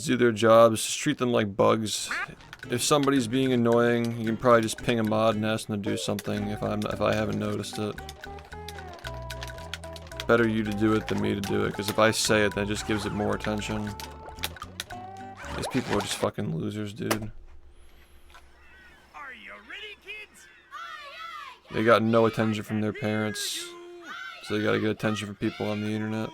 do their jobs, just treat them like bugs. If somebody's being annoying, you can probably just ping a mod and ask them to do something if I haven't noticed it. Better you to do it than me to do it, because if I say it, that just gives it more attention. These people are just fucking losers, dude. Are you ready, kids? They got no attention from their parents, so they gotta get attention from people on the internet.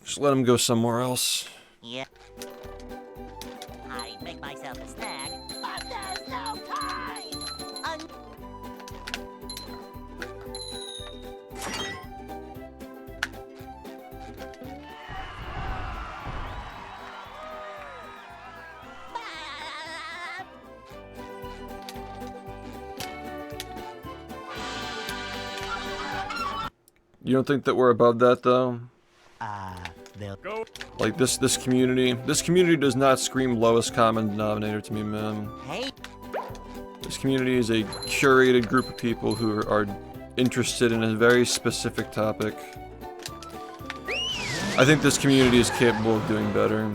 Just let them go somewhere else. Yeah. I make myself a snack, but there's no time. You don't think that we're above that, though? They'll Go. Like, this community does not scream lowest common denominator to me, man. Hey. This community is a curated group of people who are interested in a very specific topic. I think this community is capable of doing better.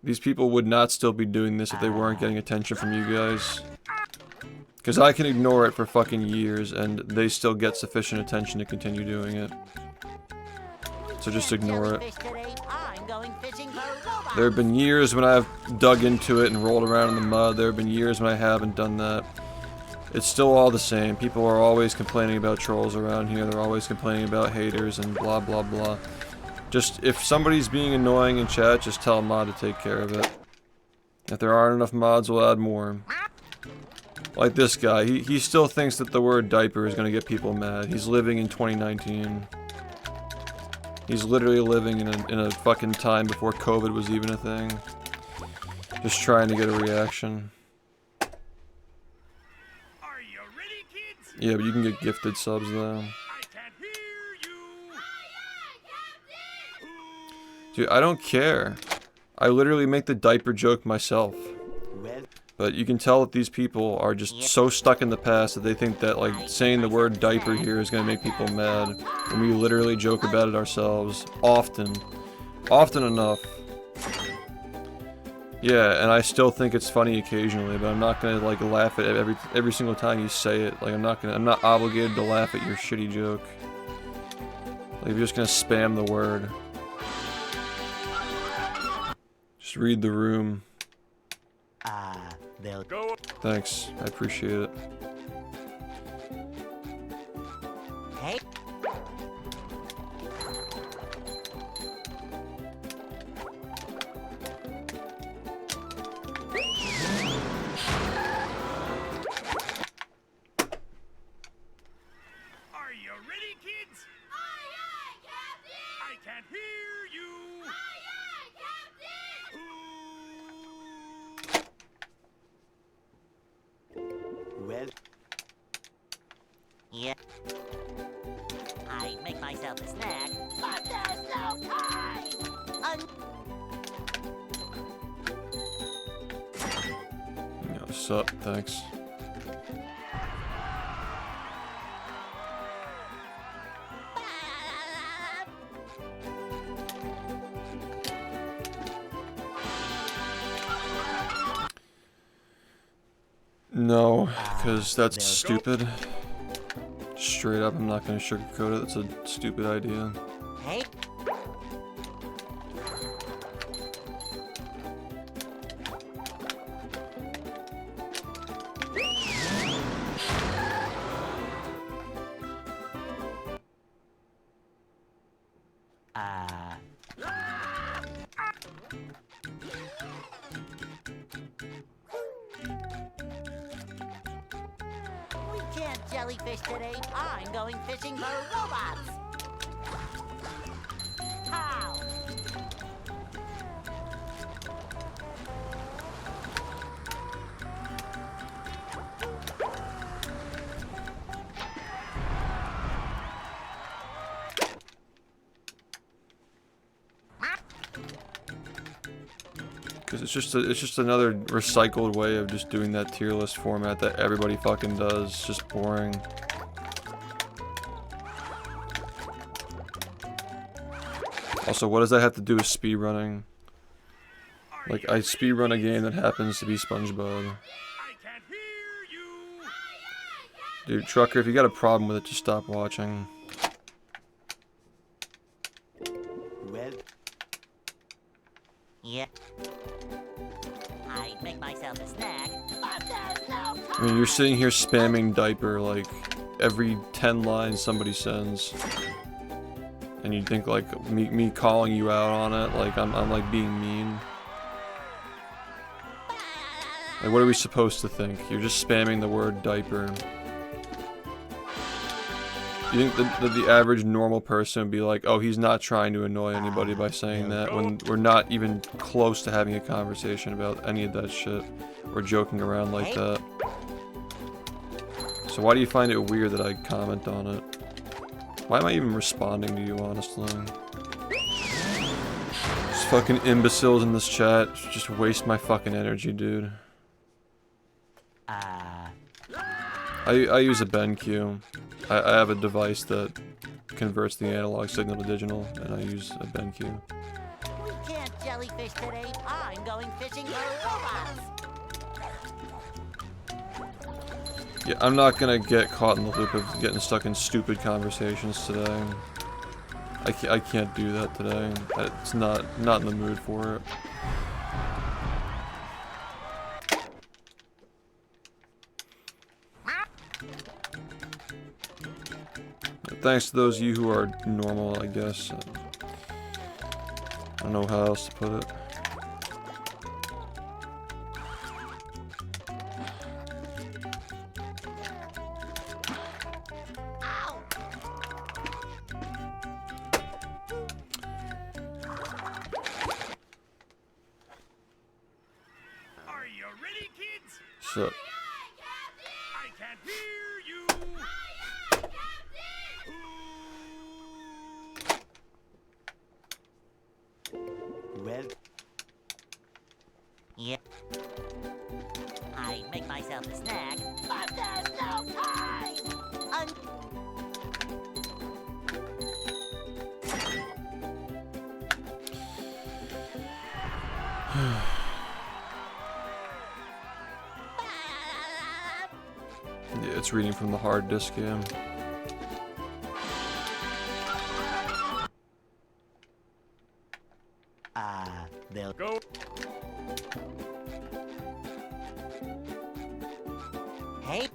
These people would not still be doing this if they weren't getting attention from you guys. Because I can ignore it for fucking years and they still get sufficient attention to continue doing it. So just ignore it. There have been years when I've dug into it and rolled around in the mud. There have been years when I haven't done that. It's still all the same. People are always complaining about trolls around here. They're always complaining about haters and blah blah blah. Just, if somebody's being annoying in chat, just tell a mod to take care of it. If there aren't enough mods, we'll add more. Like this guy, he still thinks that the word diaper is gonna get people mad. He's living in 2019. He's literally living in a fucking time before COVID was even a thing. Just trying to get a reaction. Are you ready, kids? Yeah, but you can get gifted subs though. I can't hear you. Dude, I don't care. I literally make the diaper joke myself. But you can tell that these people are just so stuck in the past that they think that, like, saying the word diaper here is gonna make people mad. And we literally joke about it ourselves. Often. Often enough. Yeah, and I still think it's funny occasionally, but I'm not gonna, like, laugh at every single time you say it. Like, I'm not obligated to laugh at your shitty joke. Like, if you're just gonna spam the word. Just read the room. They'll Go. Thanks, I appreciate it. Hey. Are you ready, kids? Aye, aye, Captain! I can't hear you. Aye, aye, Captain! Well. Yeah. I make myself a snack, but there's no time. Yo, sup, thanks. No, because that's stupid. Straight up, I'm not gonna sugarcoat it. That's a stupid idea. Hey. We can't jellyfish today. I'm going fishing for robots. How? Because it's just another recycled way of just doing that tier list format that everybody fucking does. It's just boring. Also, what does that have to do with speedrunning? Like, I speedrun a game that happens to be SpongeBob. I can't hear you. Dude, Trucker, if you got a problem with it, just stop watching. Well. Yeah. I'd make myself a snack, but there's no time. I mean, you're sitting here spamming diaper like every 10 lines somebody sends. And you think like me calling you out on it, like I'm like being mean. Like, what are we supposed to think? You're just spamming the word diaper. You think that the average normal person would be like, oh, he's not trying to annoy anybody by saying that, when we're not even close to having a conversation about any of that shit. We're joking around like that. So why do you find it weird that I comment on it? Why am I even responding to you, honestly? These fucking imbeciles in this chat just waste my fucking energy, dude. I use a BenQ. I have a device that converts the analog signal to digital, and I use a BenQ. We can't jellyfish today. I'm going fishing for robots. Yeah, I'm not gonna get caught in the loop of getting stuck in stupid conversations today. I can't do that today. It's not in the mood for it. Thanks to those of you who are normal, I guess. I don't know how else to put it. Are you ready, kids? So, I can't hear you. Well. Yep. I'd make myself a snack, but there's no time. yeah, it's reading from the hard disk game. They'll Go. Hey.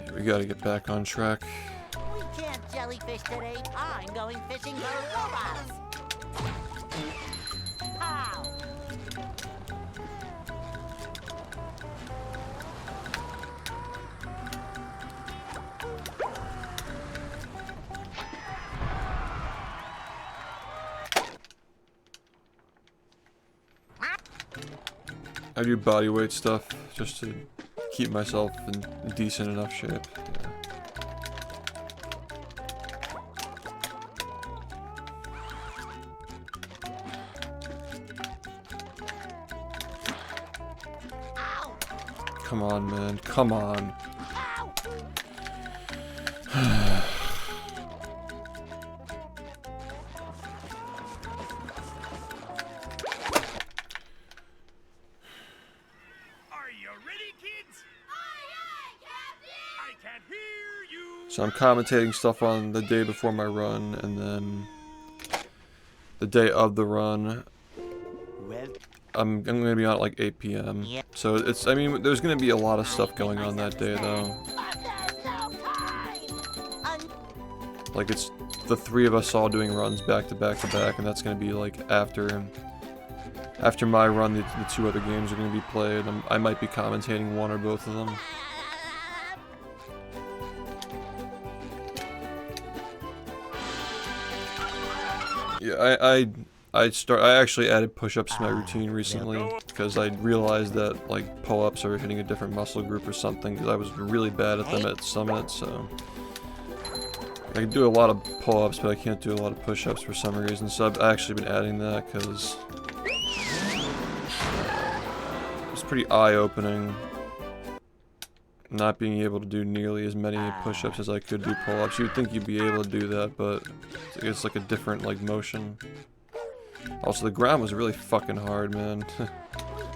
Yeah, we gotta get back on track. We can't jellyfish today. I'm going fishing for robots. How? I do bodyweight stuff just to keep myself in decent enough shape. Yeah. Come on, man. Come on. Are you ready, kids? I can't hear you. So I'm commentating stuff on the day before my run, and then the day of the run, Well. I'm gonna be on at like 8 p.m. Yeah. So it's, I mean, there's gonna be a lot of stuff going on that day, though. But there's no time. Like, it's the three of us all doing runs back to back to back, and that's gonna be like after my run, the two other games are gonna be played. I might be commentating one or both of them. Yeah, I actually added push-ups to my routine recently because I realized that like pull-ups are hitting a different muscle group or something because I was really bad at them at Summit, so I can do a lot of pull-ups, but I can't do a lot of push-ups for some reason, so I've actually been adding that because it's pretty eye-opening not being able to do nearly as many push-ups as I could do pull-ups. You'd think you'd be able to do that, but it's like a different like motion. Also, the ground was really fucking hard, man. We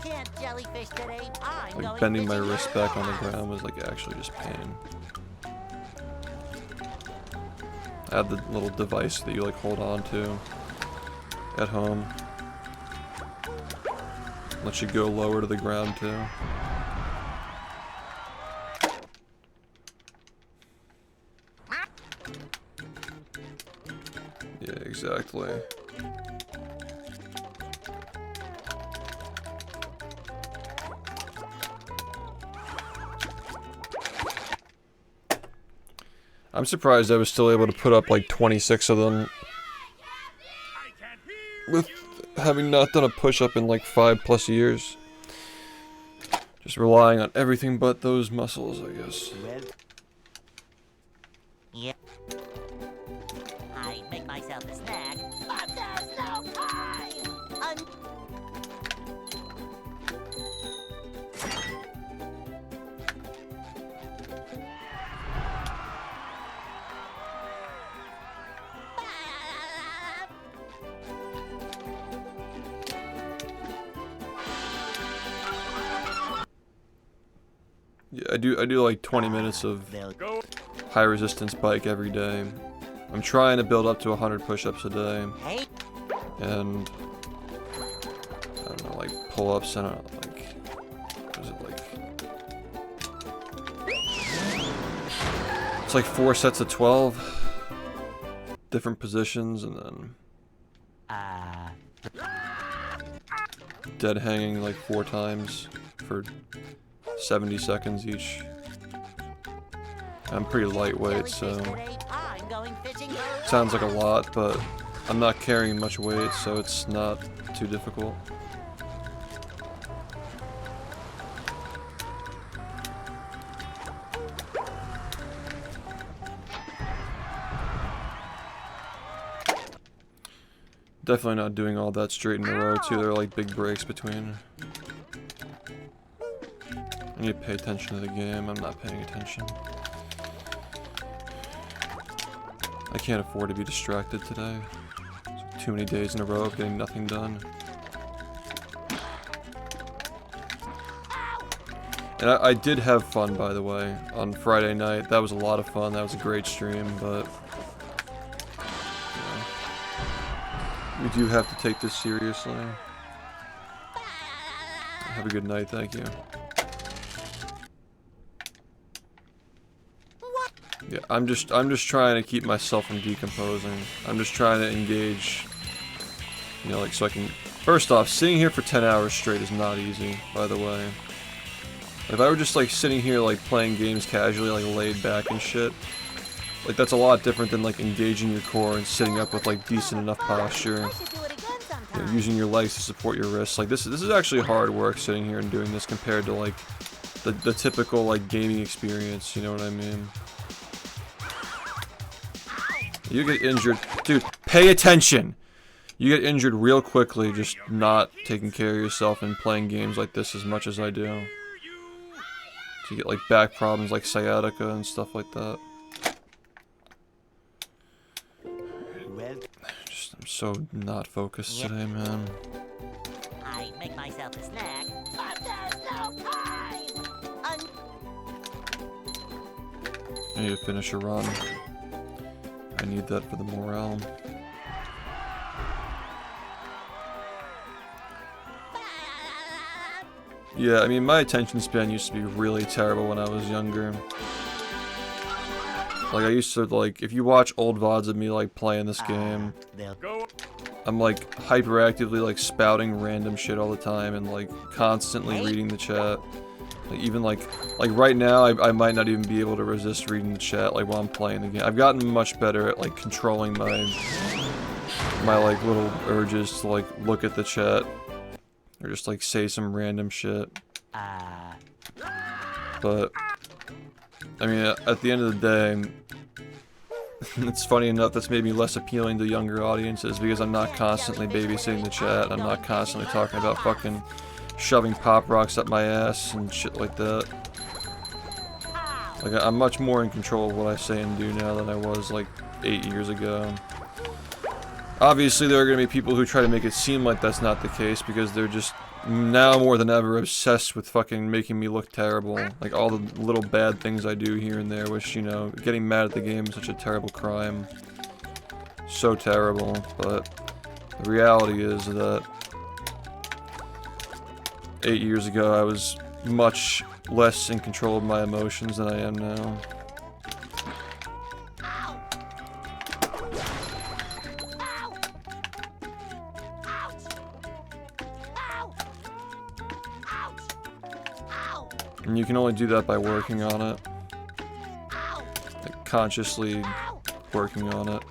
can't jellyfish today. I'm Like going bending my fishing wrist with back on the us. ground was like actually just pain. I had the little device that you like hold on to at home. Lets you go lower to the ground too. Yeah, exactly. I'm surprised I was still able to put up like 26 of them I can't hear with having not done a push-up in like 5+ years. Just relying on everything but those muscles, I guess. Yep. I make myself a snack, but there's no time. Yeah, I do like 20 minutes of go. high resistance bike every day. I'm trying to build up to 100 push-ups a day, Hey, and I don't know, like pull-ups and like, what is it like? It's like 4 sets of 12, different positions, and then dead hanging like 4 times for 70 seconds each. I'm pretty lightweight, so today I'm going fishing with us. sounds like a lot, but I'm not carrying much weight, so it's not too difficult. Definitely not doing all that straight in a row, too. There are like big breaks between. I need to pay attention to the game. I'm not paying attention. I can't afford to be distracted today. It's too many days in a row of getting nothing done. And I did have fun, by the way, on Friday night. That was a lot of fun. That was a great stream, but we do have to take this seriously. Have a good night, thank you. Yeah, I'm just trying to keep myself from decomposing. I'm just trying to engage, you know, like so I can. First off, sitting here for 10 hours straight is not easy, by the way. If I were just like sitting here like playing games casually, like laid back and shit, like that's a lot different than like engaging your core and sitting up with like decent enough posture. I should do it again sometime. You know, using your legs to support your wrists. Like this is actually hard work sitting here and doing this compared to like the typical like gaming experience, you know what I mean? You get injured. Dude, pay attention! You get injured real quickly just not taking care of yourself and playing games like this as much as I do. So you get like back problems like sciatica and stuff like that. I'm so not focused today, man. I make myself a snack, but there's no time. I need to finish a run. I need that for the morale. Yeah, I mean, my attention span used to be really terrible when I was younger. Like, I used to, like, if you watch old VODs of me, like, playing this game, Go. I'm, like, hyperactively, like, spouting random shit all the time and, like, constantly reading the chat. Like, even, like right now, I might not even be able to resist reading the chat, like, while I'm playing the game. I've gotten much better at, like, controlling my my like little urges to like look at the chat or just like say some random shit. But I mean, at the end of the day, it's funny enough that's maybe less appealing to younger audiences because I'm not constantly babysitting the chat. I'm not constantly talking about fucking shoving pop rocks up my ass and shit like that. Like, I'm much more in control of what I say and do now than I was like 8 years ago. Obviously, there are going to be people who try to make it seem like that's not the case because they're just now more than ever obsessed with fucking making me look terrible. Like all the little bad things I do here and there, which, you know, getting mad at the game is such a terrible crime. So terrible, but the reality is that 8 years ago I was much less in control of my emotions than I am now. And you can only do that by working on it. Like, consciously working on it.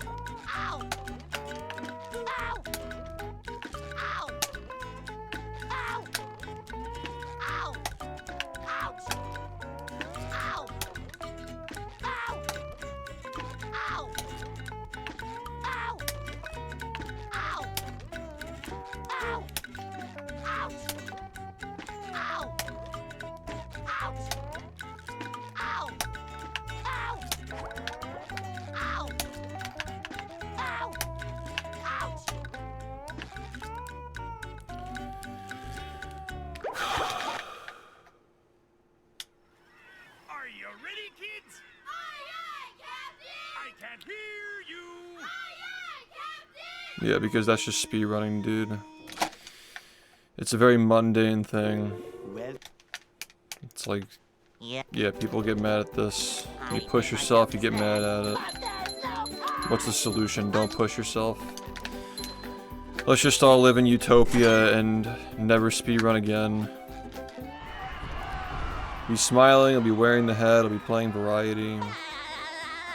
Are you ready, kids? Aye, aye, Captain! I can't hear you. Aye, aye, Captain! Yeah, because that's just speedrunning, dude. It's a very mundane thing. It's like, yeah, people get mad at this. You push yourself, you get mad at it. What's the solution? Don't push yourself. Let's just all live in utopia and never speedrun again. Be smiling, I'll be wearing the hat, I'll be playing variety.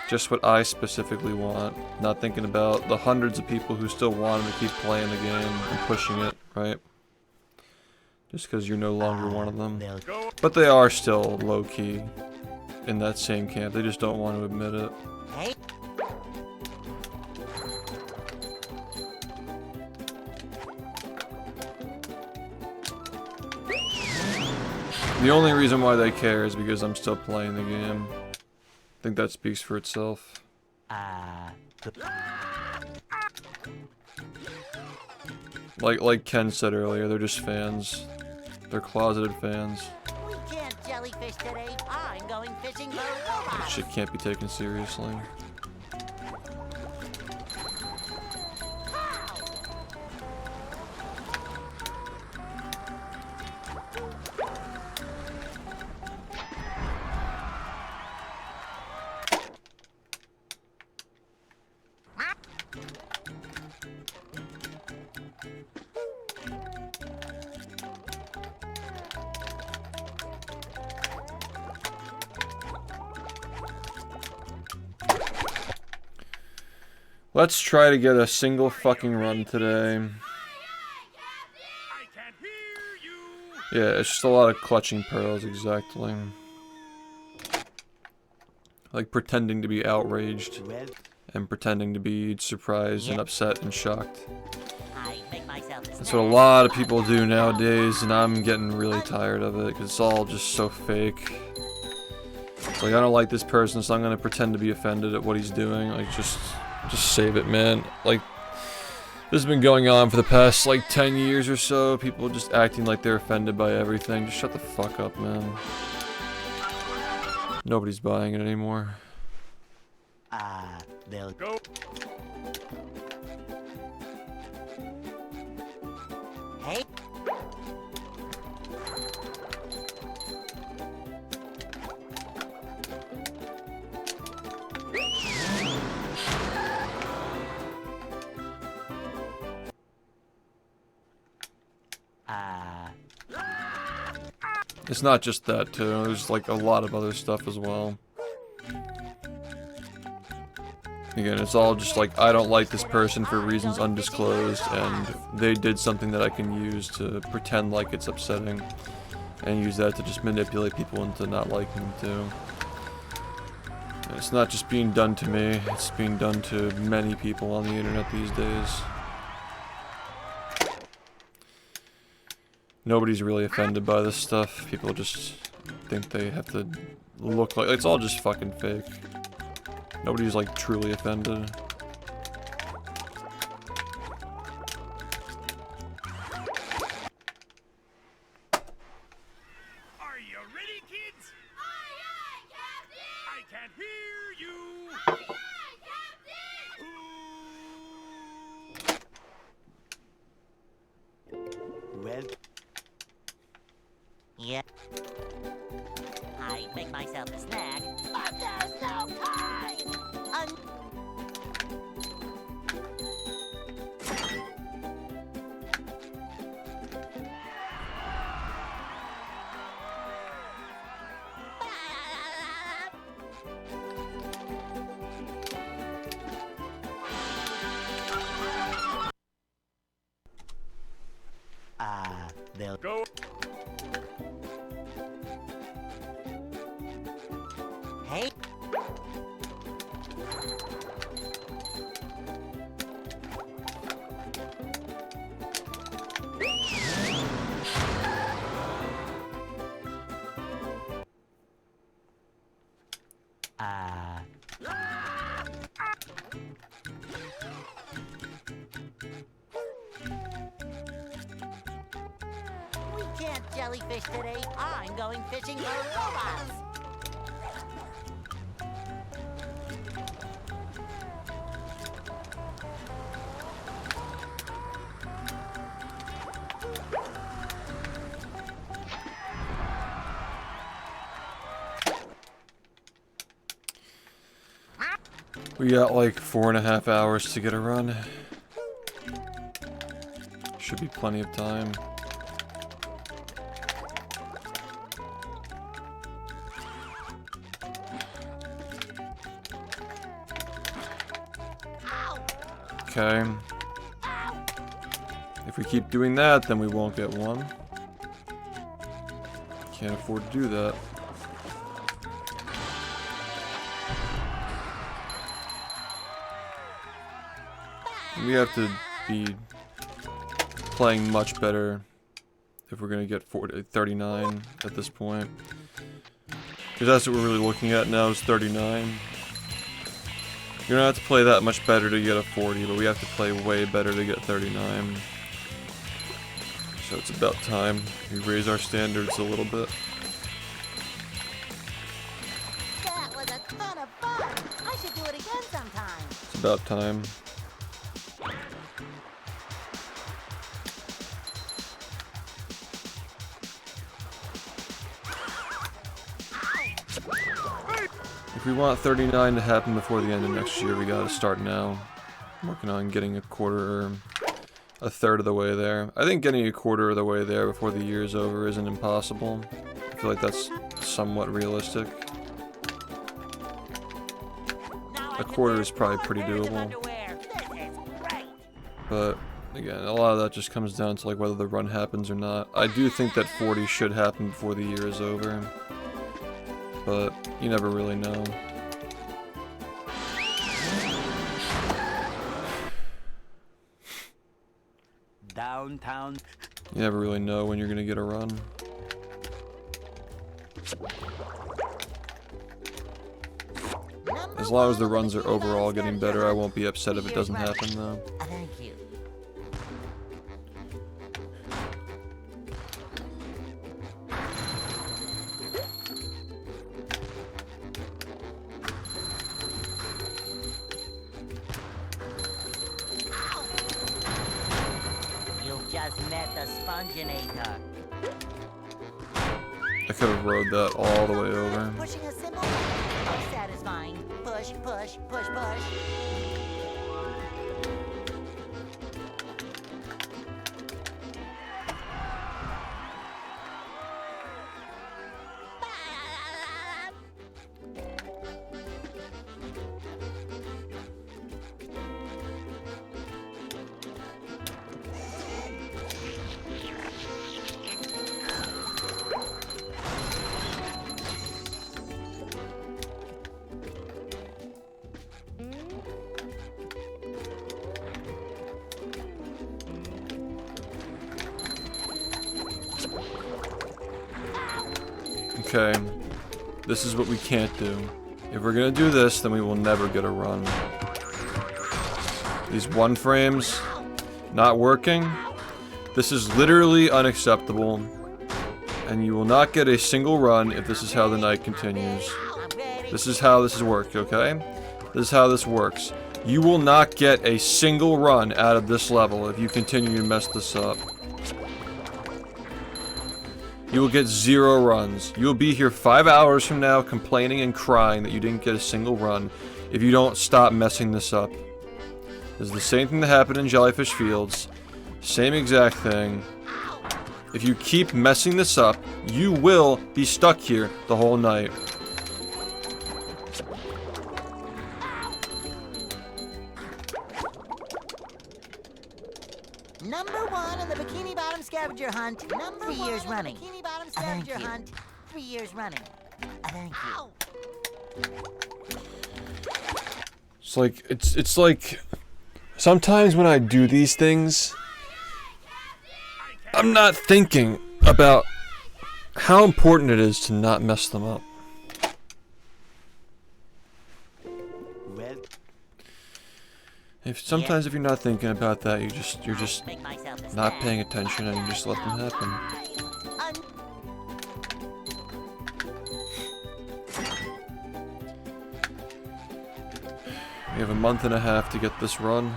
Just what I specifically want. Not thinking about the hundreds of people who still want to keep playing the game and pushing it, right? Just because you're no longer one of them. But they are still low-key in that same camp. They just don't want to admit it. The only reason why they care is because I'm still playing the game. I think that speaks for itself. Like Ken said earlier, they're just fans. They're closeted fans. We can't jellyfish today. I'm going fishing for robots. Shit can't be taken seriously. Let's try to get a single fucking run today. I can't hear you. Yeah, it's just a lot of clutching pearls, exactly. Like pretending to be outraged and pretending to be surprised and upset and shocked. That's what a lot of people do nowadays, and I'm getting really tired of it because it's all just so fake. It's like, I don't like this person, so I'm gonna pretend to be offended at what he's doing. Like, just save it, man. Like, this has been going on for the past, like, 10 years or so. People just acting like they're offended by everything. Just shut the fuck up, man. Nobody's buying it anymore. They'll Go. Hey. It's not just that, too. There's, like, a lot of other stuff as well. Again, it's all just like, I don't like this person for reasons undisclosed, and they did something that I can use to pretend like it's upsetting, and use that to just manipulate people into not liking them too. And it's not just being done to me, it's being done to many people on the internet these days. Nobody's really offended by this stuff. People just think they have to look like... It's all just fucking fake. Nobody's like truly offended. Are you ready, kids? Aye, aye, Captain! I can't hear you. Aye, aye, Captain! Well. Yeah. I make myself a snack, but there's no time. They'll Go. Hey. We can't jellyfish today. I'm going fishing for robots. We got like 4.5 hours to get a run. Should be plenty of time. Okay. If we keep doing that, then we won't get one. Can't afford to do that. We have to be playing much better if we're gonna get 39 at this point. Because that's what we're really looking at now, is 39. You don't have to play that much better to get a 40, but we have to play way better to get 39. So it's about time we raise our standards a little bit. That was a ton of fun. I should do it again sometime. It's about time. If we want 39 to happen before the end of next year, we gotta start now. I'm working on getting a quarter or a third of the way there. I think getting a quarter of the way there before the year's over isn't impossible. I feel like that's somewhat realistic. A quarter is probably pretty doable. But again, a lot of that just comes down to like whether the run happens or not. I do think that 40 should happen before the year is over. But you never really know. Downtown. You never really know when you're gonna get a run. As long as the runs are overall getting better, I won't be upset if it doesn't happen though. Thank you. Just met the Sponginator. I could have rode that all the way over. Pushing a symbol? Oh, satisfying. Push, push, push, push. Okay, this is what we can't do. If we're gonna do this, then we will never get a run. These 1 frames not working. This is literally unacceptable. And you will not get a single run if this is how the night continues. This is how this works, okay? This is how this works. You will not get a single run out of this level if you continue to mess this up. You will get 0 runs. You will be here 5 hours from now complaining and crying that you didn't get a single run if you don't stop messing this up. This is the same thing that happened in Jellyfish Fields. Same exact thing. If you keep messing this up, you will be stuck here the whole night. Number 1 on the Bikini Bottom scavenger hunt. Number 3 years running. Bikini Bottom scavenger hunt. 3 years running. Thank you. It's like sometimes when I do these things, I'm not thinking about how important it is to not mess them up. Sometimes if you're not thinking about that, you're just not paying attention and you just let them happen. We have a month and a half to get this run.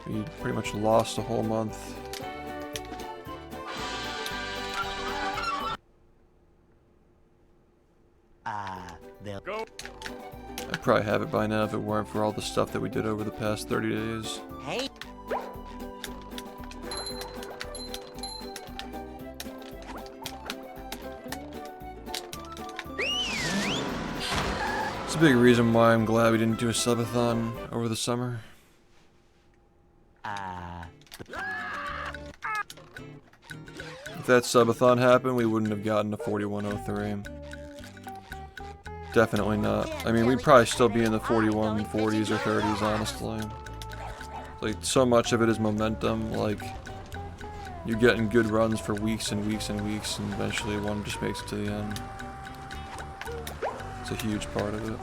We pretty much lost a whole month. They'll Go. I'd probably have it by now if it weren't for all the stuff that we did over the past 30 days. Hey. It's a big reason why I'm glad we didn't do a subathon over the summer. If that subathon happened, we wouldn't have gotten a 4103. Definitely not. I mean, we'd probably still be in the 4140s or 30s, honestly. Like, so much of it is momentum. Like, you're getting good runs for weeks and weeks and weeks, and eventually one just makes it to the end. It's a huge part of it.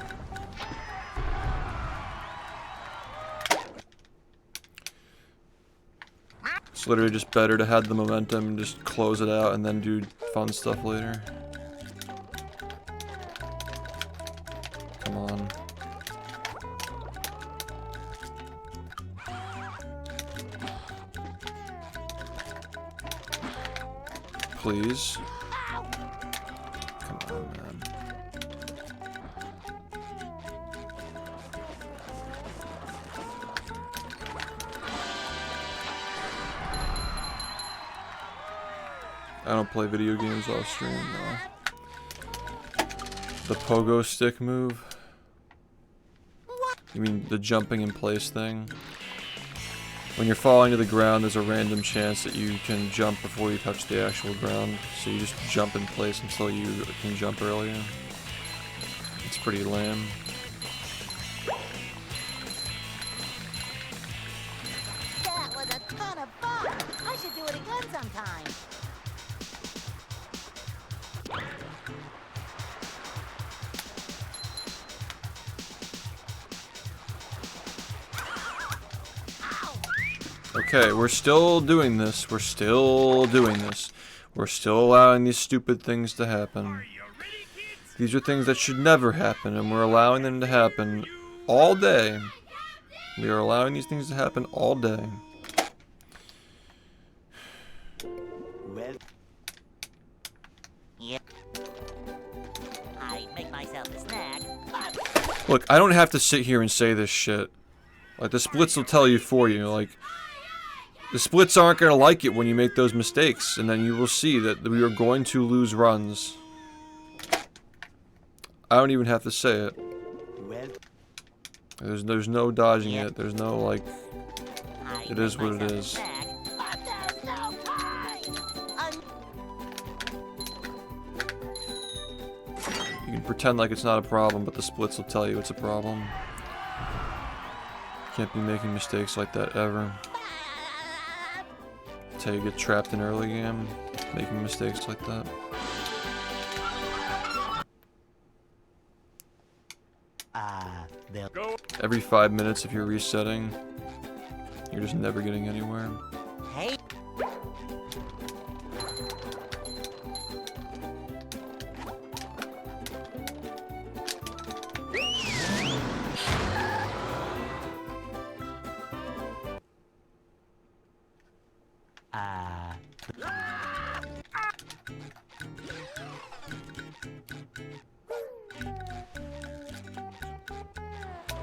It's literally just better to have the momentum and just close it out and then do fun stuff later. Come on. Please. Come on, man. I don't play video games off stream, no. The pogo stick move? You mean the jumping in place thing? When you're falling to the ground, there's a random chance that you can jump before you touch the actual ground. So you just jump in place until you can jump earlier. It's pretty lame. That was a ton of fun. I should do it again sometime. Okay, we're still doing this. We're still doing this. We're still allowing these stupid things to happen. Are you ready, kids? These are things that should never happen, and we're allowing them to happen all day. We are allowing these things to happen all day. Yep. I make myself a snack. Look, I don't have to sit here and say this shit. Like, the splits will tell you for you. Like, the splits aren't going to like it when you make those mistakes, and then you will see that we are going to lose runs. I don't even have to say it. There's no dodging it. There's no, like, it is what it is. You can pretend like it's not a problem, but the splits will tell you it's a problem. Can't be making mistakes like that ever. That's how you get trapped in early game. making mistakes like that. They'll Go. Every 5 minutes if you're resetting, you're just never getting anywhere. Hey.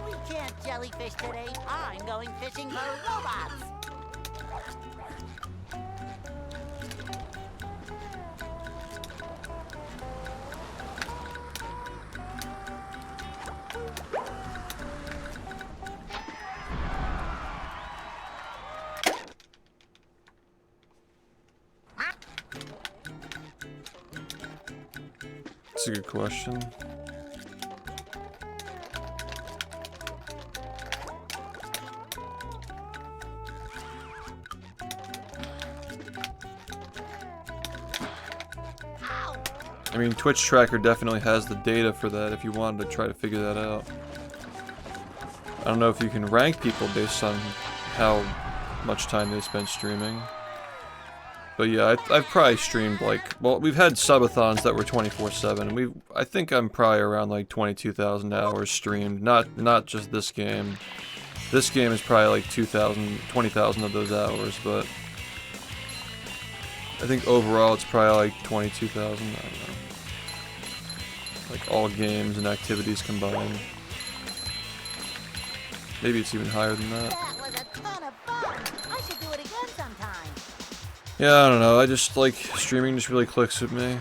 We can't jellyfish today. I'm going fishing for robots. That's a good question. I mean, Twitch Tracker definitely has the data for that if you wanted to try to figure that out. I don't know if you can rank people based on how much time they spend streaming. But yeah, I've probably streamed like, well, we've had subathons that were 24/7, and I think I'm probably around like 22,000 hours streamed. Not just this game. This game is probably like 20,000 of those hours, but I think overall it's probably like 22,000. I don't know. Like all games and activities combined. Maybe it's even higher than that. That was a ton of fun. I should do it again sometime. Yeah, I don't know. I just like streaming just really clicks with me.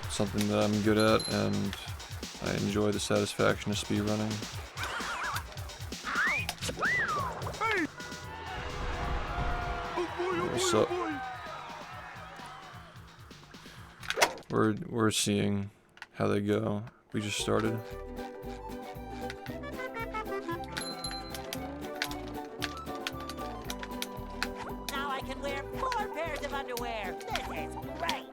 It's something that I'm good at, and I enjoy the satisfaction of speedrunning. What's up? We're seeing how they go. We just started. Now I can wear 4 pairs of underwear. This is great.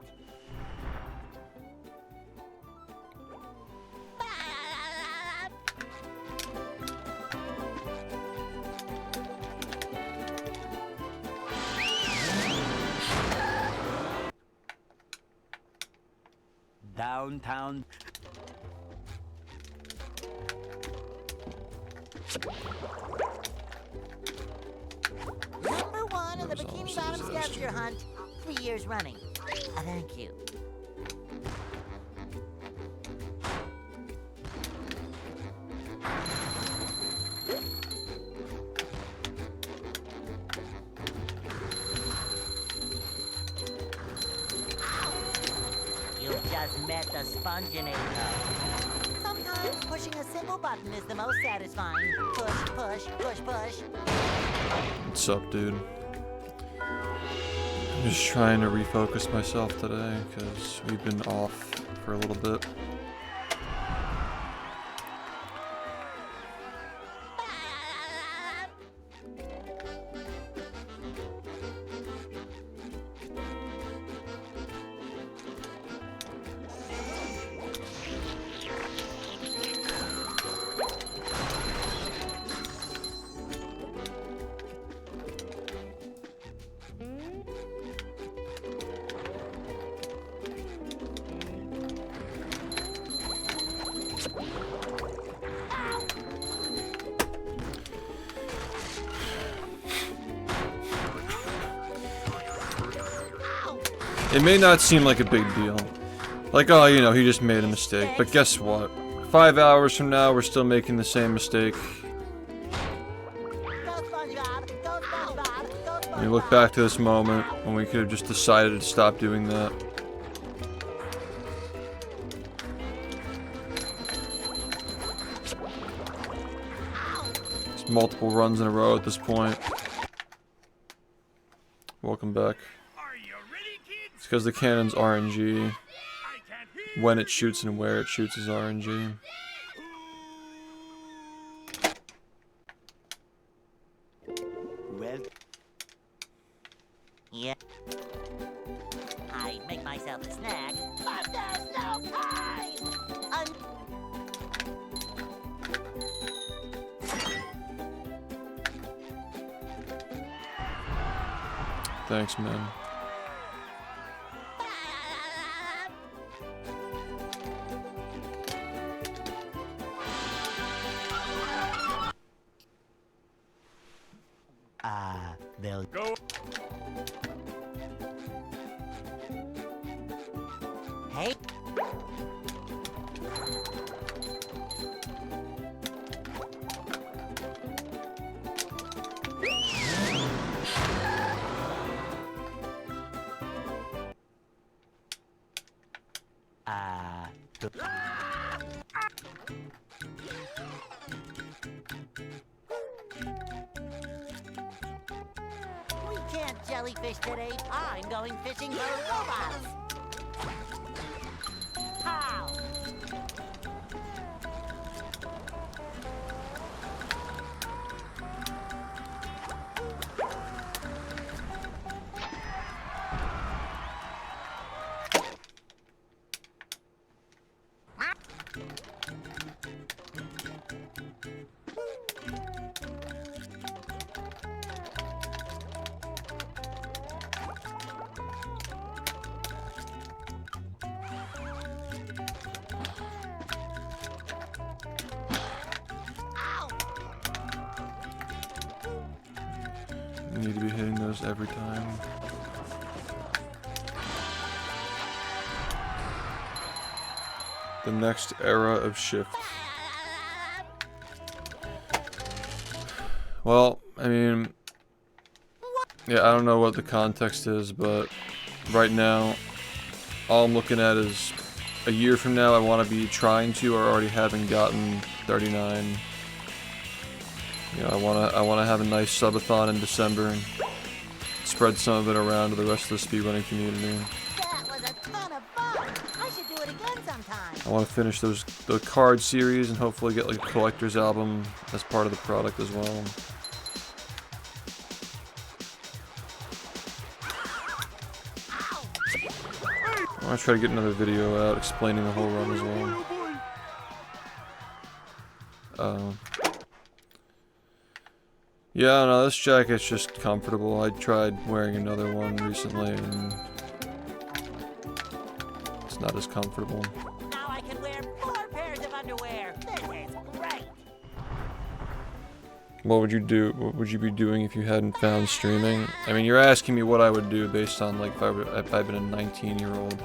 Downtown. Number 1 in the That was Bikini almost Bottom a disaster. scavenger hunt. 3 years running. Thank you. You just met the spongebob. Sometimes pushing a single button is the most satisfying. Push, push, push, push. What's up, dude? I'm just trying to refocus myself today because we've been off for a little bit. It may not seem like a big deal. Like, oh, you know, he just made a mistake. But guess what? 5 hours from now, we're still making the same mistake. Go SpongeBob! Go SpongeBob! Go SpongeBob! You look back to this moment when we could have just decided to stop doing that. It's multiple runs in a row at this point. Welcome back. Are you ready, kids? It's because the cannon's RNG. I can't hear. When it shoots and where it shoots is RNG. Well, Yeah. I make myself a snack, but there's no time! Thanks, man. They'll Go. Hey. We can't jellyfish today. I'm going fishing for robots. How? You need to be hitting those every time. The next era of SHiFT. Well, I mean, yeah, I don't know what the context is, but right now, all I'm looking at is a year from now I want to be trying to, or already having gotten 39. You know, I wanna have a nice subathon in December and spread some of it around to the rest of the speedrunning community. That was a ton of fun. I should do it again sometime. I want to finish the card series and hopefully get like a collector's album as part of the product as well. I want to try to get another video out explaining the whole run as well. Yeah, no, this jacket's just comfortable. I tried wearing another one recently and it's not as comfortable. Now I can wear 4 pairs of underwear. This is great. What would you do? What would you be doing if you hadn't found streaming? I mean, you're asking me what I would do based on like if I've been a 19-year-old.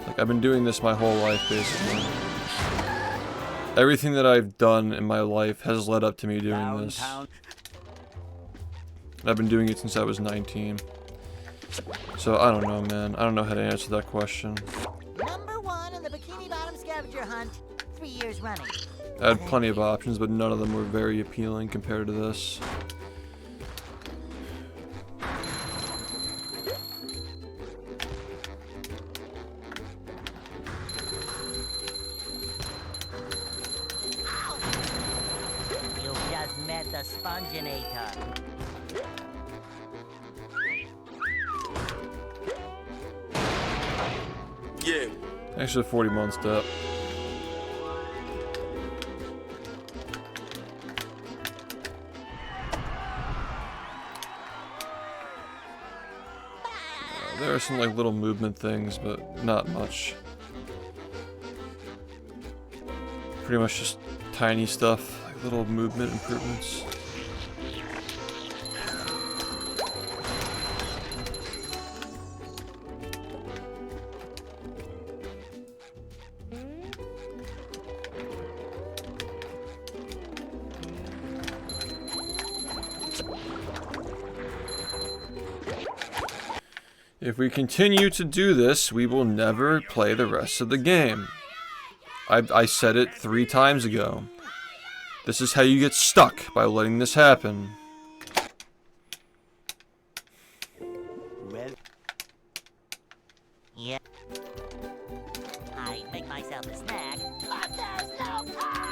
Like I've been doing this my whole life basically. Everything that I've done in my life has led up to me doing this. I've been doing it since I was 19. So I don't know, man. I don't know how to answer that question. Number 1 in the Bikini Bottom scavenger hunt, 3 years running. I had plenty of options, but none of them were very appealing compared to this. You just met the Sponginator. Yeah. Thanks for the 40-month step. There are some like little movement things, but not much. Pretty much just tiny stuff, like little movement improvements. If we continue to do this, we will never play the rest of the game. I said it 3 times ago. This is how you get stuck, by letting this happen. Yeah. I make myself a snack, but there's no time!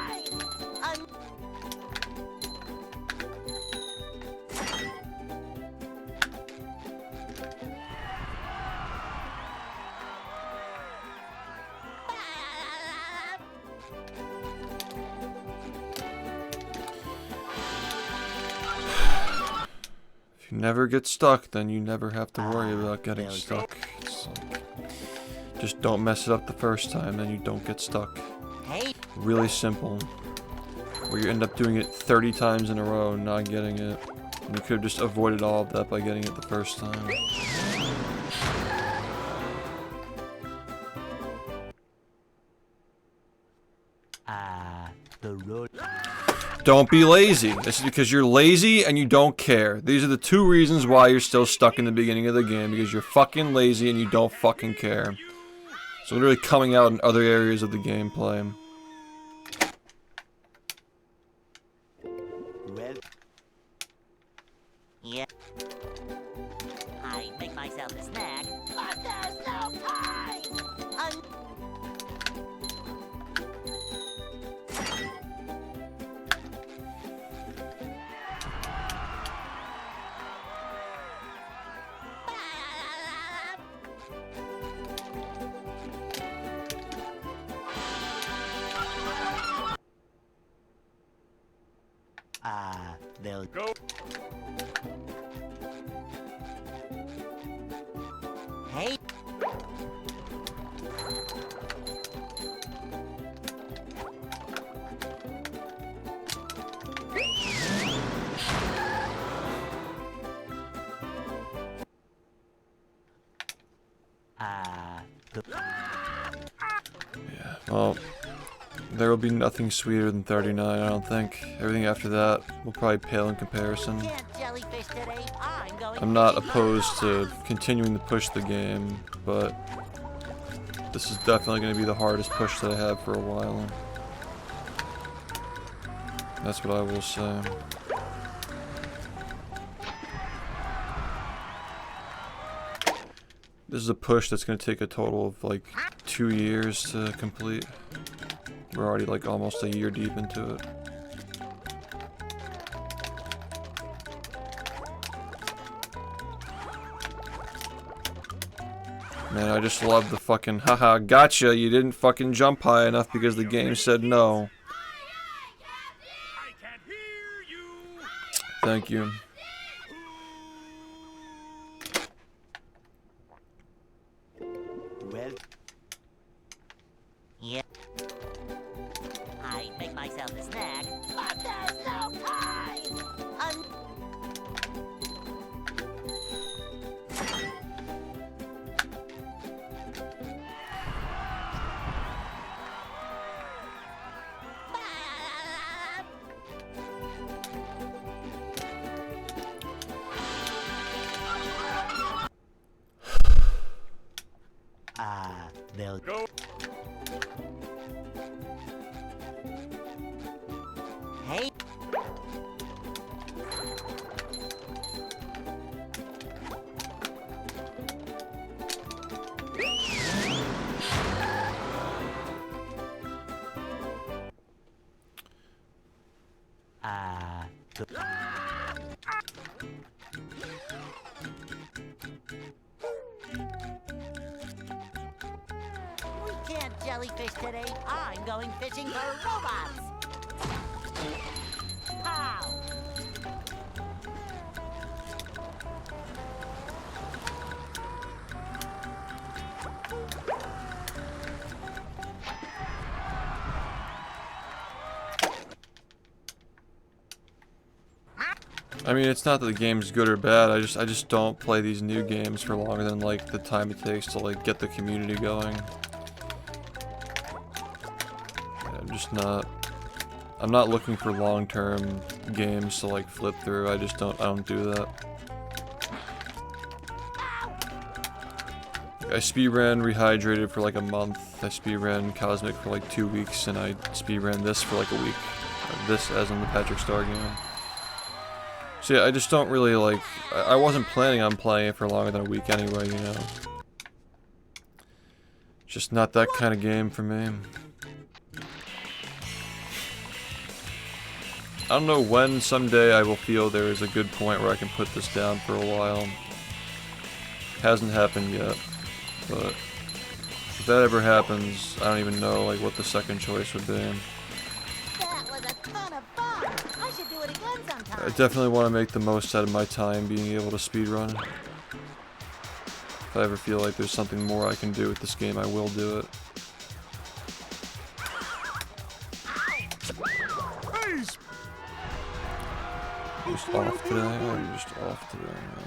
you never get stuck, then you never have to worry about getting stuck. It's like, just don't mess it up the first time, then you don't get stuck. Hey, Really simple. Where you end up doing it 30 times in a row and not getting it. And you could have just avoided all of that by getting it the first time. The road. Don't be lazy. This is because you're lazy and you don't care. These are the two reasons why you're still stuck in the beginning of the game. Because you're fucking lazy and you don't fucking care. So literally coming out in other areas of the gameplay. Well, yeah. I make myself a snack, but there's no time. they'll Go. Hey. Yeah, well, there will be nothing sweeter than 39, I don't think. Everything after that will probably pale in comparison. Can't jellyfish today. I'm going. I'm not opposed to continuing to push the game, but this is definitely going to be the hardest push that I have for a while. That's what I will say. This is a push that's going to take a total of like 2 years to complete. We're already like almost a year deep into it. Man, I just love the fucking haha gotcha, you didn't fucking jump high enough because the game said no. I can't hear you. Thank you. well. Yeah. I make myself a snack, but there's no time. They'll Go. Hey. We can't jellyfish today. I'm going fishing for robots. Ow! I mean, it's not that the game's good or bad, I just don't play these new games for longer than like the time it takes to like get the community going. Yeah, I'm not looking for long-term games to like flip through. I don't do that. I speedran Rehydrated for like a month. I speedran Cosmic for like 2 weeks, and I speedran this for like a week. This as in the Patrick Star game. So yeah, I just don't really like... I wasn't planning on playing it for longer than a week anyway, you know. Just not that kind of game for me. I don't know when someday I will feel there is a good point where I can put this down for a while. Hasn't happened yet, but if that ever happens, I don't even know like what the second choice would be. That was a ton of fun. I should do it again sometime. I definitely want to make the most out of my time being able to speedrun. If I ever feel like there's something more I can do with this game, I will do it. Just off today? Oh, you're just off today, man.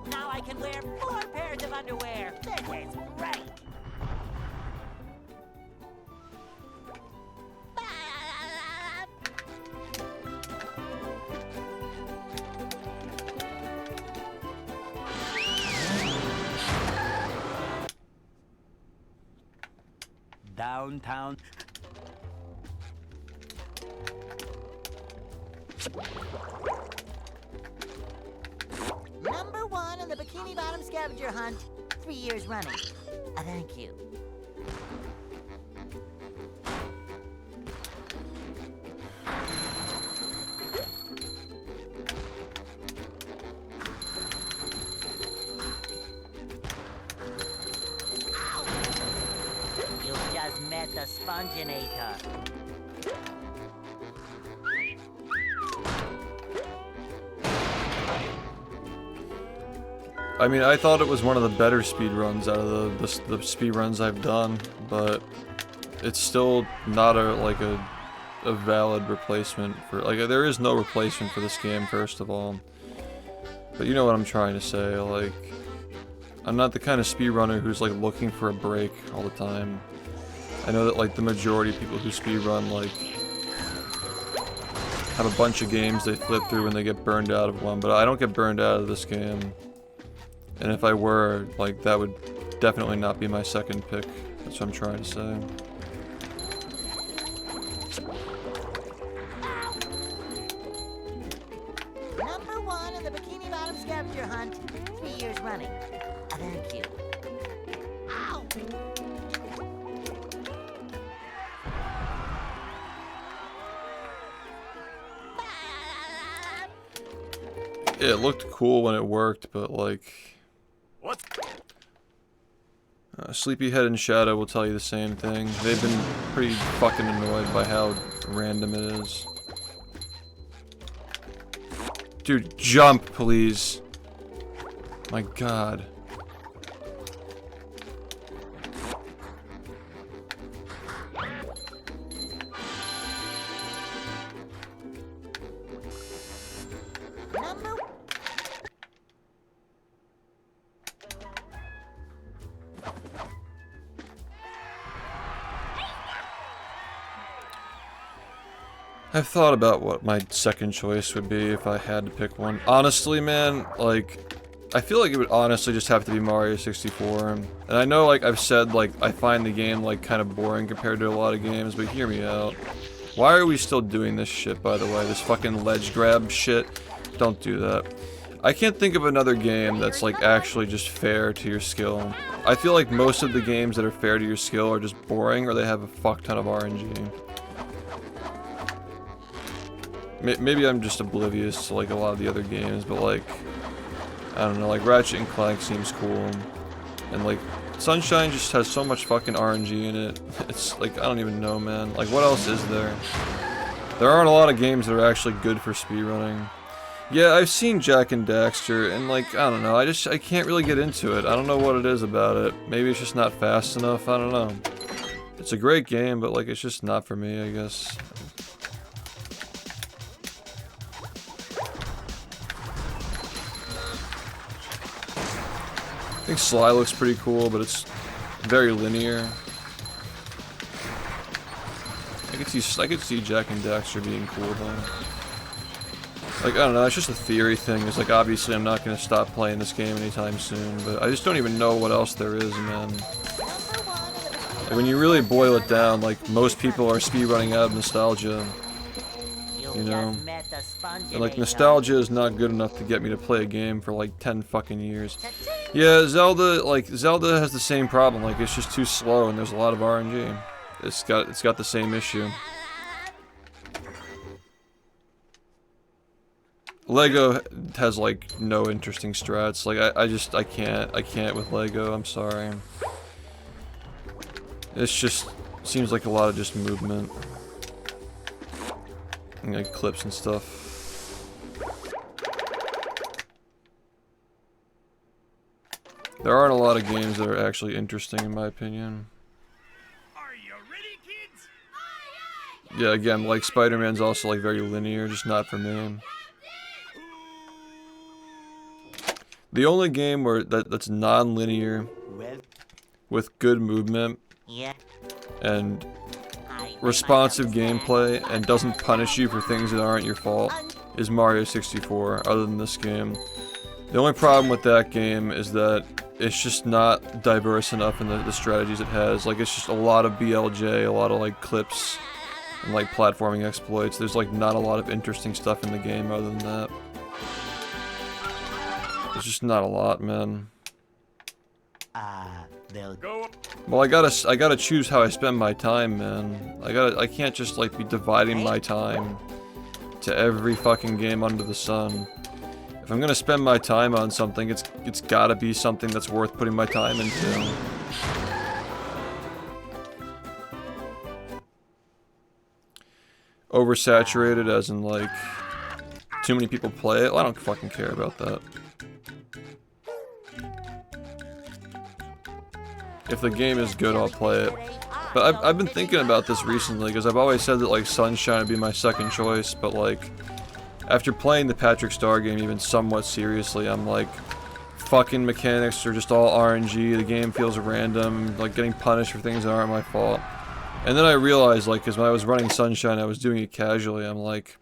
Now I can wear 4 pairs of underwear. This is great. Downtown. Number 1 on the Bikini Bottom scavenger hunt. 3 years running. Thank you. You just met the Sponginator. I mean, I thought it was one of the better speedruns out of the speedruns I've done, but it's still not a valid replacement for, like, there is no replacement for this game, first of all. But you know what I'm trying to say, like, I'm not the kind of speedrunner who's, like, looking for a break all the time. I know that, like, the majority of people who speedrun, like, have a bunch of games they flip through and they get burned out of one, but I don't get burned out of this game. And if I were, like, that would definitely not be my second pick. That's what I'm trying to say. Number 1 in the Bikini Bottom scavenger hunt. 3 years running. Thank you. Ow! Yeah, it looked cool when it worked, but, like... What? Sleepyhead and Shadow will tell you the same thing. They've been pretty fucking annoyed by how random it is. Dude, jump, please. My god. Number I've thought about what my second choice would be if I had to pick one. Honestly, man, like, I feel like it would honestly just have to be Mario 64. And I know, like, I've said, like, I find the game, like, kind of boring compared to a lot of games, but hear me out. Why are we still doing this shit, by the way? This fucking ledge grab shit? Don't do that. I can't think of another game that's, like, actually just fair to your skill. I feel like most of the games that are fair to your skill are just boring, or they have a fuck ton of RNG. Maybe I'm just oblivious to, like, a lot of the other games, but, like, I don't know, like, Ratchet and Clank seems cool, and, like, Sunshine just has so much fucking RNG in it. It's, like, I don't even know, man. Like, what else is there? There aren't a lot of games that are actually good for speedrunning. Yeah, I've seen Jak and Daxter, and, like, I don't know, I can't really get into it. I don't know what it is about it. Maybe it's just not fast enough, I don't know. It's a great game, but, like, it's just not for me, I guess. I think Sly looks pretty cool, but it's very linear. I could see Jak and Daxter being cool though. Like, I don't know, it's just a theory thing. It's like, obviously I'm not gonna stop playing this game anytime soon, but I just don't even know what else there is, man. Like, when you really boil it down, like, most people are speedrunning out of nostalgia. You know? And, like, nostalgia is not good enough to get me to play a game for, like, 10 fucking years. Yeah, Zelda has the same problem. Like, it's just too slow and there's a lot of RNG. It's got the same issue. Lego has like no interesting strats. Like I can't with Lego. I'm sorry. It's just seems like a lot of just movement and like clips and stuff. There aren't a lot of games that are actually interesting in my opinion. Are you ready, kids? Yeah, again, like Spider-Man's also like very linear, just not for me. The only game where that's non-linear Well, with good movement Yeah. and I responsive gameplay and doesn't punish you for things that aren't your fault is Mario 64, other than this game. The only problem with that game is that it's just not diverse enough in the strategies it has. Like, it's just a lot of BLJ, a lot of like clips and like platforming exploits. There's like not a lot of interesting stuff in the game other than that. There's just not a lot, man. they'll Go. Well, I gotta choose how I spend my time, man. I can't just like be dividing my time to every fucking game under the sun. If I'm gonna spend my time on something, it's gotta be something that's worth putting my time into. Oversaturated as in like too many people play it. Well, I don't fucking care about that. If the game is good, I'll play it. But I've been thinking about this recently because I've always said that like Sunshine would be my second choice, but like after playing the Patrick Star game even somewhat seriously, I'm like, fucking mechanics are just all RNG, the game feels random, like getting punished for things that aren't my fault. And then I realized, like, because when I was running Sunshine, I was doing it casually, I'm like,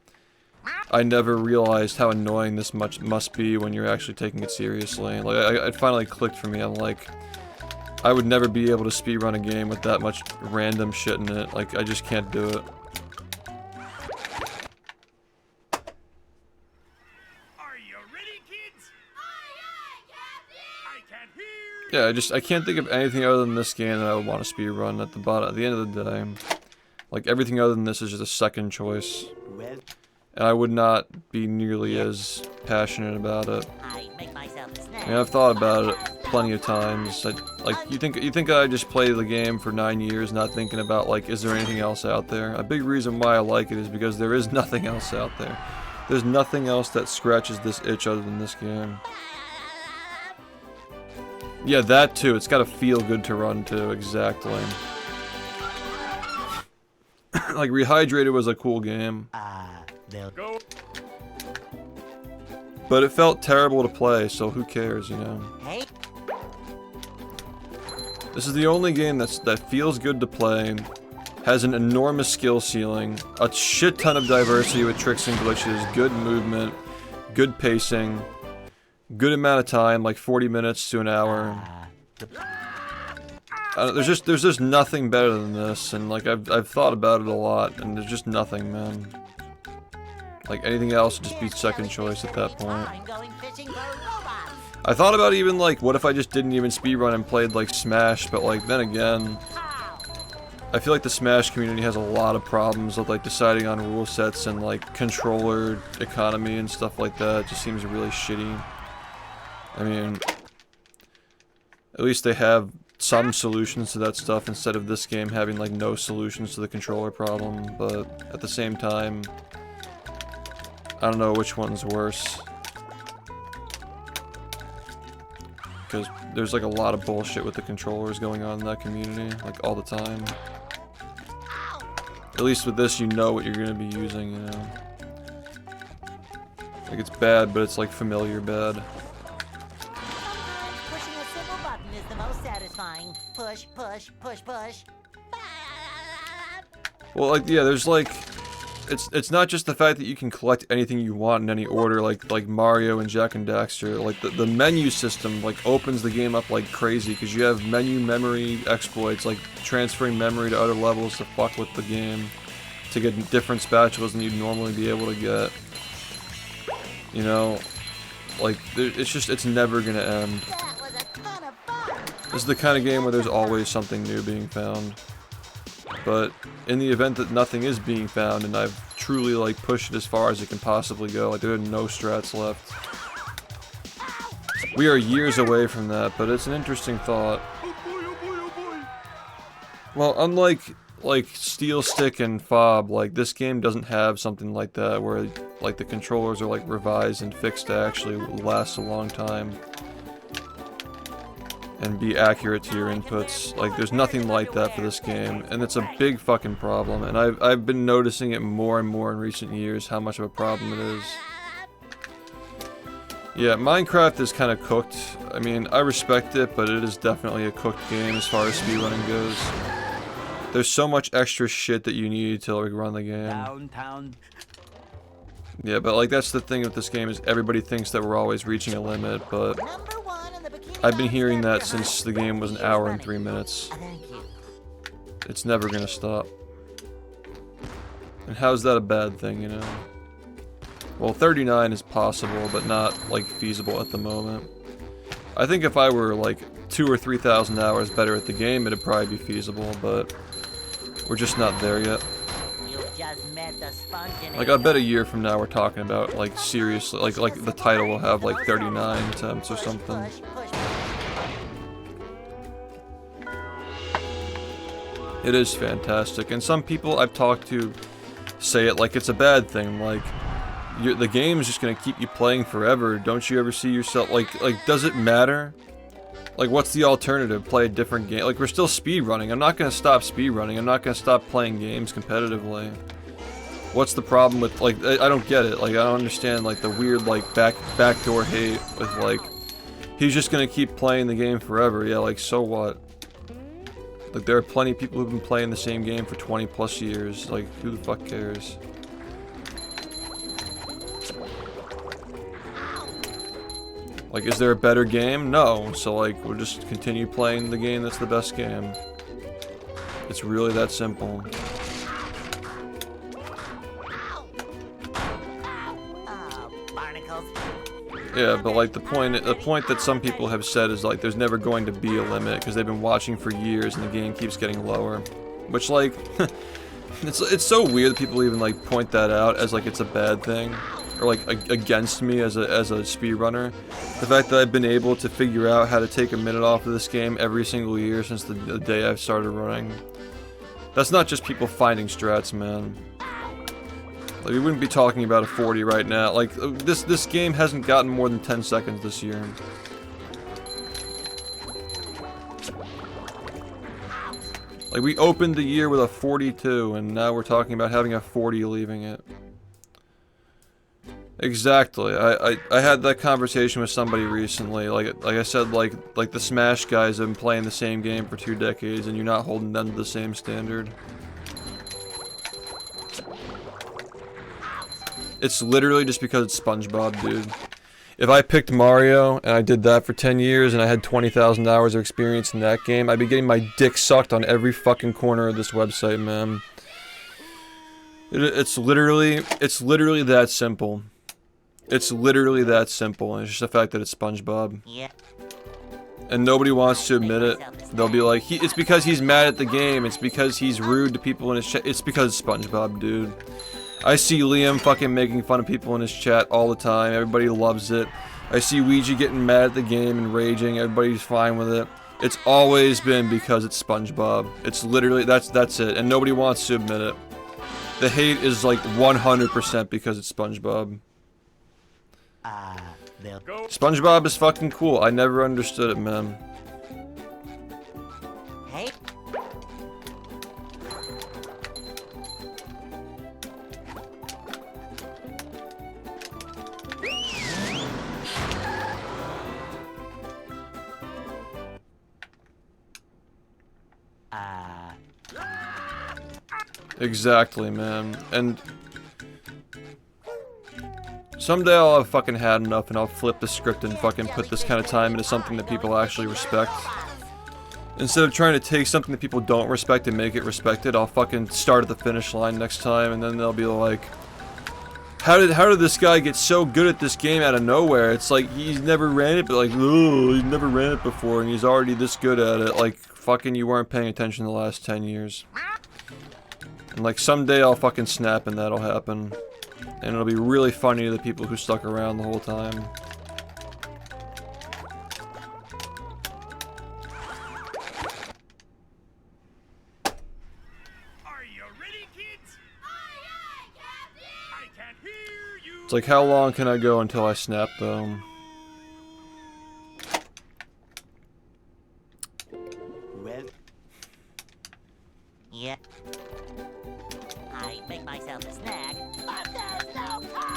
I never realized how annoying this much must be when you're actually taking it seriously. Like, it finally clicked for me, I'm like, I would never be able to speedrun a game with that much random shit in it, like, I just can't do it. Yeah, I can't think of anything other than this game that I would want to speedrun at the end of the day. Like, everything other than this is just a second choice. well, And I would not be nearly as passionate about it. I make myself a snack. I mean, I've thought about it plenty of times. Like, you think I just play the game for 9 years not thinking about, like, is there anything else out there? A big reason why I like it is because there is nothing else out there. There's nothing else that scratches this itch other than this game. Yeah, that too. It's gotta feel good to run too, exactly. Like, Rehydrated was a cool game. they'll Go. But it felt terrible to play, so who cares, you know? Hey, This is the only game that feels good to play, has an enormous skill ceiling, a shit ton of diversity with tricks and glitches, good movement, good pacing, good amount of time, like 40 minutes to an hour. There's just nothing better than this, and like I've thought about it a lot, and there's just nothing, man. Like anything else would just be second choice at that point. I'm going fishing for robots. I thought about even like, what if I just didn't even speedrun and played like Smash, but like then again, I feel like the Smash community has a lot of problems with like deciding on rule sets and like controller economy and stuff like that. It just seems really shitty. I mean, at least they have some solutions to that stuff instead of this game having like no solutions to the controller problem, but at the same time, I don't know which one's worse. Because there's like a lot of bullshit with the controllers going on in that community, like all the time. At least with this, you know what you're going to be using, you know. Like, it's bad, but it's like familiar bad. Pushing a simple button is the most satisfying. Push, push, push, push. Well, like, yeah, there's like, it's not just the fact that you can collect anything you want in any order, like Mario and Jak and Daxter. Like, the menu system, like, opens the game up like crazy, because you have menu memory exploits, like transferring memory to other levels to fuck with the game, to get different spatulas than you'd normally be able to get. You know, like, it's never gonna end. That was a ton of fun. This is the kind of game where there's always something new being found. But in the event that nothing is being found, and I've truly like push it as far as it can possibly go. Like there are no strats left. We are years away from that, but it's an interesting thought. Well, unlike like Steel Stick and Fob, like this game doesn't have something like that where like the controllers are like revised and fixed to actually last a long time and be accurate to your inputs. Like there's nothing like that for this game, and it's a big fucking problem, and I've been noticing it more and more in recent years how much of a problem it is. Yeah, Minecraft is kind of cooked. I mean, I respect it, but it is definitely a cooked game as far as speedrunning goes. There's so much extra shit that you need to like run the game. Downtown. Yeah, but like that's the thing with this game is everybody thinks that we're always reaching a limit, but Number 1 in the bikini I've been hearing that monster. since the game was an hour and 3 minutes. Thank you. It's never gonna stop. And how's that a bad thing, you know? Well, 39 is possible, but not like feasible at the moment. I think if I were like 2,000 or 3,000 hours better at the game, it'd probably be feasible, but we're just not there yet. You just met the spongebob. Like I bet a year from now we're talking about like seriously, like the title will have like 39 attempts or something. It is fantastic, and some people I've talked to say it like it's a bad thing, like the game's just gonna keep you playing forever. Don't you ever see yourself like does it matter? Like what's the alternative? Play a different game? Like we're still speedrunning. I'm not gonna stop speedrunning. I'm not gonna stop playing games competitively. What's the problem with like I don't get it. Like I don't understand like the weird like backdoor hate with like he's just gonna keep playing the game forever. Yeah, like so what? Like there are plenty of people who've been playing the same game for 20 plus years. Like who the fuck cares? Like, is there a better game? No. So, like, we'll just continue playing the game that's the best game. It's really that simple. Barnacles. Yeah, but like the point that some people have said is like there's never going to be a limit because they've been watching for years and the game keeps getting lower. Which like, it's so weird that people even like point that out as like it's a bad thing. Or like against me as a speedrunner. The fact that I've been able to figure out how to take a minute off of this game every single year since the day I've started running. That's not just people finding strats, man. Like we wouldn't be talking about a 40 right now. Like this game hasn't gotten more than 10 seconds this year. Like we opened the year with a 42 and now we're talking about having a 40 leaving it. Exactly. I had that conversation with somebody recently. Like I said, like the Smash guys have been playing the same game for 2 decades, and you're not holding them to the same standard. It's literally just because it's SpongeBob, dude. If I picked Mario and I did that for 10 years and I had 20,000 hours of experience in that game, I'd be getting my dick sucked on every fucking corner of this website, man. It's literally that simple. It's literally that simple, and it's just the fact that it's SpongeBob. Yeah. And nobody wants to admit it. They'll be like, it's because he's mad at the game, it's because he's rude to people in his chat. It's because it's SpongeBob, dude. I see Liam fucking making fun of people in his chat all the time, everybody loves it. I see Ouija getting mad at the game and raging, everybody's fine with it. It's always been because it's SpongeBob. It's literally, that's it, and nobody wants to admit it. The hate is like 100% because it's SpongeBob. SpongeBob is fucking cool. I never understood it, man. Hey. Exactly, man. And someday I'll have fucking had enough and I'll flip the script and fucking put this kind of time into something that people actually respect. Instead of trying to take something that people don't respect and make it respected, I'll fucking start at the finish line next time, and then they'll be like, how did this guy get so good at this game out of nowhere? It's like he's never ran it, but like, oh, he's never ran it before and he's already this good at it. Like, fucking you weren't paying attention the last 10 years. And like someday I'll fucking snap and that'll happen. And it'll be really funny to the people who stuck around the whole time. Are you ready, kids? Aye, aye, Captain! I can't hear you. It's like, how long can I go until I snap though? Well, Yeah. I make myself a snack, but there's no time.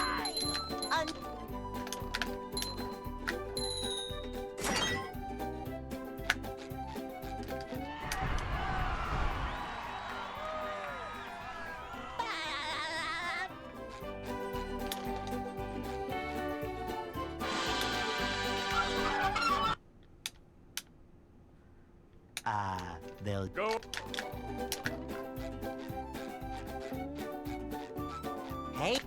they'll Go. Hey.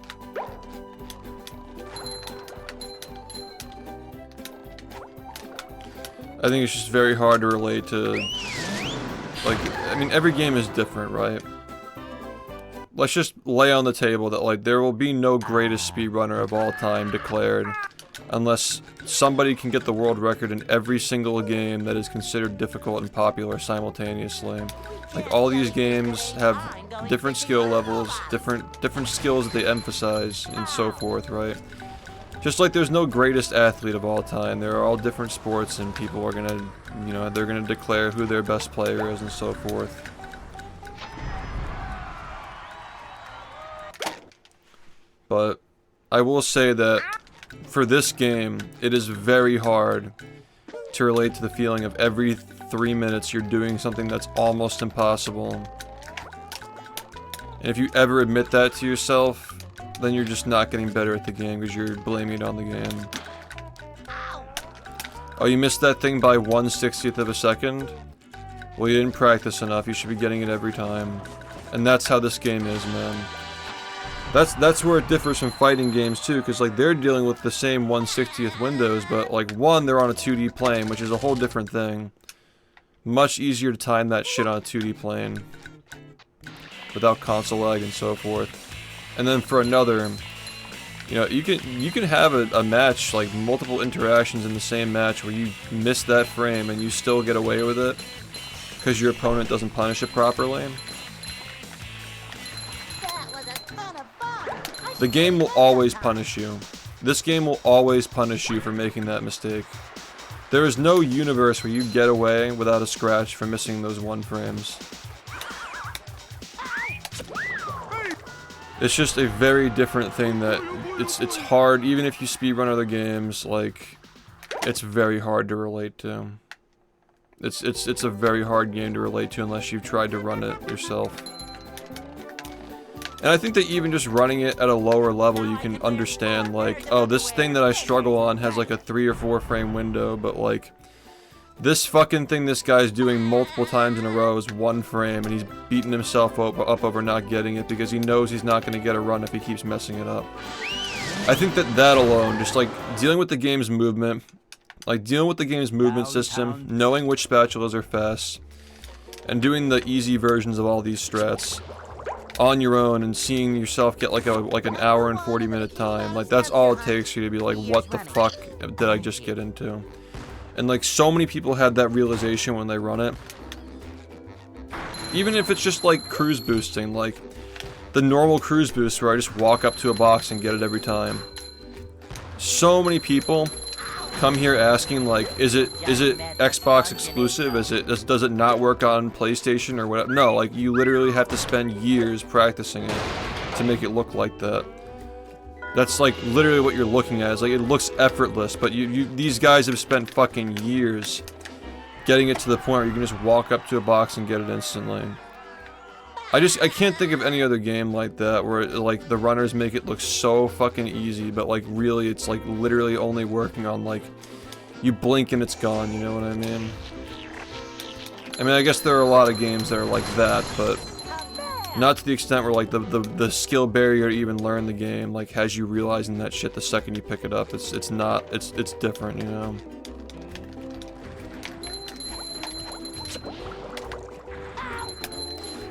I think it's just very hard to relate to, like, I mean, every game is different, right? Let's just lay on the table that, like, there will be no greatest speedrunner of all time declared unless somebody can get the world record in every single game that is considered difficult and popular simultaneously. Like, all these games have different skill levels, different skills that they emphasize, and so forth, right? Just like there's no greatest athlete of all time, there are all different sports and people are gonna, you know, they're gonna declare who their best player is and so forth. But I will say that for this game, it is very hard to relate to the feeling of every 3 minutes you're doing something that's almost impossible. And if you ever admit that to yourself, then you're just not getting better at the game because you're blaming it on the game. Oh, you missed that thing by 1/60th of a second? Well, you didn't practice enough. You should be getting it every time. And that's how this game is, man. That's where it differs from fighting games too, because like they're dealing with the same 1/60th windows, but like one, they're on a 2D plane, which is a whole different thing. Much easier to time that shit on a 2D plane without console lag and so forth. And then for another, you know, you can have a match, like multiple interactions in the same match where you miss that frame and you still get away with it because your opponent doesn't punish it properly. That was a ton of fun. The game will always punish you. This game will always punish you for making that mistake. There is no universe where you get away without a scratch for missing those 1 frames. It's just a very different thing that it's hard, even if you speedrun other games, like, it's very hard to relate to. It's a very hard game to relate to unless you've tried to run it yourself. And I think that even just running it at a lower level, you can understand, like, oh, this thing that I struggle on has like a 3 or 4 frame window, but like, this fucking thing this guy's doing multiple times in a row is 1 frame, and he's beating himself up over not getting it because he knows he's not going to get a run if he keeps messing it up. I think that alone, just like dealing with the game's movement, system, knowing which spatulas are fast, and doing the easy versions of all these strats on your own and seeing yourself get like an hour and 40-minute time, like that's all it takes for you to be like, what the fuck did I just get into? And like so many people had that realization when they run it. Even if it's just like cruise boosting, like the normal cruise boost where I just walk up to a box and get it every time. So many people come here asking like, is it Xbox exclusive? Does it not work on PlayStation or whatever? No, like you literally have to spend years practicing it to make it look like that. That's like literally what you're looking at. Is like it looks effortless, but these guys have spent fucking years getting it to the point where you can just walk up to a box and get it instantly. I can't think of any other game like that where like the runners make it look so fucking easy, but like really it's like literally only working on like you blink and it's gone, you know what I mean? I mean, I guess there are a lot of games that are like that, but not to the extent where like the skill barrier to even learn the game like has you realizing that shit the second you pick it up. It's different, you know.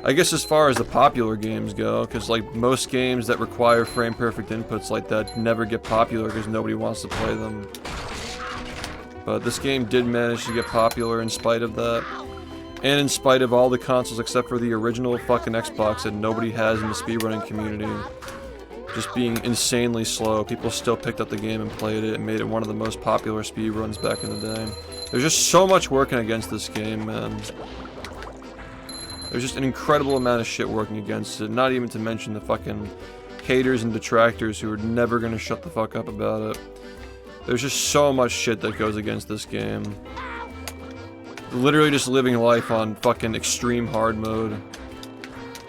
I guess as far as the popular games go, because like most games that require frame perfect inputs like that never get popular because nobody wants to play them. But this game did manage to get popular in spite of that. And in spite of all the consoles except for the original fucking Xbox that nobody has in the speedrunning community just being insanely slow, people still picked up the game and played it and made it one of the most popular speedruns back in the day. There's just so much working against this game, man. There's just an incredible amount of shit working against it, not even to mention the fucking haters and detractors who are never gonna shut the fuck up about it. There's just so much shit that goes against this game. Literally just living life on fucking extreme hard mode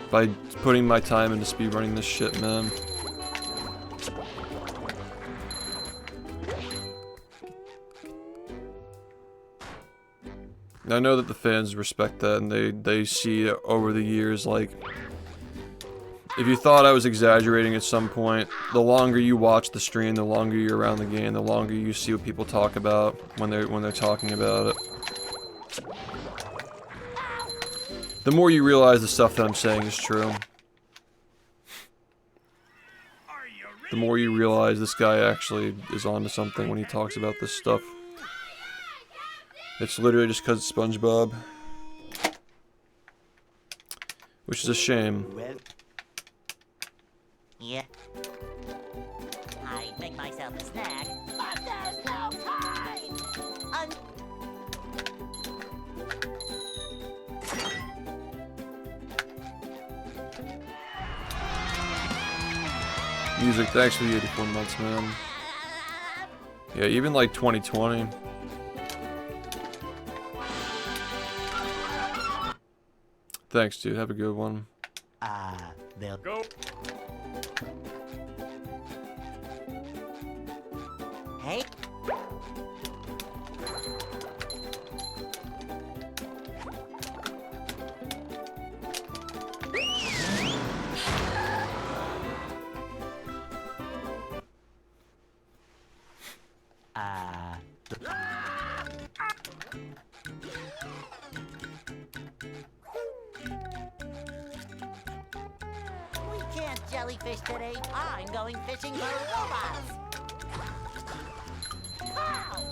by putting my time into speedrunning this shit, man. I know that the fans respect that, and they see over the years, like, if you thought I was exaggerating at some point, the longer you watch the stream, the longer you're around the game, the longer you see what people talk about when they're talking about it. The more you realize the stuff that I'm saying is true. The more you realize this guy actually is onto something when he talks about this stuff. It's literally just because it's SpongeBob. Which is a shame. Yeah. I make myself a snack, but there's no time! Music, thanks for the 84 months, man. Yeah, even like 2020. Thanks, dude. Have a good one. They'll Go. Hey? We can't jellyfish today. I'm going fishing for robots. Pow!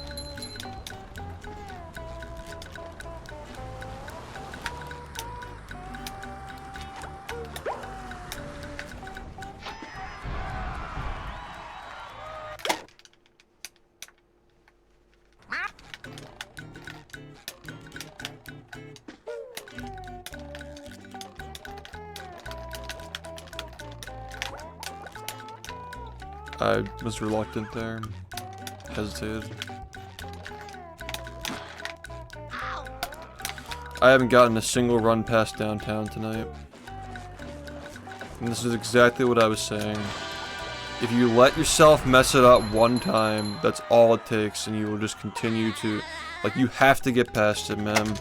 I was reluctant there. Hesitated. I haven't gotten a single run past downtown tonight. And this is exactly what I was saying. If you let yourself mess it up one time, that's all it takes, and you will just continue to... Like, you have to get past it, man.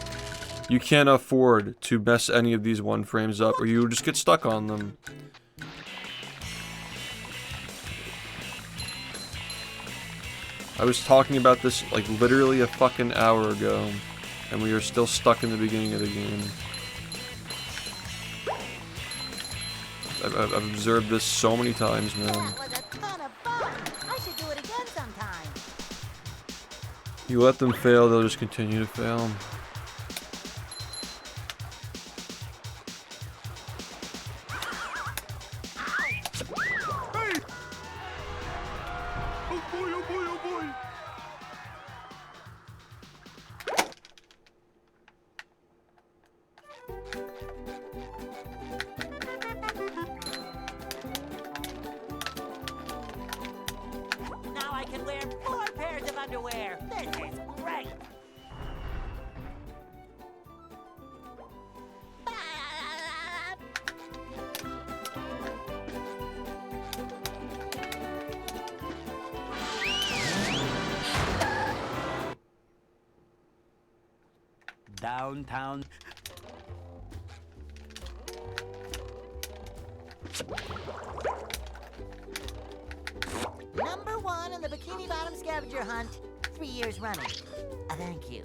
You can't afford to mess any of these one frames up, or you will just get stuck on them. I was talking about this, like, literally a fucking hour ago, and we are still stuck in the beginning of the game. I've observed this so many times, man. That was a ton of fun. I should do it again sometime. You let them fail, they'll just continue to fail. Oh boy, oh boy, oh boy. Now I can wear 4 pairs of underwear. This is great. downtown. Number 1 in the Bikini Bottom scavenger hunt. 3 years running. Thank you.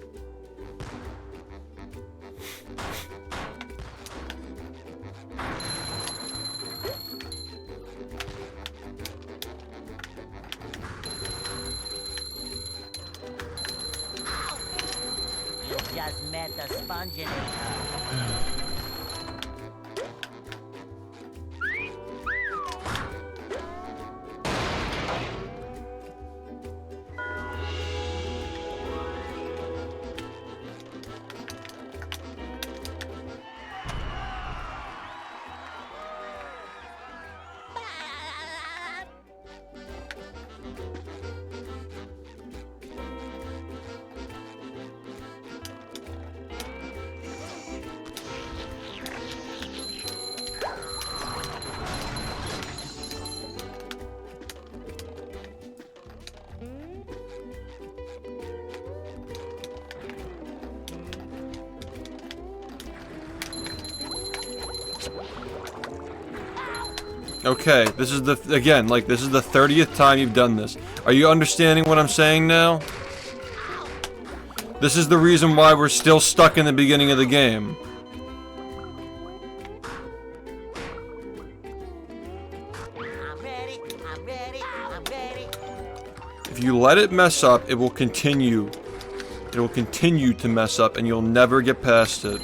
met the sponginator. Okay, this is the, again, like, this is the 30th time you've done this. Are you understanding what I'm saying now? This is the reason why we're still stuck in the beginning of the game. I'm ready, I'm ready, I'm ready. If you let it mess up, it will continue. It will continue to mess up and you'll never get past it.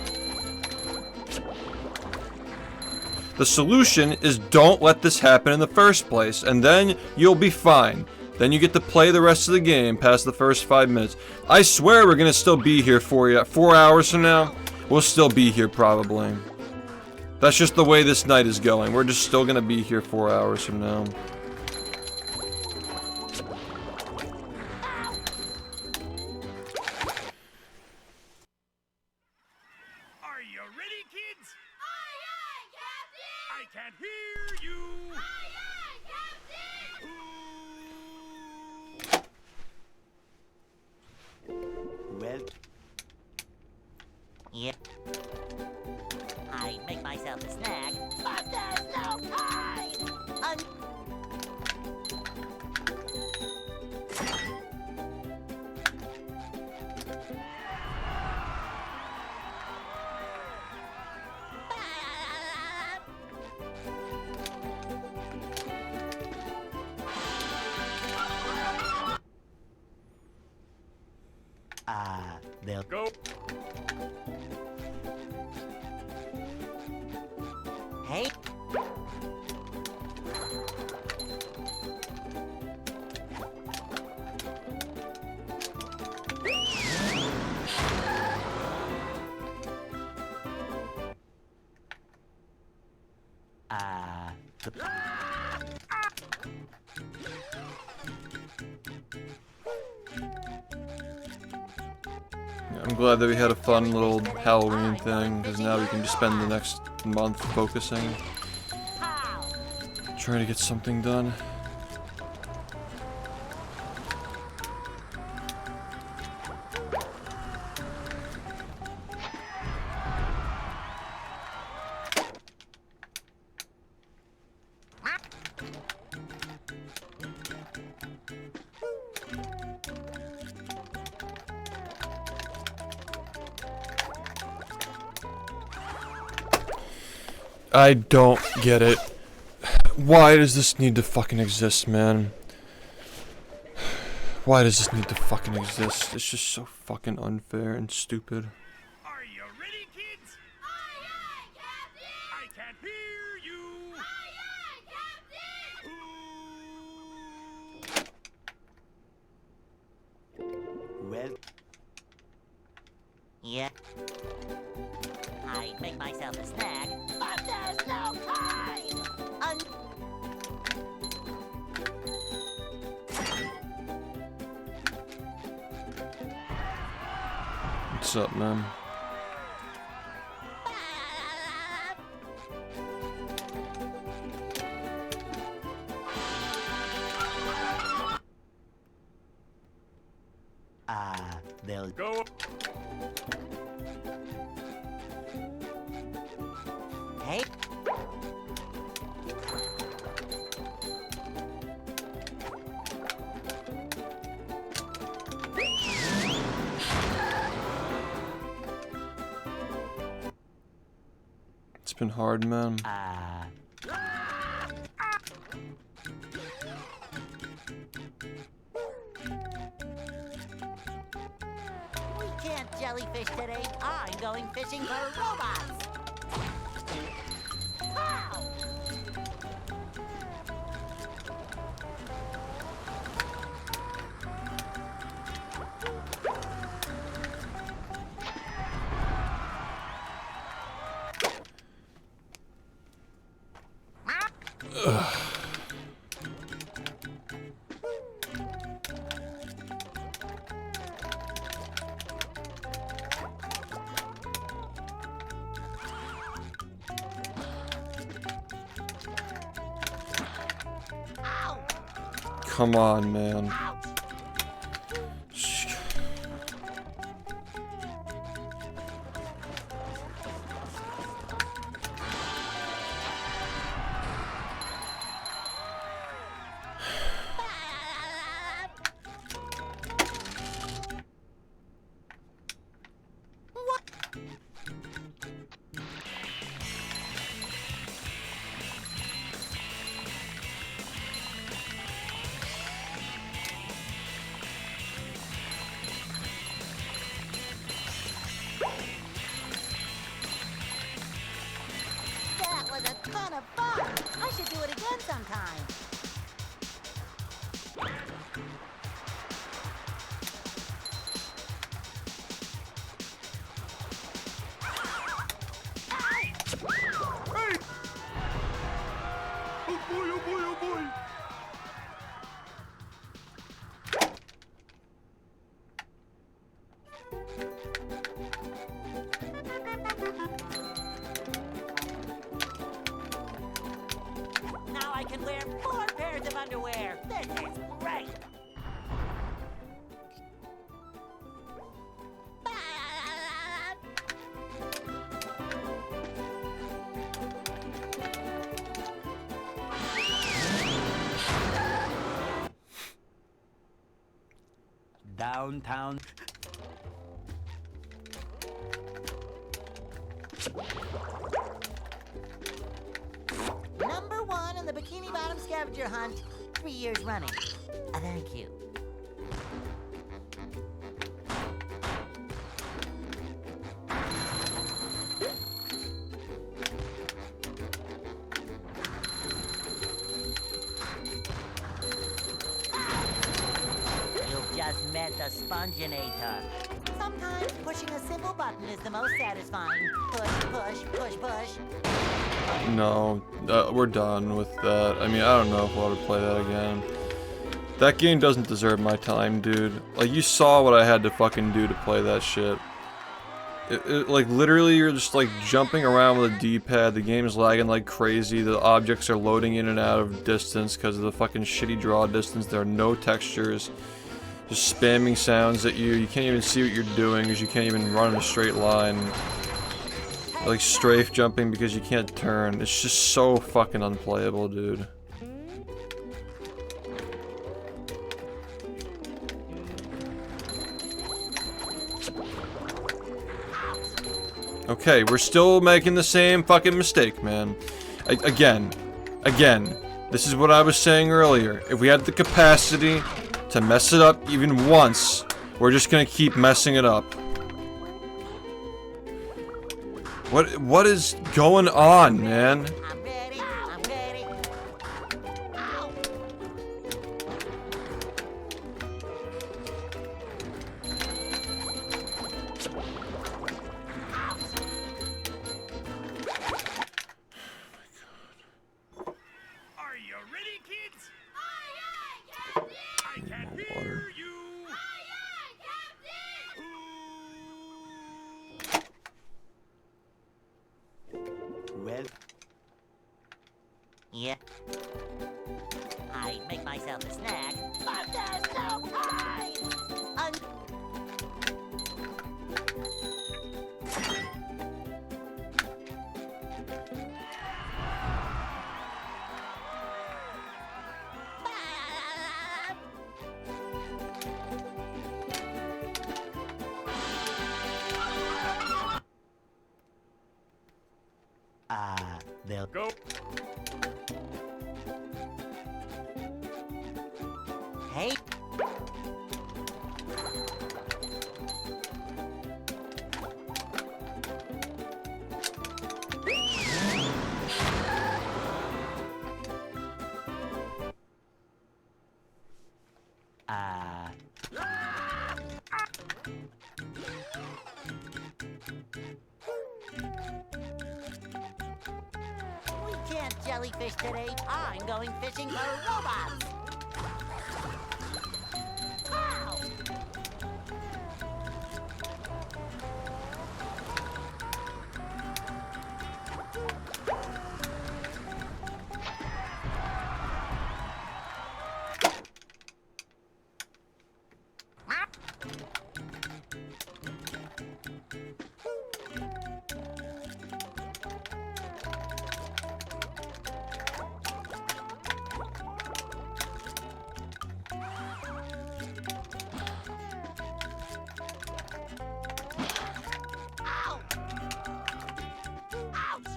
The solution is don't let this happen in the first place, and then you'll be fine. Then you get to play the rest of the game past the first 5 minutes. I swear we're gonna still be here for you. 4 hours from now, we'll still be here probably. That's just the way this night is going. We're just still gonna be here 4 hours from now. Are you ready, kids? Aye, aye, Captain! I can't hear you. Aye, aye, Captain! Well, Yep. I make myself a snack. But there's no time! they'll Go. Hey. I'm glad that we had a fun little Halloween thing, because now we can just spend the next month focusing, trying to get something done. I don't get it. Why does this need to fucking exist, man? Why does this need to fucking exist? It's just so fucking unfair and stupid. Are you ready, kids? Aye, aye, Captain! I can't hear you. Aye, aye, Captain! well, Yeah. I make myself a snack. But there's no time! What's up, man? they'll Go. Hey. It's been hard, man. We can't jellyfish today. I'm going fishing for robots. Pow! Come on, man. That was a ton of fun. I should do it again sometime. Oh boy, oh boy, oh boy! Now I can wear 4 pairs of underwear. This is great. Downtown. Number 1 in the Bikini Bottom scavenger hunt, 3 years running. Thank you. You've just met the Sponginator. Sometimes pushing a simple button is the most satisfying. Push, push, push, push. No, we're done with that. I mean, I don't know if I would play that again. That game doesn't deserve my time, dude. Like, you saw what I had to fucking do to play that shit. Like, literally, you're just, like, jumping around with a D-pad. The game's lagging like crazy. The objects are loading in and out of distance because of the fucking shitty draw distance. There are no textures. Just spamming sounds at you. You can't even see what you're doing because you can't even run in a straight line. Like strafe jumping because you can't turn. It's just so fucking unplayable, dude. Okay, we're still making the same fucking mistake, man. Again, this is what I was saying earlier. If we had the capacity to mess it up even once, we're just gonna keep messing it up. What is going on, man? I'm ready, I'm ready. Ow! Are you ready, kids? Aye, aye, Captain! I can hear water. you! Aye, aye, Captain! Well, Yeah. I make myself a snack. But there's no time! they'll Go! Hey. We can't jellyfish today. I'm going fishing for robots. Ow! Ow! Ouch!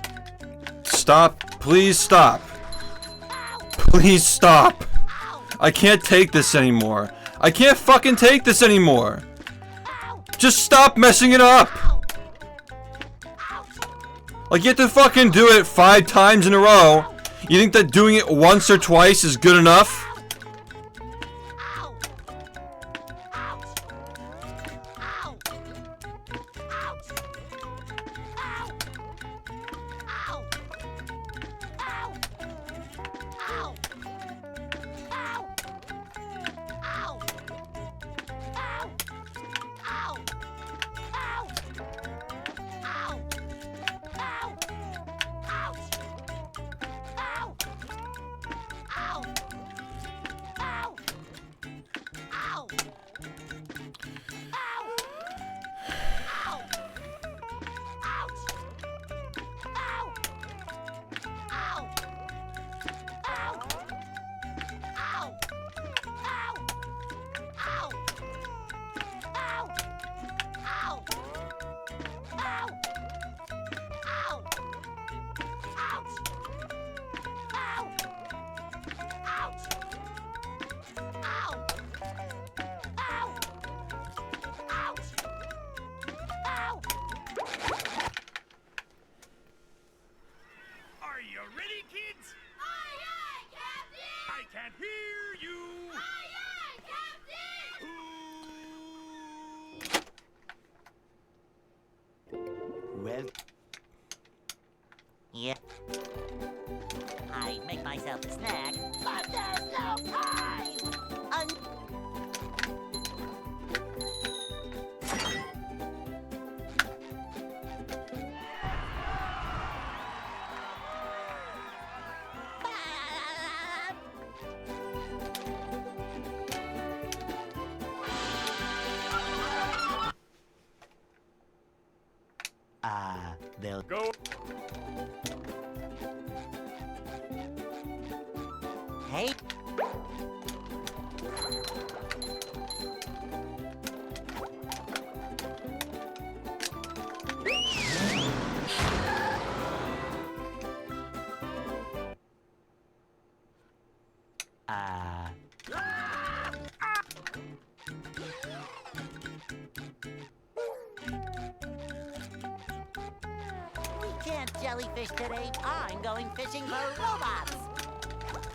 Stop. Please stop. Ow! Please stop. Ow! I can't take this anymore. I can't fucking take this anymore. Ow! Just stop messing it up. Ow! Ouch! Like, you have to fucking do it 5 times in a row. You think that doing it once or twice is good enough? Ow! Ouch! Ow! Ouch! Ow! Ow! Ow! Ow! Ow! Ow! Ow! Ow! Ow! Ow! Ow! Ouch! Ow! Ow! Ow! Ow! Ow! Ow! Ouch! Ow! Ow! Ow! Ow! Ow! Ow! Ow! Ow! Ow! Ow! Ouch! Ow! Ouch! Ow! Ow! Ouch! Ow! Are you ready, kids? Aye, aye, Captain! I can't hear you. Aye, aye, Captain! Well, Yeah. I make myself a snack. But there's no time! they'll Go. Hey. We can't jellyfish today. I'm going fishing for robots.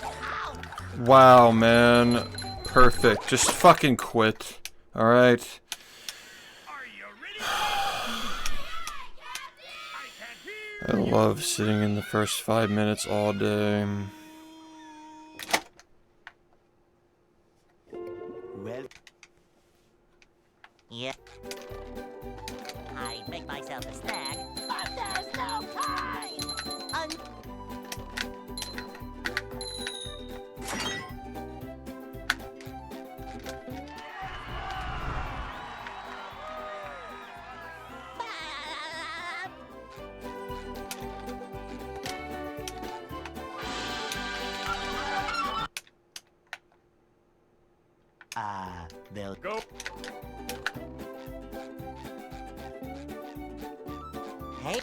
Ow! Wow, man. Perfect. Just fucking quit. Alright? Are you ready? I can't hear. I love sitting in the first 5 minutes all day. well, Yeah. I make myself a snack. But there's no time! they'll Go. Hey.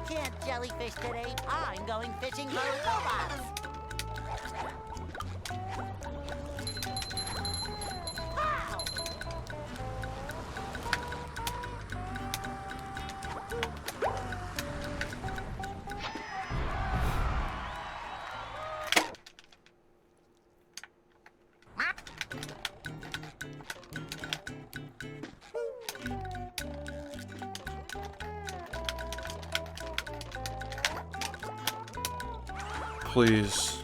can't jellyfish today. I'm going fishing for robots. Wow! Please.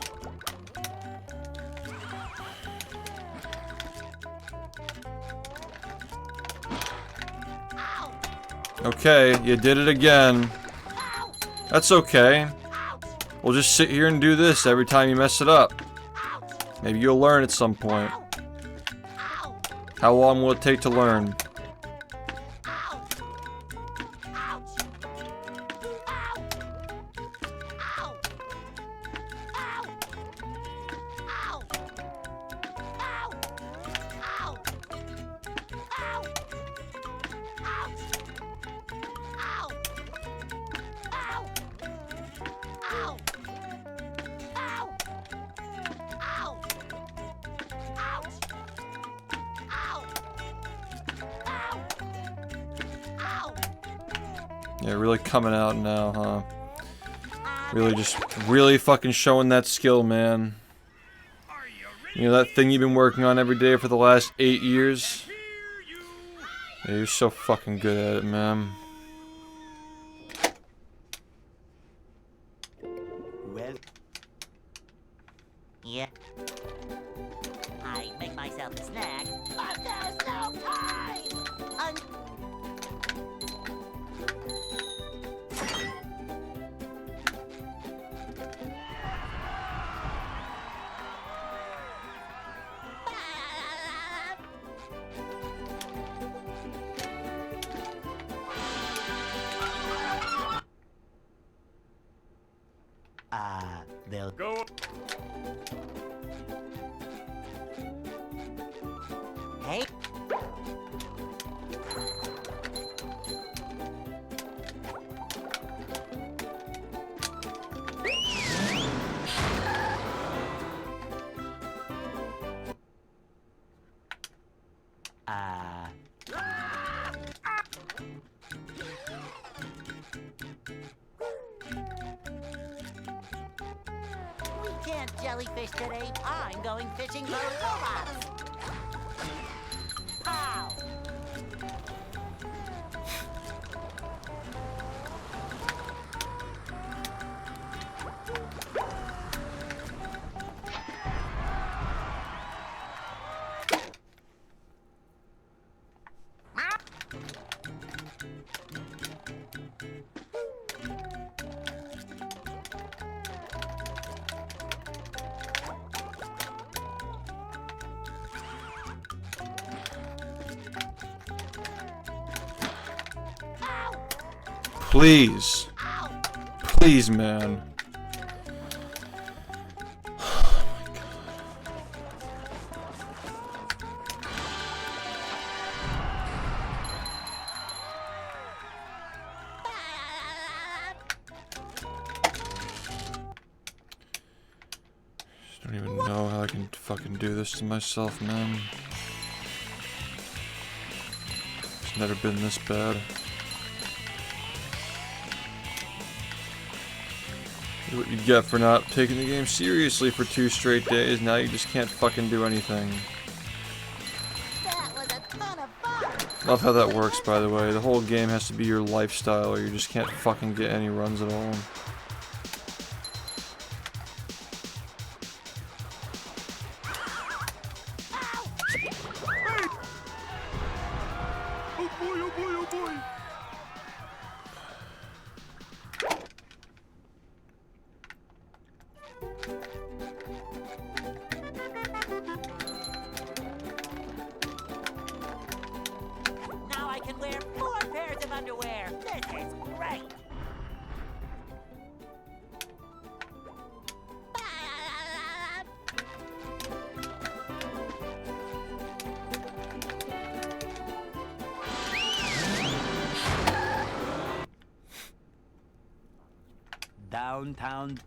Okay, you did it again. That's okay. We'll just sit here and do this every time you mess it up. Maybe you'll learn at some point. How long will it take to learn? Yeah, really coming out now, huh? Really fucking showing that skill, man. Are you ready? You know that thing you've been working on every day for the last 8 years? Hear you. Yeah, you're so fucking good at it, man. Well, Yeah. I make myself a snack. But there's no time! they'll Go. Hey. We can't jellyfish today. I'm going fishing for robots. Pow! Please. Please, man. I don't even know how I can fucking do this to myself, man. It's never been this bad. What you get for not taking the game seriously for 2 straight days. Now you just can't fucking do anything. That was a ton of fun. Love how that works, by the way. The whole game has to be your lifestyle or you just can't fucking get any runs at all. Oh boy, oh boy, oh boy. Now I can wear 4 pairs of underwear. This is great. downtown.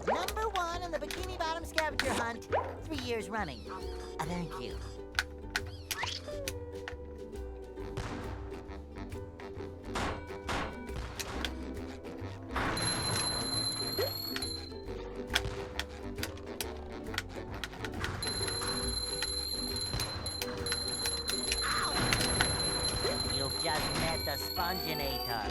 Number 1 in the Bikini Bottom scavenger hunt. 3 years running. Thank you. You've just met the sponginator.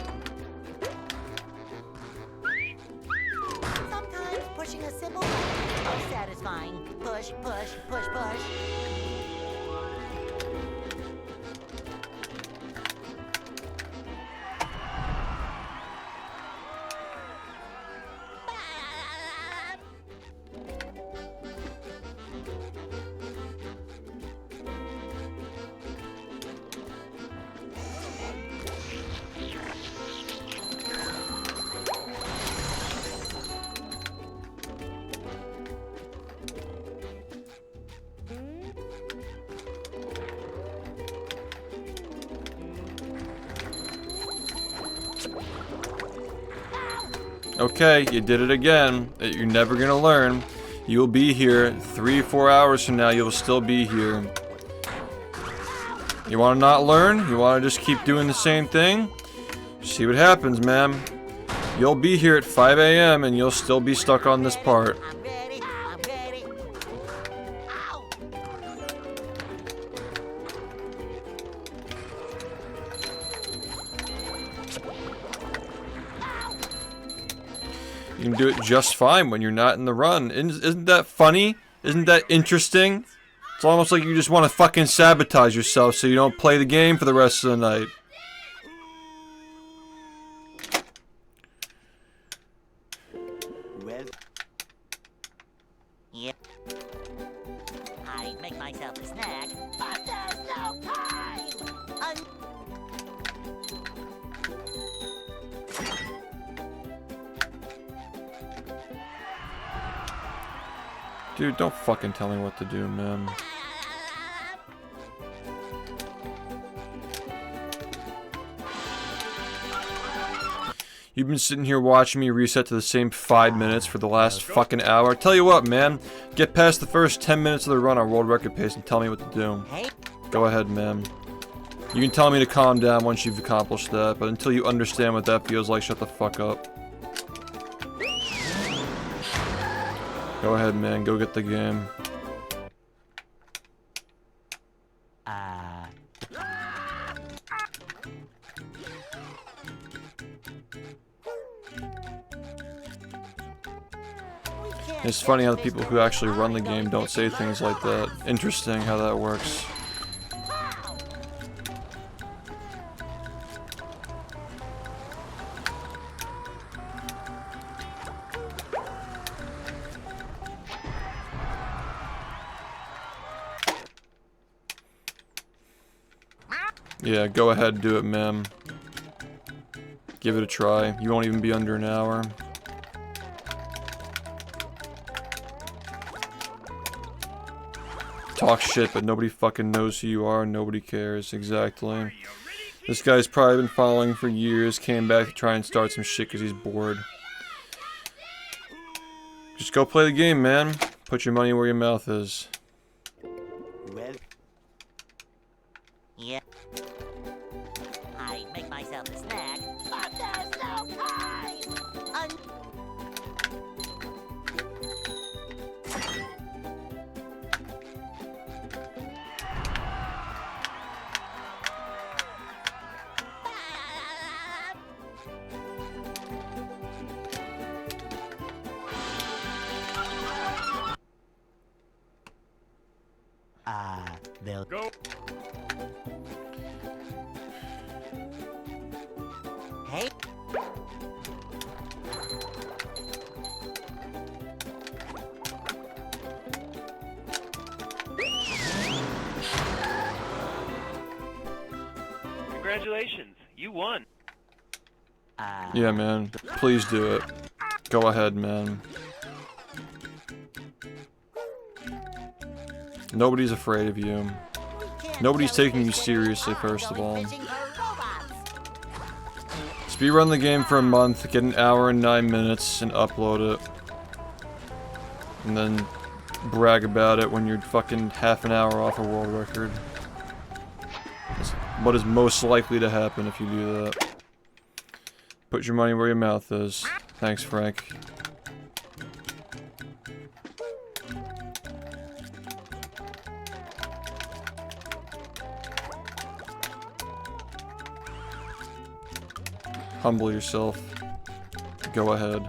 Sometimes pushing a simple button is most satisfying. Push, push, push, push. Okay, you did it again. You're never gonna learn. You'll be here 3-4 hours from now. You'll still be here. You want to not learn? You want to just keep doing the same thing? See what happens, man. You'll be here at 5 a.m. and you'll still be stuck on this part. I'm ready. I'm ready. Ow! You can do it just fine when you're not in the run. Isn't that funny? Isn't that interesting? It's almost like you just want to fucking sabotage yourself so you don't play the game for the rest of the night. Well, Yep. I'd make myself a snack. But there's no time! Dude, don't fucking tell me what to do, man. You've been sitting here watching me reset to the same 5 minutes for the last fucking hour. Tell you what, man. Get past the first 10 minutes of the run on world record pace and tell me what to do. Hey, Go ahead, man. You can tell me to calm down once you've accomplished that, but until you understand what that feels like, shut the fuck up. Go ahead, man. Go get the game. It's funny how the people who actually run the game don't say things like that. Interesting how that works. Yeah, go ahead, do it, ma'am. Give it a try. You won't even be under an hour. Talk shit, but nobody fucking knows who you are, nobody cares. Exactly. This guy's probably been following for years, came back to try and start some shit because he's bored. Just go play the game, man. Put your money where your mouth is. well, yeah. I'd make myself a snack. But there's no time! they'll Go. Hey, Congratulations, you won. Yeah, man. Please do it. Go ahead, man. Nobody's afraid of you. Nobody's taking you seriously, first of all. Fishing for robots. Speedrun the game for a month, get an hour and 9 minutes, and upload it. And then brag about it when you're fucking half an hour off a world record. That's what is most likely to happen if you do that. Put your money where your mouth is. Thanks, Frank. Humble yourself. Go ahead.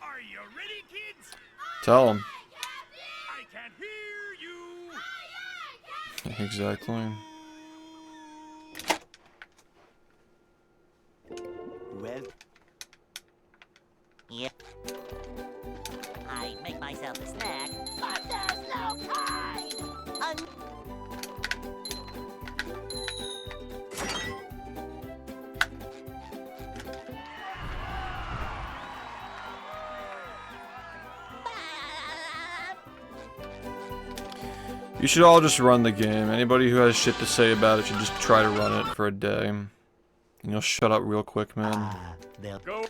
Are you ready, kids? Tell him. I can hear you. Exactly. Well, Yep. I make myself a snack. But there's no time! You should all just run the game. Anybody who has shit to say about it should just try to run it for a day. And you'll shut up real quick, man. they'll Go.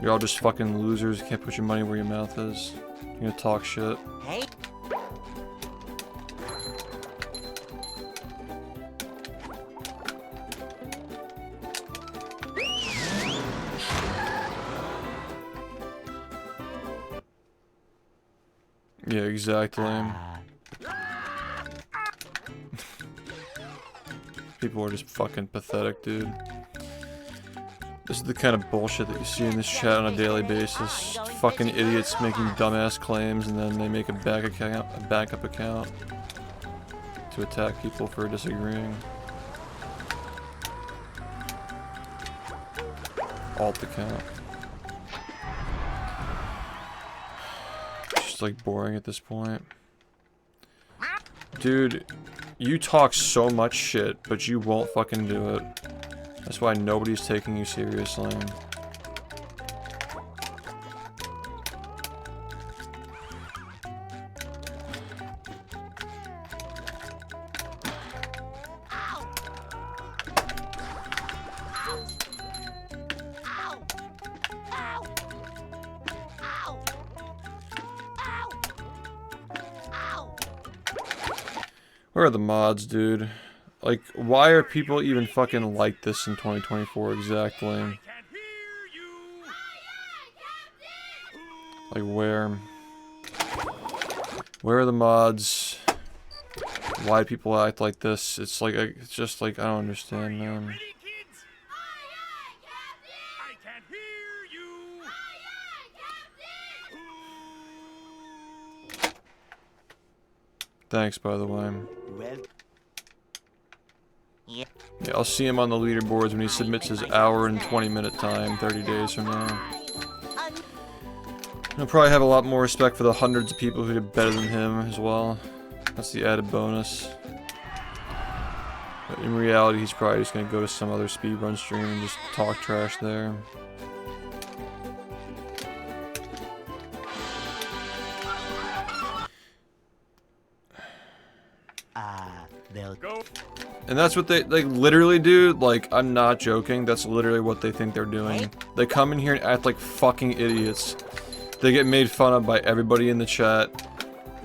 You're all just fucking losers. You can't put your money where your mouth is. You're gonna talk shit. Hey. Yeah, exactly. People are just fucking pathetic, dude. This is the kind of bullshit that you see in this chat on a daily basis. Fucking idiots making dumbass claims and then they make a backup account to attack people for disagreeing. Alt account. It's just like boring at this point. Dude, you talk so much shit, but you won't fucking do it. That's why nobody's taking you seriously. Where are the mods, dude? Like, why are people even fucking like this in 2024 exactly? I can hear you. Like, where? Where are the mods? Why do people act like this? It's like, it's just like, I don't understand, man. Ready, kids? I can hear you. Thanks, by the way. well, Yep. Yeah, I'll see him on the leaderboards when he submits his hour and 20-minute time 30 days from now. He'll probably have a lot more respect for the hundreds of people who did better than him as well. That's the added bonus. But in reality, he's probably just gonna go to some other speedrun stream and just talk trash there. they'll Go. And that's what they, like, literally do. Like, I'm not joking. That's literally what they think they're doing. They come in here and act like fucking idiots. They get made fun of by everybody in the chat.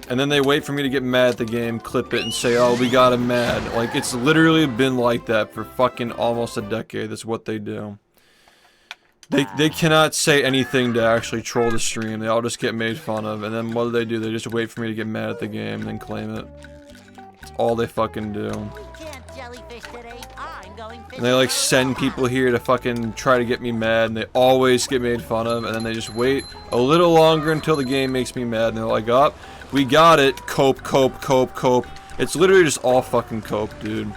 And then they wait for me to get mad at the game, clip it, and say, oh, we got him mad. Like, it's literally been like that for fucking almost a decade. That's what they do. They cannot say anything to actually troll the stream. They all just get made fun of. And then what do? They just wait for me to get mad at the game and then claim it. That's all they fucking do. Can't jellyfish today. I'm going fishing. And they like for send lowcow. people here to fucking try to get me mad, and they always get made fun of, and then they just wait a little longer until the game makes me mad, and they're like, oh, we got it, cope, cope, cope, cope. It's literally just all fucking cope, dude.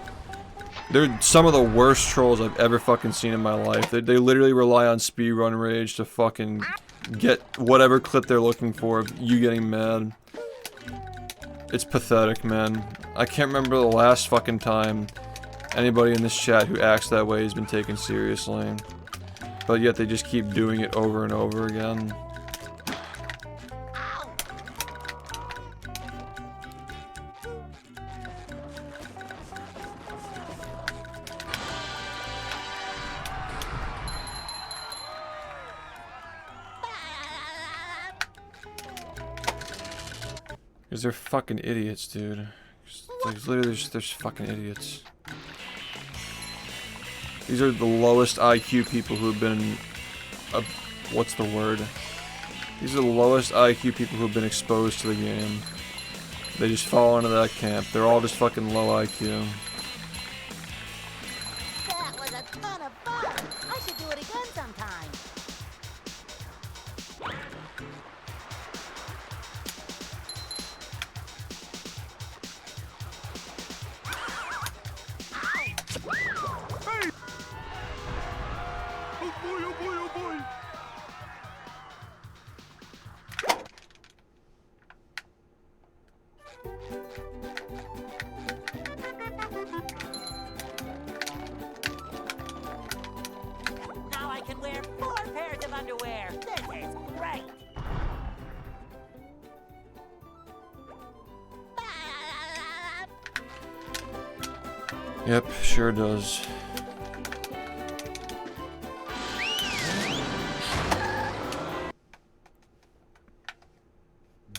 They're some of the worst trolls I've ever fucking seen in my life. They literally rely on speedrun rage to fucking get whatever clip they're looking for of you getting mad. It's pathetic, man. I can't remember the last fucking time anybody in this chat who acts that way has been taken seriously. But yet they just keep doing it over and over again. Because they're fucking idiots, dude. Like, literally, they're just fucking idiots. These are the lowest IQ people who have been... what's the word? These are the lowest IQ people who have been exposed to the game. They just fall into that camp. They're all just fucking low IQ. That was a ton of fun. I should do it again sometime. Oh boy, oh boy, oh boy. Now I can wear 4 pairs of underwear. This is great. Yep, sure does.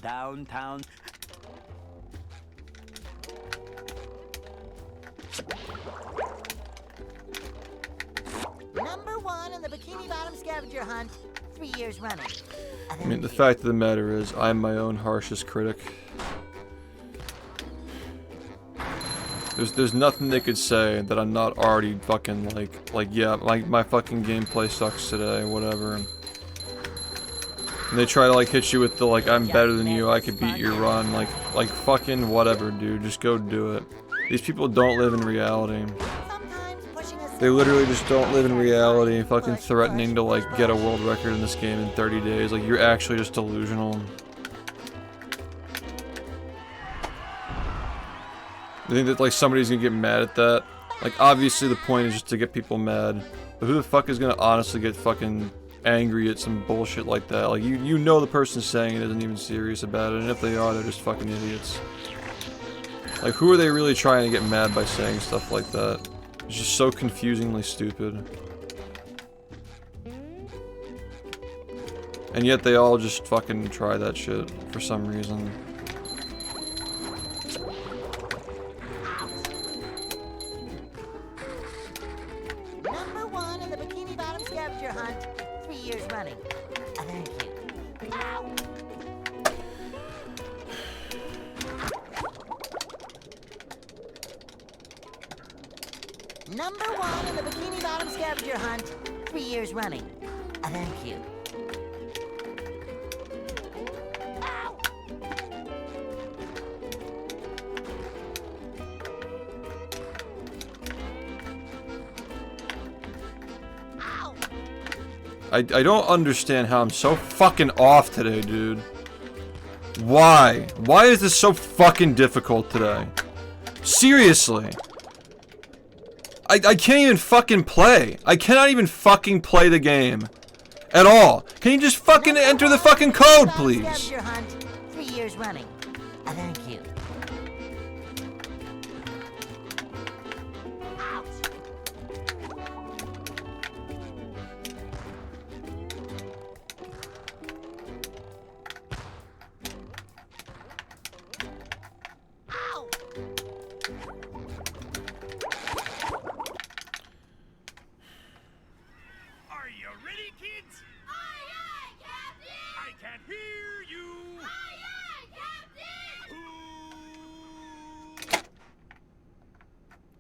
Downtown. Number 1 in the Bikini Bottom scavenger hunt, 3 years running. I mean, the fact of the matter is, I'm my own harshest critic. There's nothing they could say that I'm not already fucking like yeah, like my fucking gameplay sucks today, whatever. And they try to like hit you with the like I'm better than you, I could beat your run, like fucking whatever, dude, just go do it. These people don't live in reality. Sometimes pushing a They literally just don't live in reality, fucking threatening to like get a world record in this game in 30 days. Like you're actually just delusional. I think that like somebody's gonna get mad at that. Like obviously the point is just to get people mad. But who the fuck is gonna honestly get fucking angry at some bullshit like that? Like you know the person saying it isn't even serious about it, and if they are, they're just fucking idiots. Like who are they really trying to get mad by saying stuff like that? It's just so confusingly stupid. And yet they all just fucking try that shit for some reason. Number 1 in the Bikini Bottom scavenger hunt, 3 years running. Thank you. Ow! Number 1 in the Bikini Bottom scavenger hunt, 3 years running. Thank you. Ow! Ow! I don't understand how I'm so fucking off today, dude. Why? Why is this so fucking difficult today? Seriously. I can't even fucking play. I cannot even fucking play the game. At all. Can you just fucking enter the fucking code, please? Scavenger hunt, 3 years running. Thank you. Ow! Are you ready, kids? Aye, aye, Captain! I can't hear you. Aye, aye, Captain! Who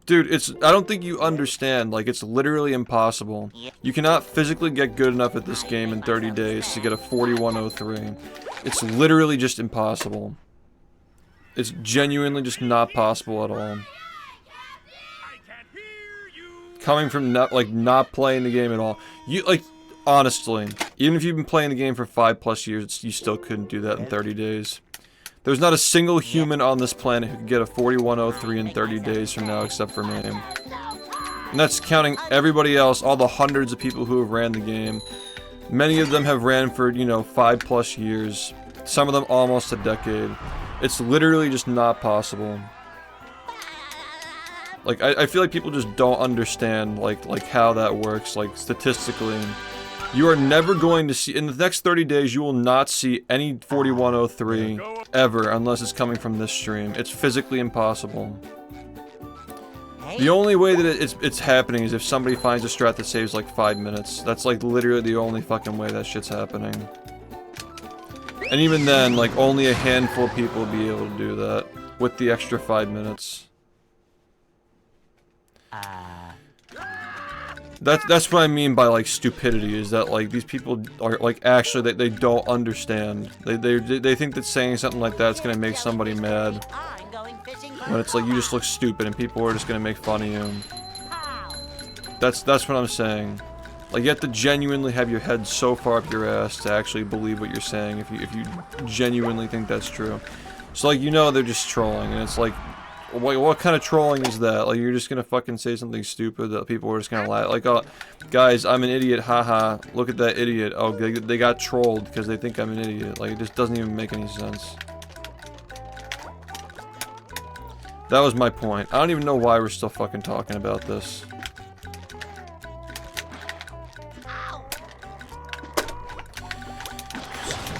Dude, I don't think you understand, like, it's literally impossible. You cannot physically get good enough at this game in 30 days to get a 4103. It's literally just impossible. It's genuinely just not possible at all. Coming from not playing the game at all. You, like, honestly, even if you've been playing the game for 5+ years, you still couldn't do that in 30 days. There's not a single human on this planet who could get a 4103 in 30 days from now except for me. And that's counting everybody else, all the hundreds of people who have ran the game. Many of them have ran for, you know, 5+ years. Some of them almost a decade. It's literally just not possible. Like, I feel like people just don't understand, like how that works, like, statistically. You are never going to see, in the next 30 days, you will not see any 4103 ever unless it's coming from this stream. It's physically impossible. The only way that it's happening is if somebody finds a strat that saves like 5 minutes. That's like literally the only fucking way that shit's happening. And even then, like, only a handful of people will be able to do that with the extra 5 minutes. That's what I mean by, like, stupidity, is that, like, these people are, like, actually, they don't understand. They think that saying something like that's gonna make somebody mad. When it's like, you just look stupid and people are just gonna make fun of you. That's what I'm saying. Like, you have to genuinely have your head so far up your ass to actually believe what you're saying if you genuinely think that's true. So, like, you know they're just trolling, and it's like, what kind of trolling is that? Like, you're just gonna fucking say something stupid that people are just gonna laugh. Like, oh, guys, I'm an idiot, haha, look at that idiot. Oh, they got trolled because they think I'm an idiot. Like, it just doesn't even make any sense. That was my point. I don't even know why we're still fucking talking about this.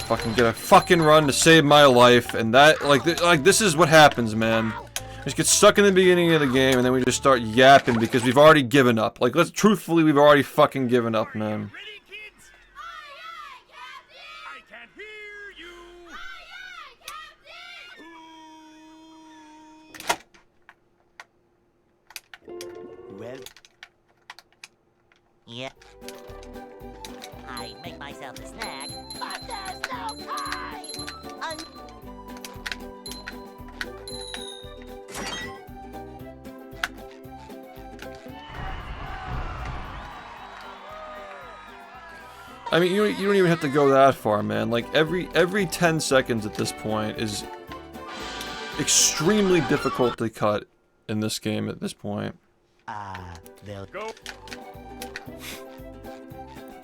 Fucking get a fucking run to save my life, and that, like this is what happens, man. We just get stuck in the beginning of the game, and then we just start yapping because we've already given up. Like, truthfully, we've already fucking given up, man. Ready, kids? I can't hear you. Well, Yeah. I make myself a snack. But there's no time! I mean, you don't even have to go that far, man. Like, every 10 seconds at this point is extremely difficult to cut in this game at this point. they'll Go.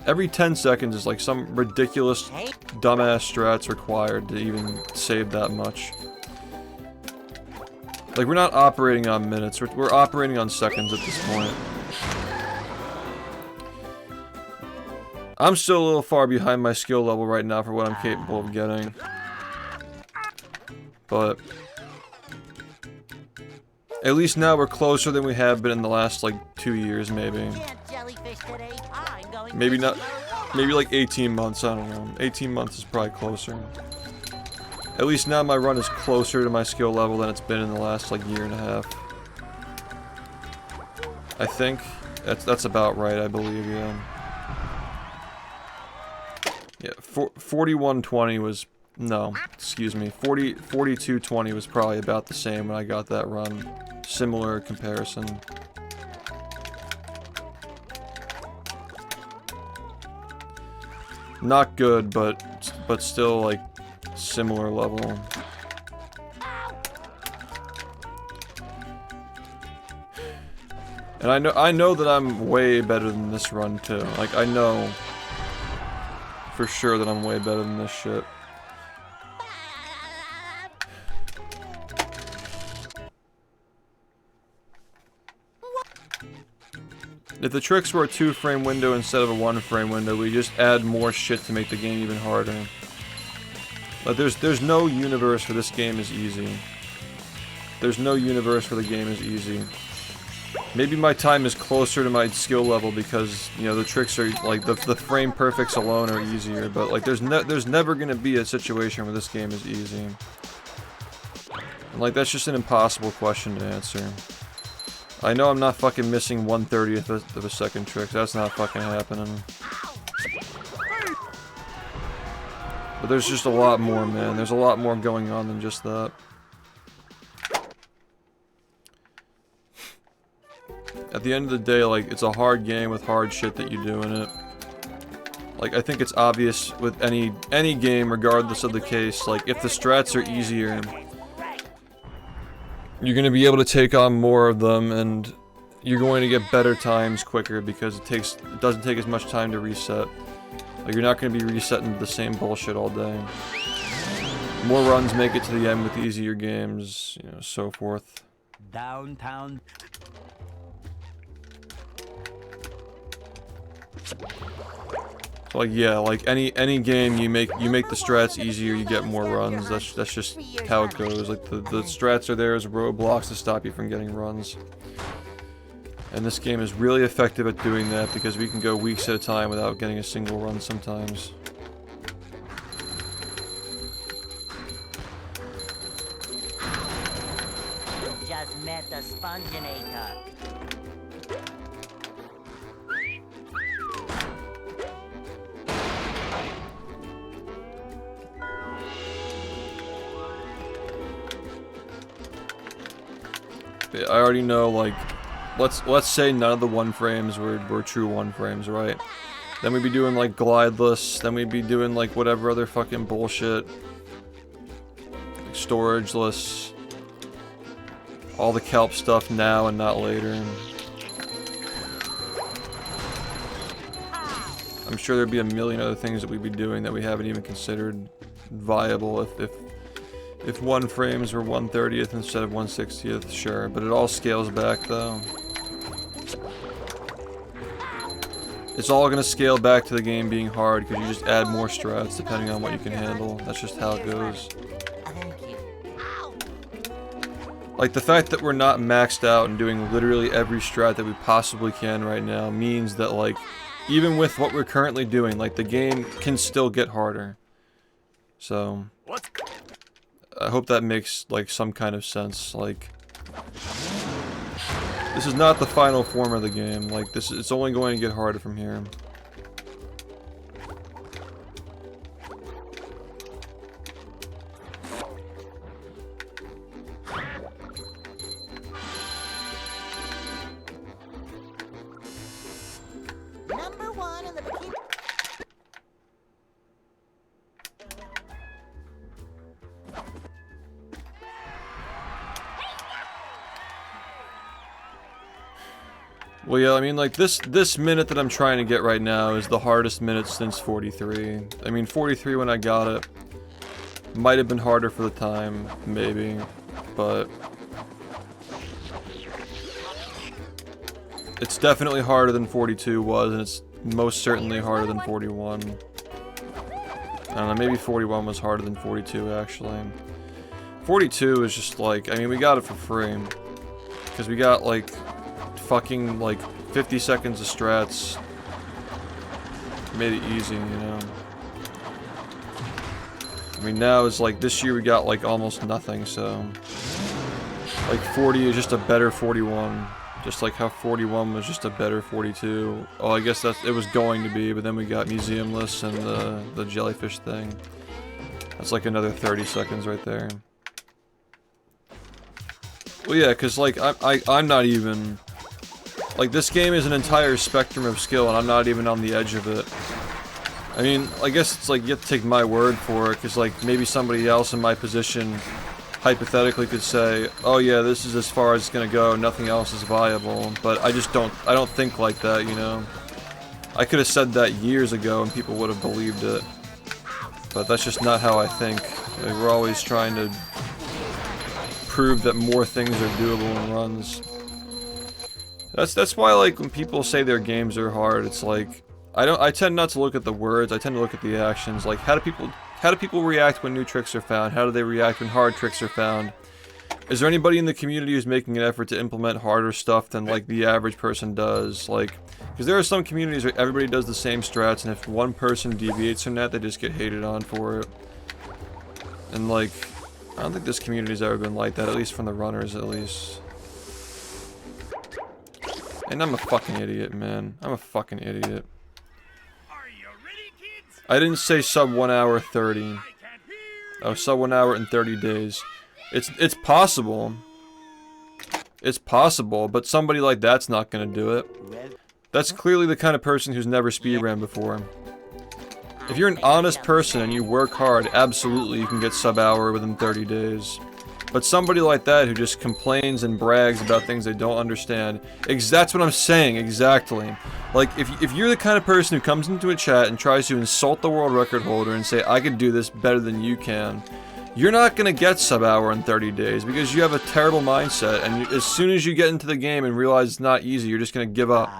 Every 10 seconds is like some ridiculous, Hey. dumbass strats required to even save that much. Like, we're not operating on minutes, we're operating on seconds at this point. I'm still a little far behind my skill level right now for what I'm capable of getting. But at least now we're closer than we have been in the last, like, 2 years, maybe. Can't jellyfish today. I'm going Maybe fishing not, for maybe like 18 months, I don't know. 18 months is probably closer. At least now my run is closer to my skill level than it's been in the last, like, year and a half. I think that's about right, I believe, yeah. Yeah, 4120 was, no, excuse me, 4220 was probably about the same when I got that run. Similar comparison. Not good, but still, like, similar level. And I know that I'm way better than this run too. Like, I know for sure that I'm way better than this shit. If the tricks were a 2-frame window instead of a 1-frame window, we just add more shit to make the game even harder. Like, there's no universe where this game is easy. There's no universe where the game is easy. Maybe my time is closer to my skill level because, you know, the tricks are, like, the frame perfects alone are easier, but, like, there's never gonna be a situation where this game is easy. And, like, that's just an impossible question to answer. I know I'm not fucking missing 1/30th of a second trick. That's not fucking happening. But there's just a lot more, man. There's a lot more going on than just that. At the end of the day, like, it's a hard game with hard shit that you do in it. Like, I think it's obvious with any game, regardless of the case, like, if the strats are easier, you're going to be able to take on more of them, and you're going to get better times quicker because it doesn't take as much time to reset. Like, you're not going to be resetting the same bullshit all day. More runs make it to the end with easier games, you know, so forth. Downtown. Like, yeah, like any game you make the strats easier, you get more runs. That's just how it goes. Like the strats are there as roadblocks to stop you from getting runs. And this game is really effective at doing that because we can go weeks at a time without getting a single run sometimes. Just met the sponginator. I already know, like, let's say none of the 1 frames were true 1 frames, right? Then we'd be doing like glideless, then we'd be doing like whatever other fucking bullshit. Like storageless. All the kelp stuff now and not later. I'm sure there'd be a million other things that we'd be doing that we haven't even considered viable if 1 frames were 1/30th instead of 1/60th, sure, but it all scales back though. It's all gonna scale back to the game being hard because you just add more strats depending on what you can handle. That's just how it goes. Like the fact that we're not maxed out and doing literally every strat that we possibly can right now means that like, even with what we're currently doing, like the game can still get harder. So I hope that makes like some kind of sense. Like, this is not the final form of the game. Like, it's only going to get harder from here. Number 1 in the bikini. Well, yeah, I mean, like, this minute that I'm trying to get right now is the hardest minute since 43. I mean, 43 when I got it might have been harder for the time, maybe, but it's definitely harder than 42 was, and it's most certainly harder than 41. I don't know, maybe 41 was harder than 42, actually. 42 is just like, I mean, we got it for free, because we got, like, fucking like 50 seconds of strats. Made it easy, you know. I mean, now it's like this year we got like almost nothing, so like 40 is just a better 41, just like how 41 was just a better 42. Oh, I guess it was going to be, but then we got museumless and the jellyfish thing. That's like another 30 seconds right there. Well, yeah, because like I'm not even. Like, this game is an entire spectrum of skill, and I'm not even on the edge of it. I mean, I guess it's like, you have to take my word for it, because, like, maybe somebody else in my position, hypothetically, could say, oh yeah, this is as far as it's gonna go, nothing else is viable, but I don't think like that, you know? I could have said that years ago, and people would have believed it. But that's just not how I think. Like, we're always trying to prove that more things are doable in runs. That's why, like, when people say their games are hard, it's like, I tend not to look at the words, I tend to look at the actions. Like, how do people react when new tricks are found? How do they react when hard tricks are found? Is there anybody in the community who's making an effort to implement harder stuff than, like, the average person does? Like, because there are some communities where everybody does the same strats, and if one person deviates from that, they just get hated on for it. And, like, I don't think this community's ever been like that, at least from the runners, at least. And I'm a fucking idiot, man. I'm a fucking idiot. Are you ready, kids? I didn't say sub 1 hour 30. I can't hear Oh, sub 1 hour and 30 days. It's possible. It's possible, but somebody like that's not gonna do it. Well, That's clearly the kind of person who's never speedran before. If you're an honest person and you work hard, absolutely you can get sub hour within 30 days. But somebody like that who just complains and brags about things they don't understand, that's what I'm saying, exactly. Like, if you're the kind of person who comes into a chat and tries to insult the world record holder and say, I could do this better than you can, you're not gonna get sub hour in 30 days because you have a terrible mindset, and as soon as you get into the game and realize it's not easy, you're just gonna give up.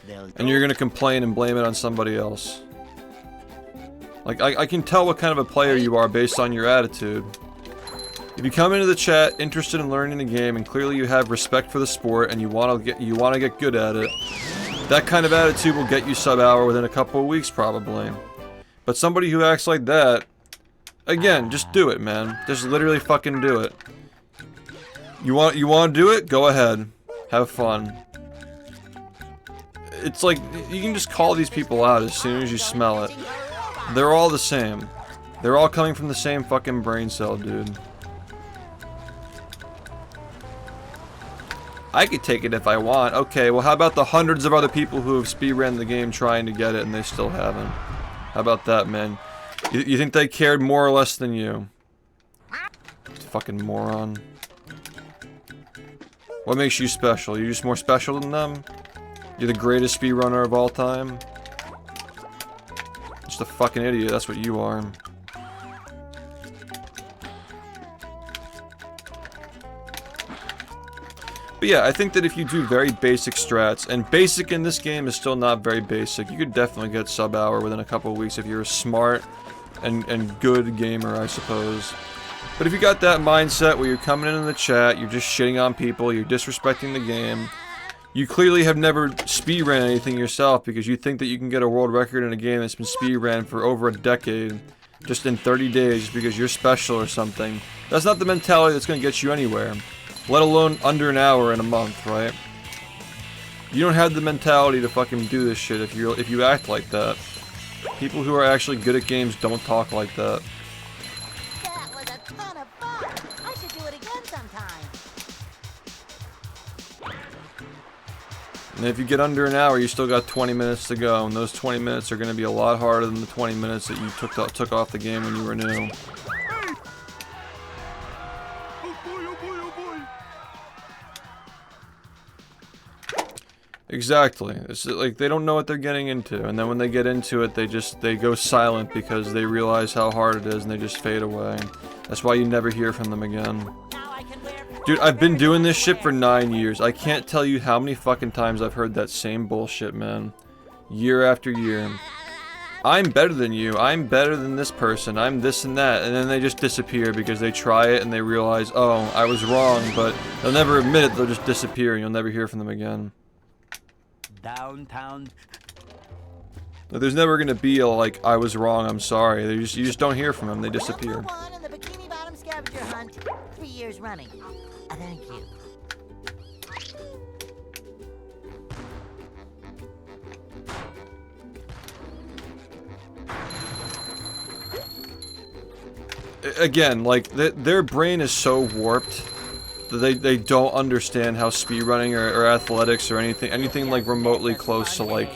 they'll And you're gonna complain and blame it on somebody else. Like, I can tell what kind of a player you are based on your attitude. If you come into the chat interested in learning the game and clearly you have respect for the sport and you wanna get good at it, that kind of attitude will get you sub hour within a couple of weeks probably. But somebody who acts like that, again, just do it, man. Just literally fucking do it. You want to do it? Go ahead. Have fun. It's like, you can just call these people out as soon as you smell it. They're all the same. They're all coming from the same fucking brain cell, dude. I could take it if I want. Okay, well how about the hundreds of other people who have speedrun the game trying to get it and they still haven't? How about that, man? You think they cared more or less than you? Fucking moron. What makes you special? You're just more special than them? You're the greatest speedrunner of all time? Just a fucking idiot, that's what you are. But yeah, I think that if you do very basic strats, and basic in this game is still not very basic, you could definitely get sub hour within a couple of weeks if you're a smart and good gamer, I suppose. But if you got that mindset where you're coming in the chat, you're just shitting on people, you're disrespecting the game, you clearly have never speedran anything yourself because you think that you can get a world record in a game that's been speedran for over a decade, just in 30 days just because you're special or something. That's not the mentality that's going to get you anywhere. Let alone under an hour in a month, right? You don't have the mentality to fucking do this shit if you act like that. People who are actually good at games don't talk like that. That was a ton of fun. I should do it again sometime. And if you get under an hour, you still got 20 minutes to go, and those 20 minutes are going to be a lot harder than the 20 minutes that you took off the game when you were new. Exactly. It's like they don't know what they're getting into, and then when they get into it, they go silent because they realize how hard it is and they just fade away. That's why you never hear from them again. Dude, I've been doing this shit for 9 years. I can't tell you how many fucking times I've heard that same bullshit, man. Year after year. I'm better than you. I'm better than this person. I'm this and that. And then they just disappear because they try it and they realize, oh, I was wrong, but they'll never admit it. They'll just disappear and you'll never hear from them again. downtown. Like, there's never gonna be a, like, I was wrong, I'm sorry. You just don't hear from them. They disappear. Number one in the Bikini Bottom scavenger hunt, 3 years running. Thank you. Again, like, their brain is so warped that they don't understand how speedrunning or athletics or anything like remotely close to like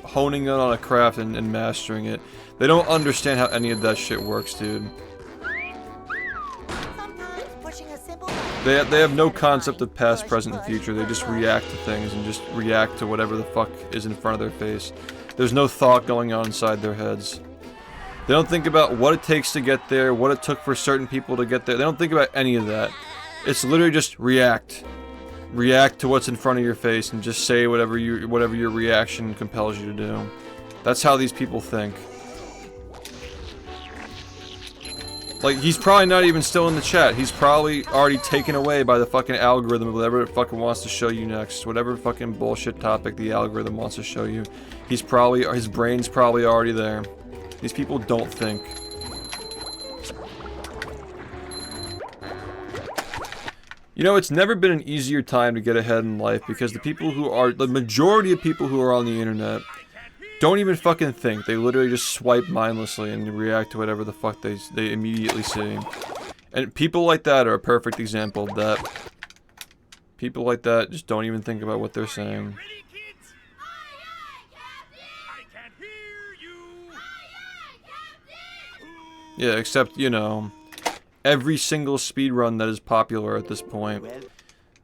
honing in on a craft and mastering it. They don't understand how any of that shit works, dude. Sometimes pushing a simple They have no concept of past, present, and future. They just react to things and just react to whatever the fuck is in front of their face. There's no thought going on inside their heads. They don't think about what it takes to get there, what it took for certain people to get there. They don't think about any of that. It's literally just react. React to what's in front of your face and just say whatever your reaction compels you to do. That's how these people think. Like, he's probably not even still in the chat. He's probably already taken away by the fucking algorithm of whatever it fucking wants to show you next. Whatever fucking bullshit topic the algorithm wants to show you. His brain's probably already there. These people don't think. You know, it's never been an easier time to get ahead in life because the majority of people who are on the internet don't even fucking think. They literally just swipe mindlessly and react to whatever the fuck they immediately see. And people like that are a perfect example of that. People like that just don't even think about what they're saying. Ready, kids? I can't hear you. Yeah, except, you know, every single speedrun that is popular at this point.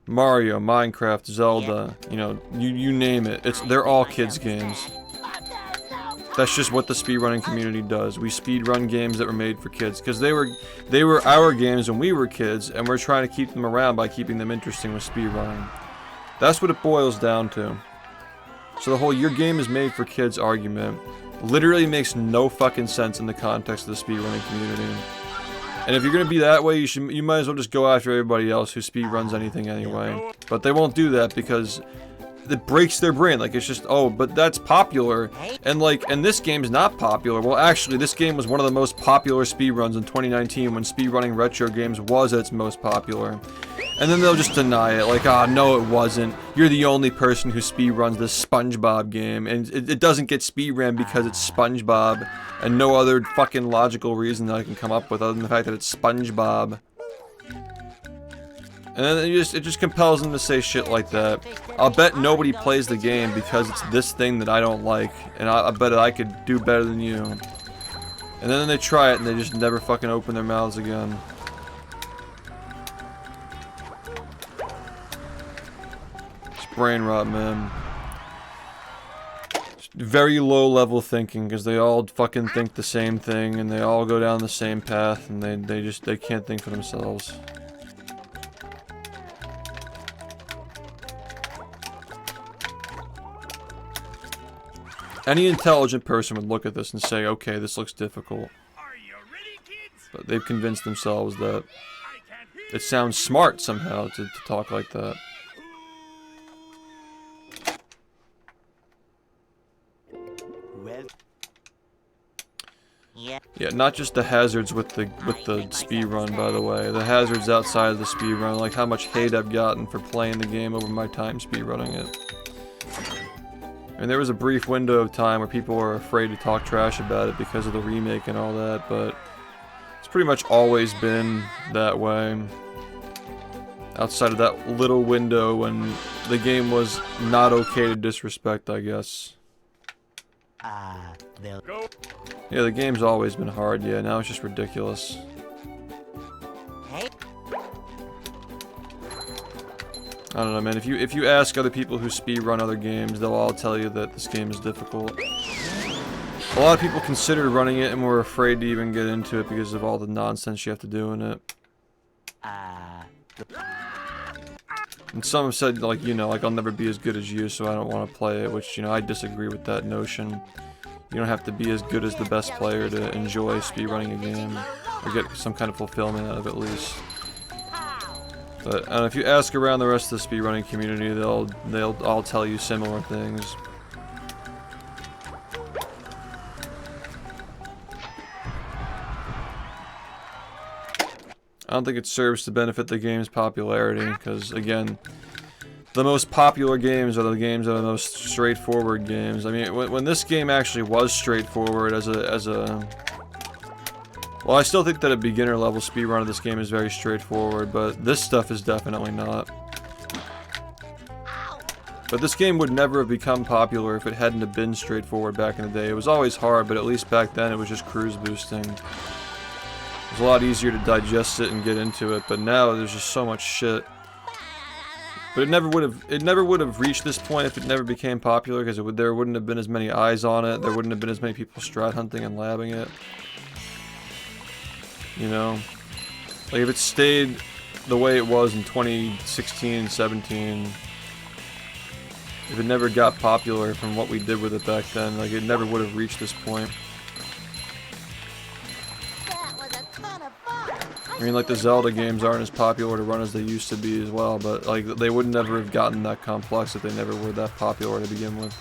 Mario, Minecraft, Zelda, you know, you name it. They're all kids games. That's just what the speedrunning community does. We speedrun games that were made for kids because they were our games when we were kids, and we're trying to keep them around by keeping them interesting with speedrunning. That's what it boils down to. So the whole "your game is made for kids" argument literally makes no fucking sense in the context of the speedrunning community. And if you're gonna be that way, you might as well just go after everybody else who speedruns anything anyway. But they won't do that because it breaks their brain. Like, it's just, oh, but that's popular, and this game's not popular. Well, actually, this game was one of the most popular speedruns in 2019 when speedrunning retro games was at its most popular. And then they'll just deny it, like, ah, no, it wasn't. You're the only person who speedruns this SpongeBob game, and it doesn't get speedrun because it's SpongeBob, and no other fucking logical reason that I can come up with other than the fact that it's SpongeBob. And then it just compels them to say shit like that. I'll bet nobody plays the game because it's this thing that I don't like, and I bet I could do better than you. And then they try it and they just never fucking open their mouths again. It's brain rot, man. It's very low level thinking because they all fucking think the same thing and they all go down the same path and they can't think for themselves. Any intelligent person would look at this and say, okay, this looks difficult. Are you ready, kids? But they've convinced themselves that I can't hear it sounds smart somehow to talk like that. Well, Yeah, not just the hazards with the speedrun, by the way. The hazards outside of the speedrun, like how much hate I've gotten for playing the game over my time speedrunning it. And there was a brief window of time where people were afraid to talk trash about it because of the remake and all that, but it's pretty much always been that way. Outside of that little window when the game was not okay to disrespect, I guess. they'll go. Yeah, the game's always been hard, yeah, now it's just ridiculous. Hey, I don't know, man. If you ask other people who speedrun other games, they'll all tell you that this game is difficult. A lot of people considered running it and were afraid to even get into it because of all the nonsense you have to do in it. And some have said, like, you know, like, I'll never be as good as you, so I don't want to play it, which, you know, I disagree with that notion. You don't have to be as good as the best player to enjoy speedrunning a game, or get some kind of fulfillment out of it at least. But I don't know, if you ask around the rest of the speedrunning community, they'll all tell you similar things. I don't think it serves to benefit the game's popularity, because again, the most popular games are the games that are the most straightforward games. I mean, when this game actually was straightforward as a well, I still think that a beginner level speedrun of this game is very straightforward, but this stuff is definitely not. But this game would never have become popular if it hadn't have been straightforward back in the day. It was always hard, but at least back then it was just cruise boosting. It was a lot easier to digest it and get into it, but now there's just so much shit. But it never would have reached this point if it never became popular, because there wouldn't have been as many eyes on it, there wouldn't have been as many people strat hunting and labbing it. You know? Like, if it stayed the way it was in 2016 and 17, if it never got popular from what we did with it back then, like, it never would have reached this point. That was a ton of fun. I mean, like, the Zelda games aren't as popular to run as they used to be as well, but, like, they would never have gotten that complex if they never were that popular to begin with.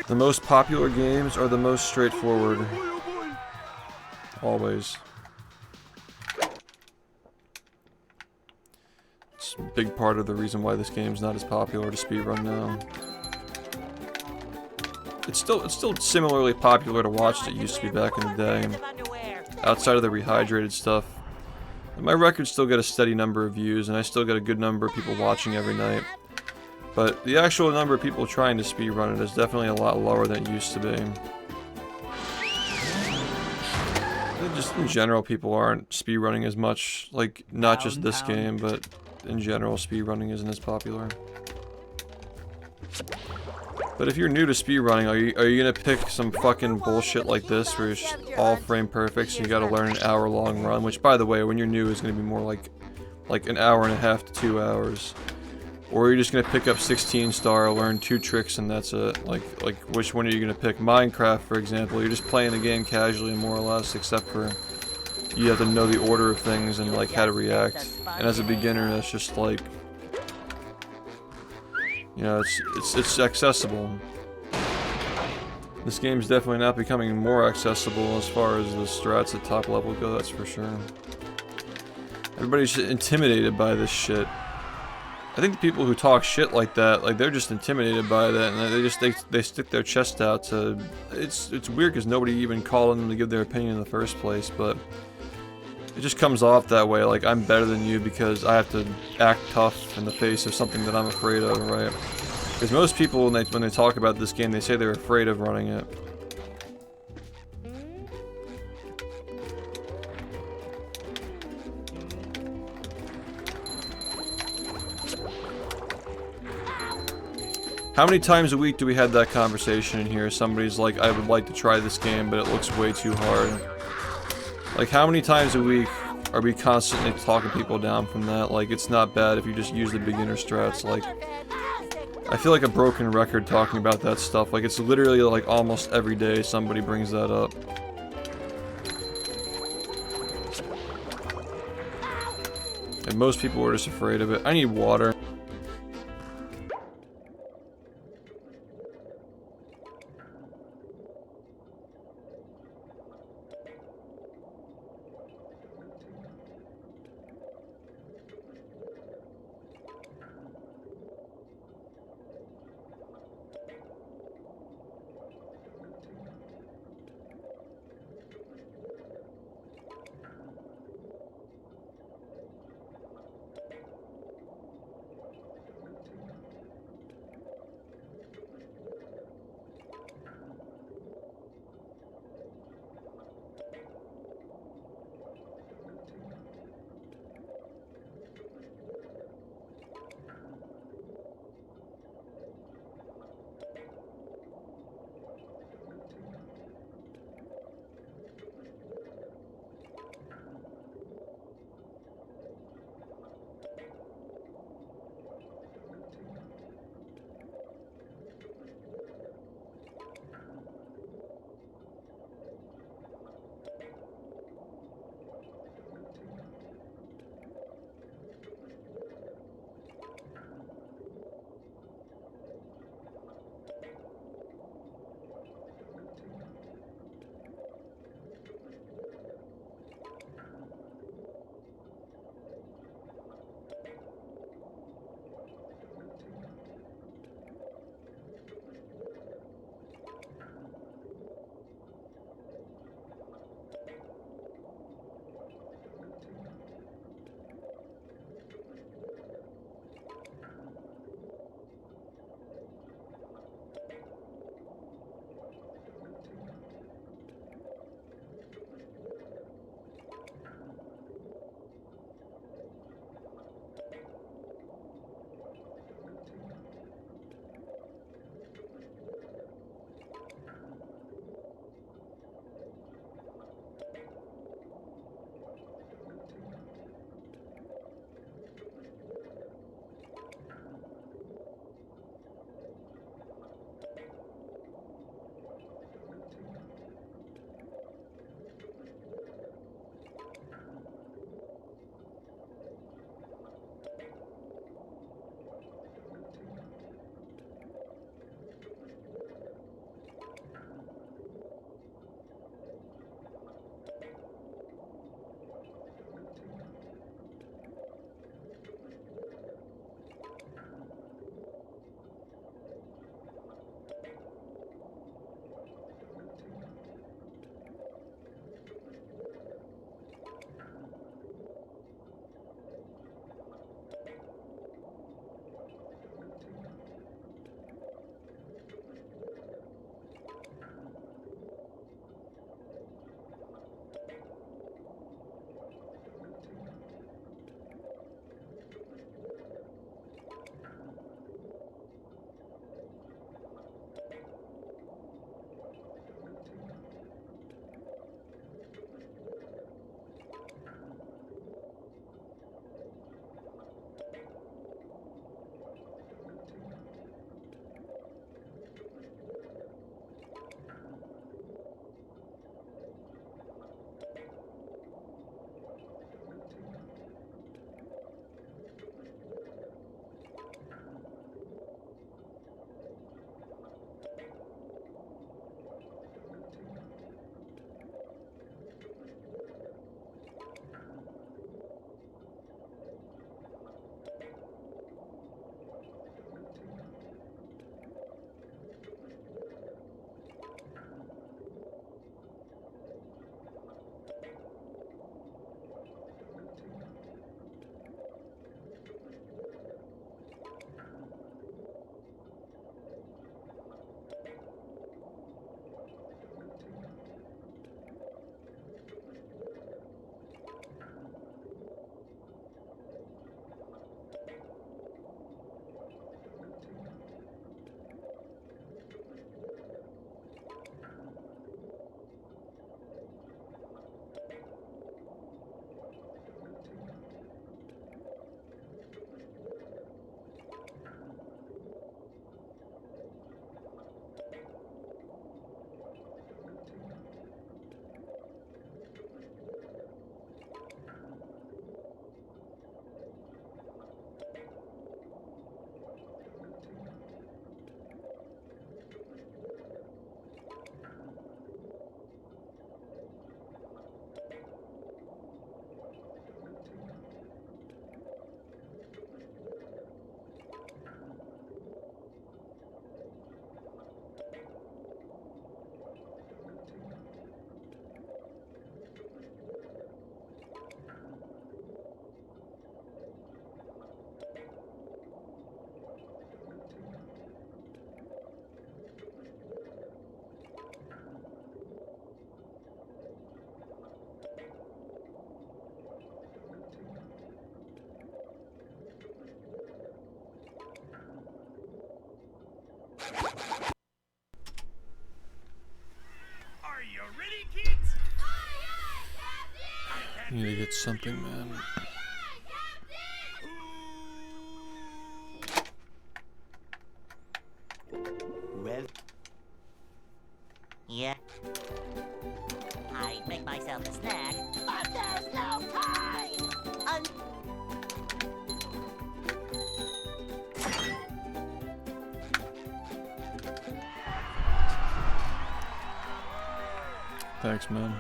The most popular games are the most straightforward. always. It's a big part of the reason why this game's not as popular to speedrun now. It's still similarly popular to watch as it used to be back in the day. Outside of the rehydrated stuff. And my records still get a steady number of views, and I still get a good number of people watching every night. But the actual number of people trying to speedrun it is definitely a lot lower than it used to be. And just in general, people aren't speedrunning as much, like, not just this game, but in general, speedrunning isn't as popular. But if you're new to speedrunning, are you gonna pick some fucking bullshit like this where it's just all frame perfect, so you gotta learn an hour-long run, which, by the way, when you're new is gonna be more like an hour and a half to 2 hours. Or you're just gonna pick up 16 star, learn 2 tricks, and that's it. Like which one are you gonna pick? Minecraft, for example, you're just playing the game casually, more or less, except for you have to know the order of things and like how to react. And as a beginner, that's just like, you know, it's accessible. This game's definitely not becoming more accessible as far as the strats at top level go, that's for sure. Everybody's intimidated by this shit. I think the people who talk shit like that, like, they're just intimidated by that, and they stick their chest out to... It's weird because nobody even called on them to give their opinion in the first place, but it just comes off that way, like I'm better than you because I have to act tough in the face of something that I'm afraid of, right? Because most people, when they talk about this game, they say they're afraid of running it. How many times a week do we have that conversation in here? Somebody's like, I would like to try this game, but it looks way too hard. Like, how many times a week are we constantly talking people down from that? Like, it's not bad if you just use the beginner strats. Like, I feel like a broken record talking about that stuff. Like, it's literally like almost every day somebody brings that up. And most people are just afraid of it. I need water. Need to get something, man. Well, Yeah. I make myself a snack, but there's no time! Thanks, man.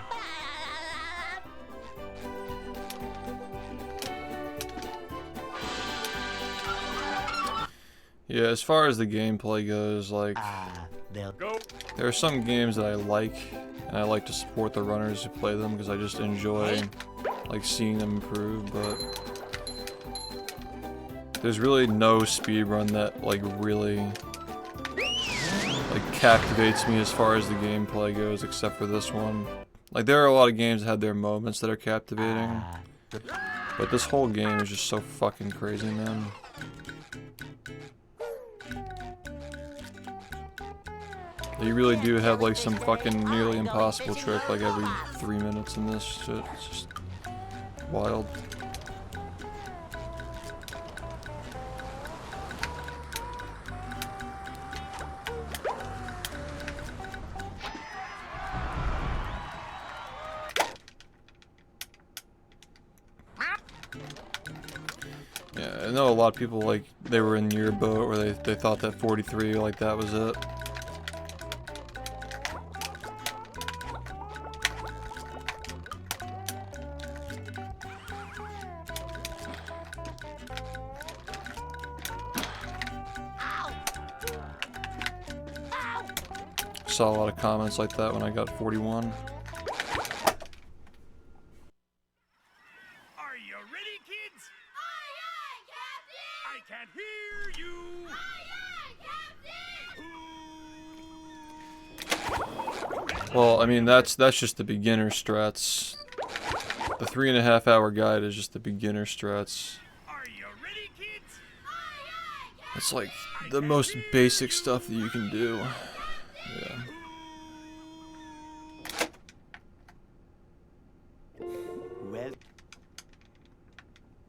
Yeah, as far as the gameplay goes, like, they'll Go. there are some games that I like, and I like to support the runners who play them because I just enjoy, like, seeing them improve, but there's really no speedrun that, like, really, like, captivates me as far as the gameplay goes, except for this one. Like, there are a lot of games that have their moments that are captivating, but this whole game is just so fucking crazy, man. You really do have like some fucking nearly impossible trick like every 3 minutes in this shit. It's just wild. Yeah, I know a lot of people like they were in your boat where they thought that 43 like that was it. Saw a lot of comments like that when I got 41. Are you ready, kids? I can't hear you. Well, I mean that's just the beginner strats. The 3.5 hour guide is just the beginner strats. Are you ready, kids? It's like the most basic stuff that you can do. Yeah. well,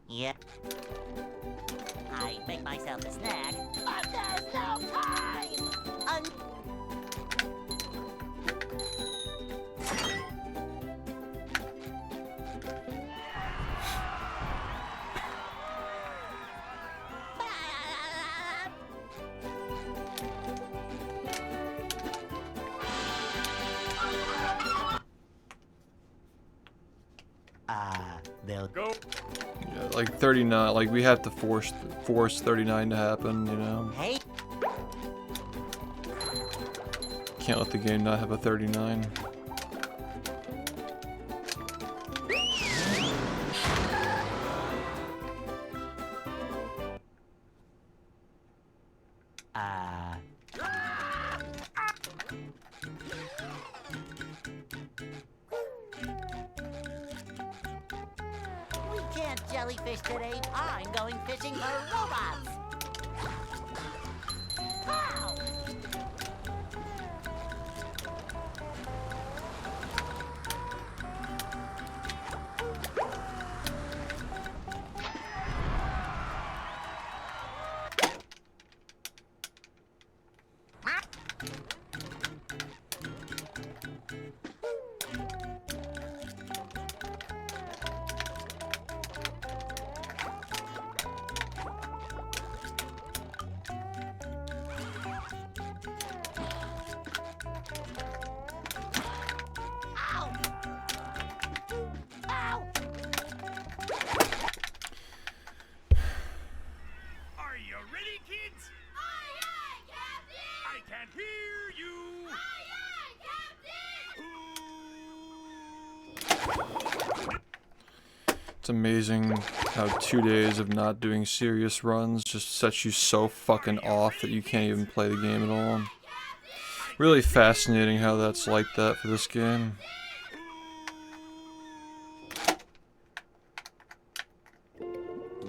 Yeah. I make myself a snack, but there's no time! they'll Go. Yeah, like 39, like we have to force 39 to happen, you know? Hey, Can't let the game not have a 39. we can't jellyfish today. I'm going fishing for robots. Pow! Ow! Ow! Are you ready, kids? I can't hear you. It's amazing how 2 days of not doing serious runs just sets you so fucking off that you can't even play the game at all. Really fascinating how that's like that for this game.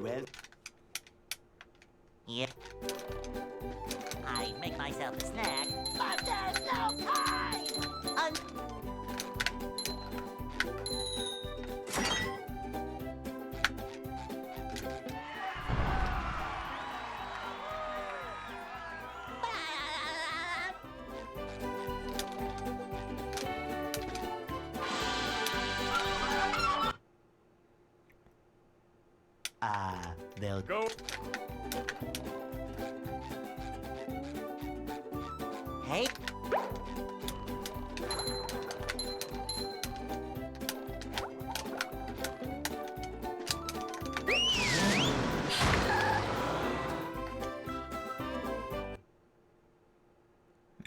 well, Yeah. I make myself a snack, but there's no time! they'll Go. Hey.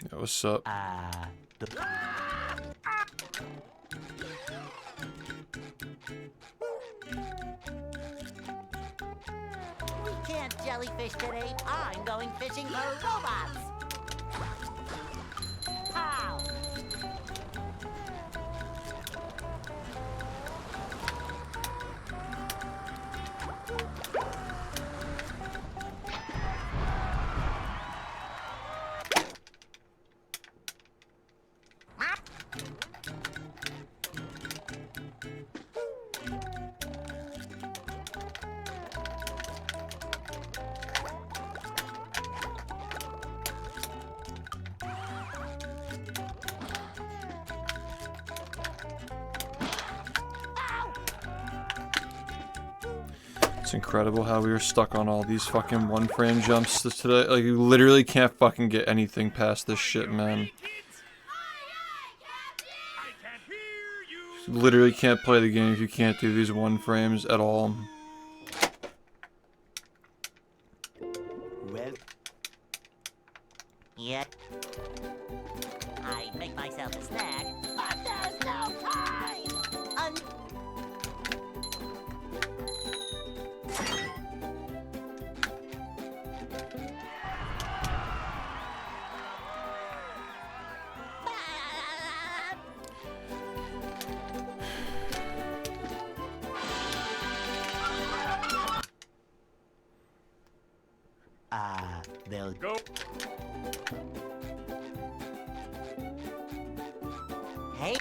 Yeah, what's up? We can't jellyfish today. I'm going fishing for robots. How? It's incredible how we were stuck on all these fucking one-frame jumps today. Like, you literally can't fucking get anything past this shit, man. Kids. I can't hear you. You literally can't play the game if you can't do these one-frames at all. well, Yet. I make myself a snack, but there's no time! they'll Go. Hey.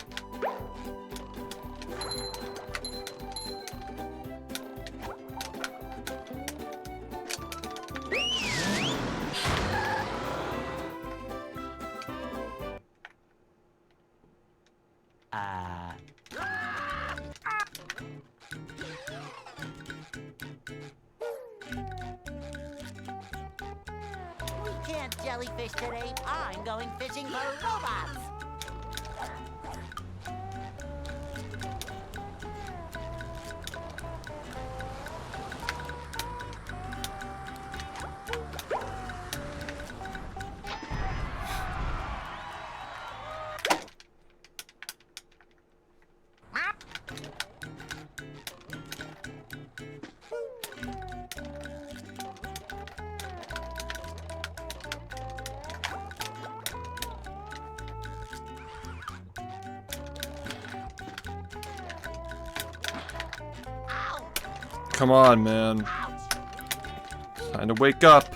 We can't jellyfish today. I'm going fishing for robots. Come on, man. Time to wake up.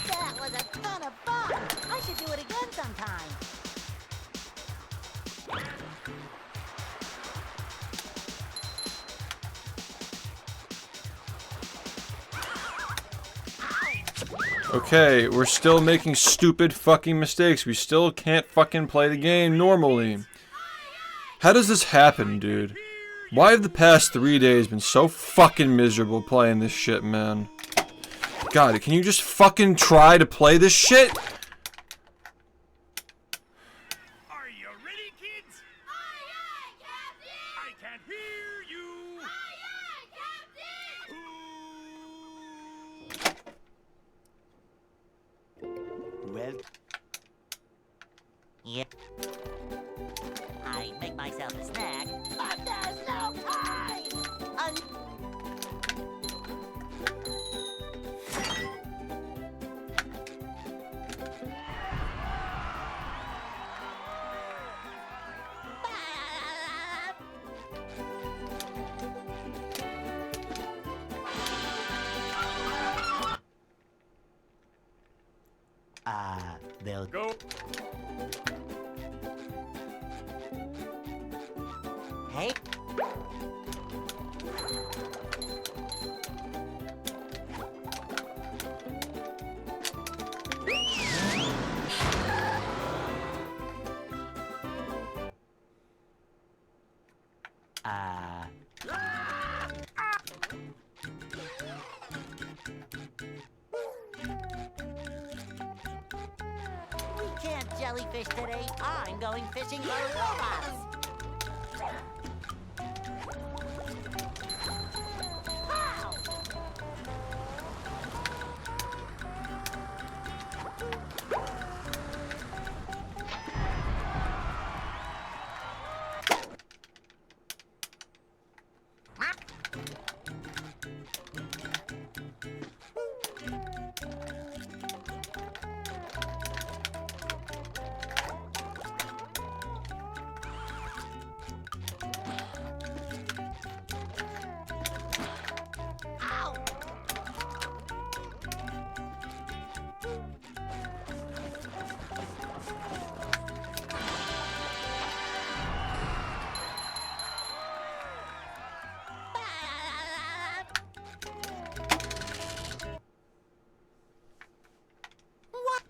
That was a ton of fun. I should do it again sometime. Okay, we're still making stupid fucking mistakes. We still can't fucking play the game normally. How does this happen, dude? Why have the past 3 days been so fucking miserable playing this shit, man? God, can you just fucking try to play this shit? Are you ready, kids? I can't hear you. well, Yep. I make myself a snack, but there's no time! They'll Go. Hey. We can't jellyfish today. I'm going fishing for robots. Pow! Ow! What?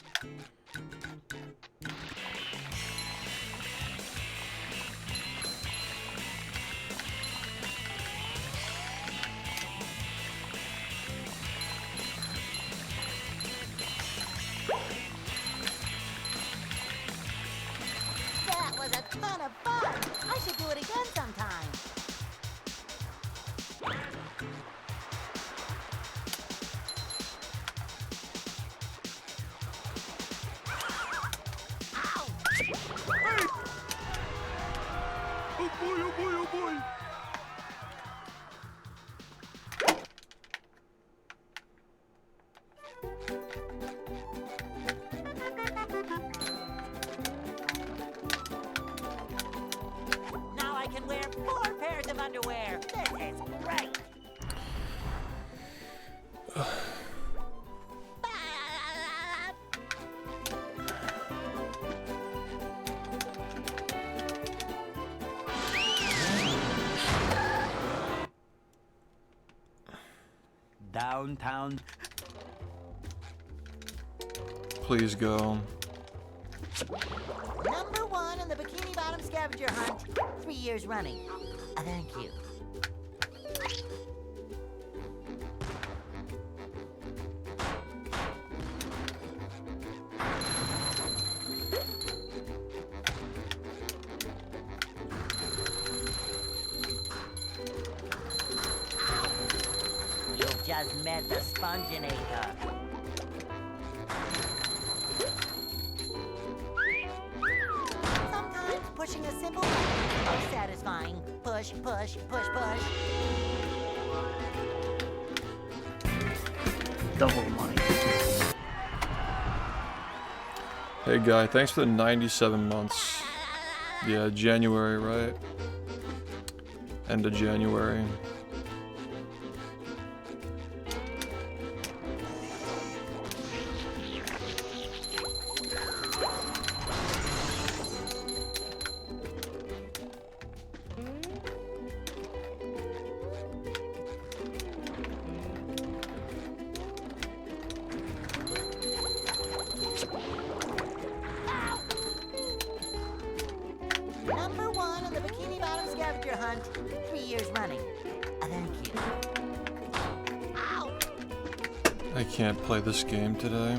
That was a ton of fun. I should do it again sometime. Ow! Oh boy, oh boy, oh boy. Now I can wear 4 pairs of underwear. This is great. downtown. Please go. Number 1 in the Bikini Bottom scavenger hunt. 3 years running. Thank you. You've just met the sponginator. Sometimes pushing a simple button is most satisfying. Push, push, push, push. Double money. Hey guy, thanks for the 97 months. Yeah, January, right? End of January. Number 1 in the Bikini Bottom scavenger hunt. 3 years running. Thank you. Ow! I can't play this game today.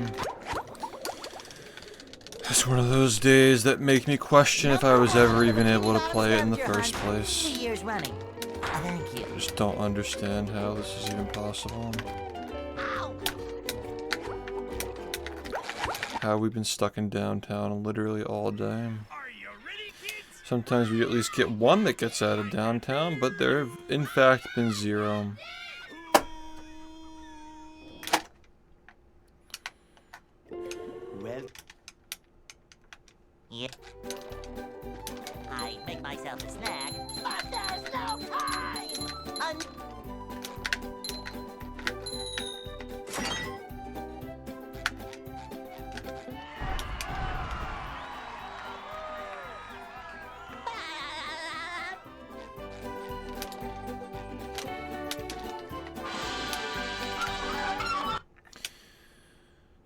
It's one of those days that make me question if I was ever even able to play it in the first 3 place. years running. Thank you. I just don't understand how this is even possible. Ow! How we've been stuck in downtown literally all day. Are you ready, kids? Sometimes we at least get one that gets out of downtown, but there have in fact been 0. Well, Yep. I make myself a snack, but there's no time!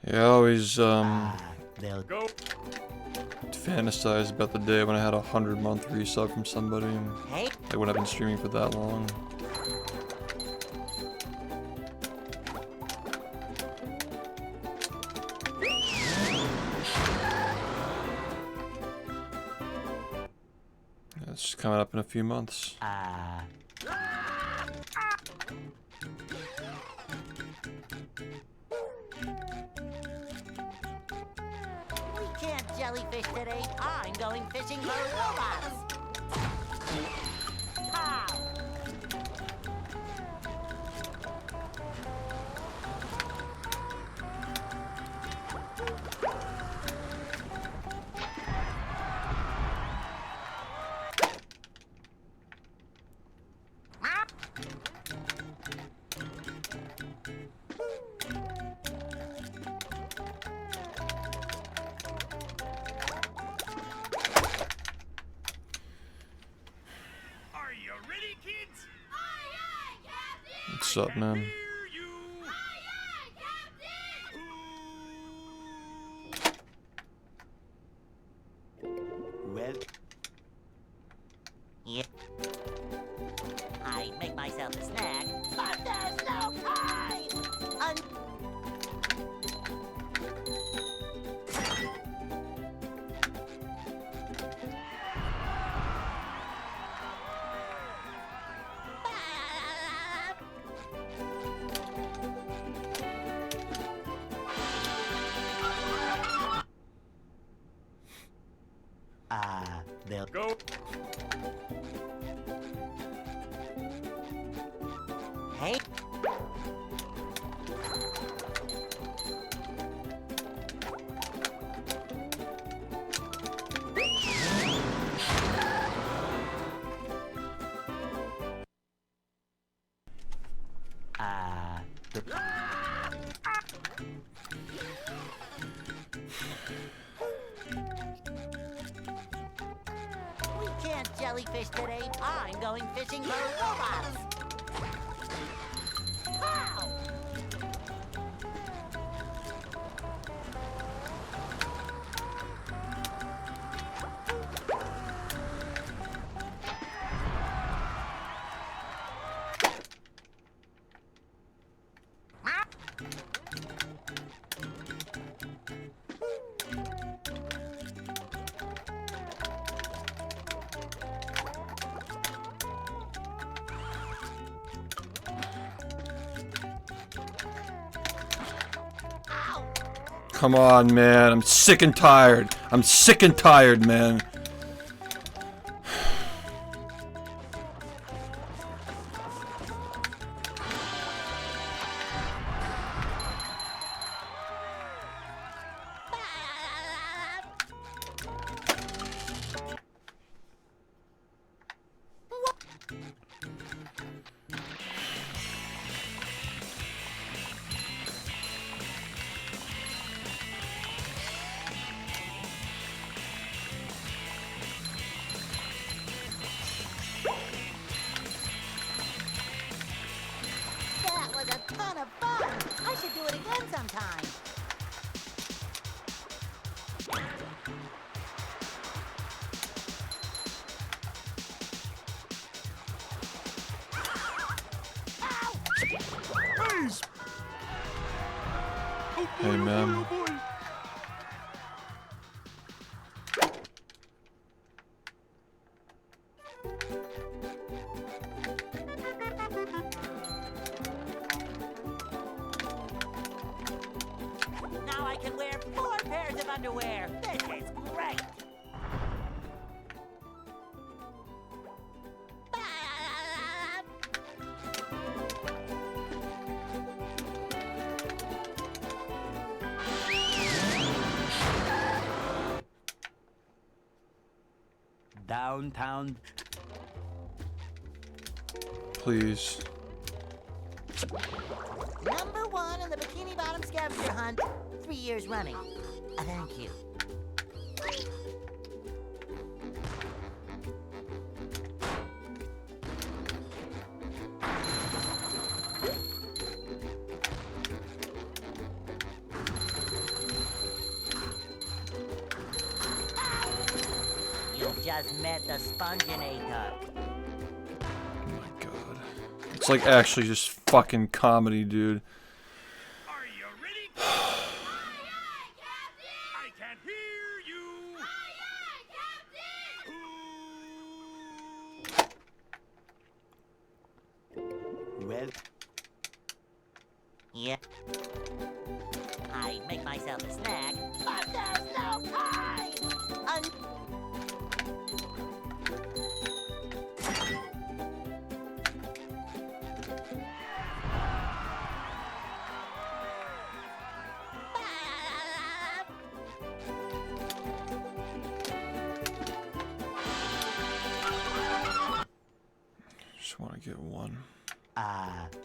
Yeah, I always They'll Go. fantasize about the day when I had a 100-month resub from somebody, and Hey, like when I've been streaming for that long. It's coming up in a few months. we can't jellyfish today. I'm going fishing for robots. Pow! Are you ready, kids? What's up, man? Hear you. well. Yeah. I make myself a snack, but there's no time. They'll Go. Hey. We can't jellyfish today. I'm going fishing for robots. Pow! Come on, man. I'm sick and tired. I'm sick and tired, man. That was a ton of fun. I should do it again sometime. Please. Oh boy, Hey, man. oh boy, oh boy. Now I can wear 4 pairs of underwear. This is great. downtown. Please. Number 1 in the Bikini Bottom scavenger hunt, 3 years running. Thank you. just met the sponginator. Oh my god. It's like actually just fucking comedy, dude. Are you ready, kids? I can't hear you. Well, Yeah. I make myself a snack, but there's no time. Just want to get one.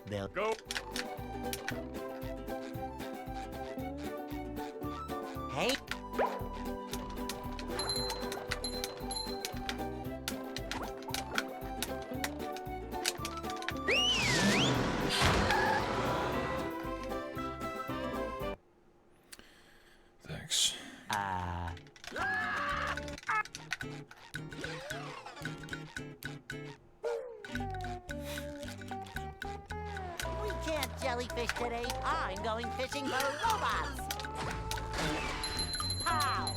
they'll Go. Hey. Thanks. We can't jellyfish today. I'm going fishing for robots. Pow!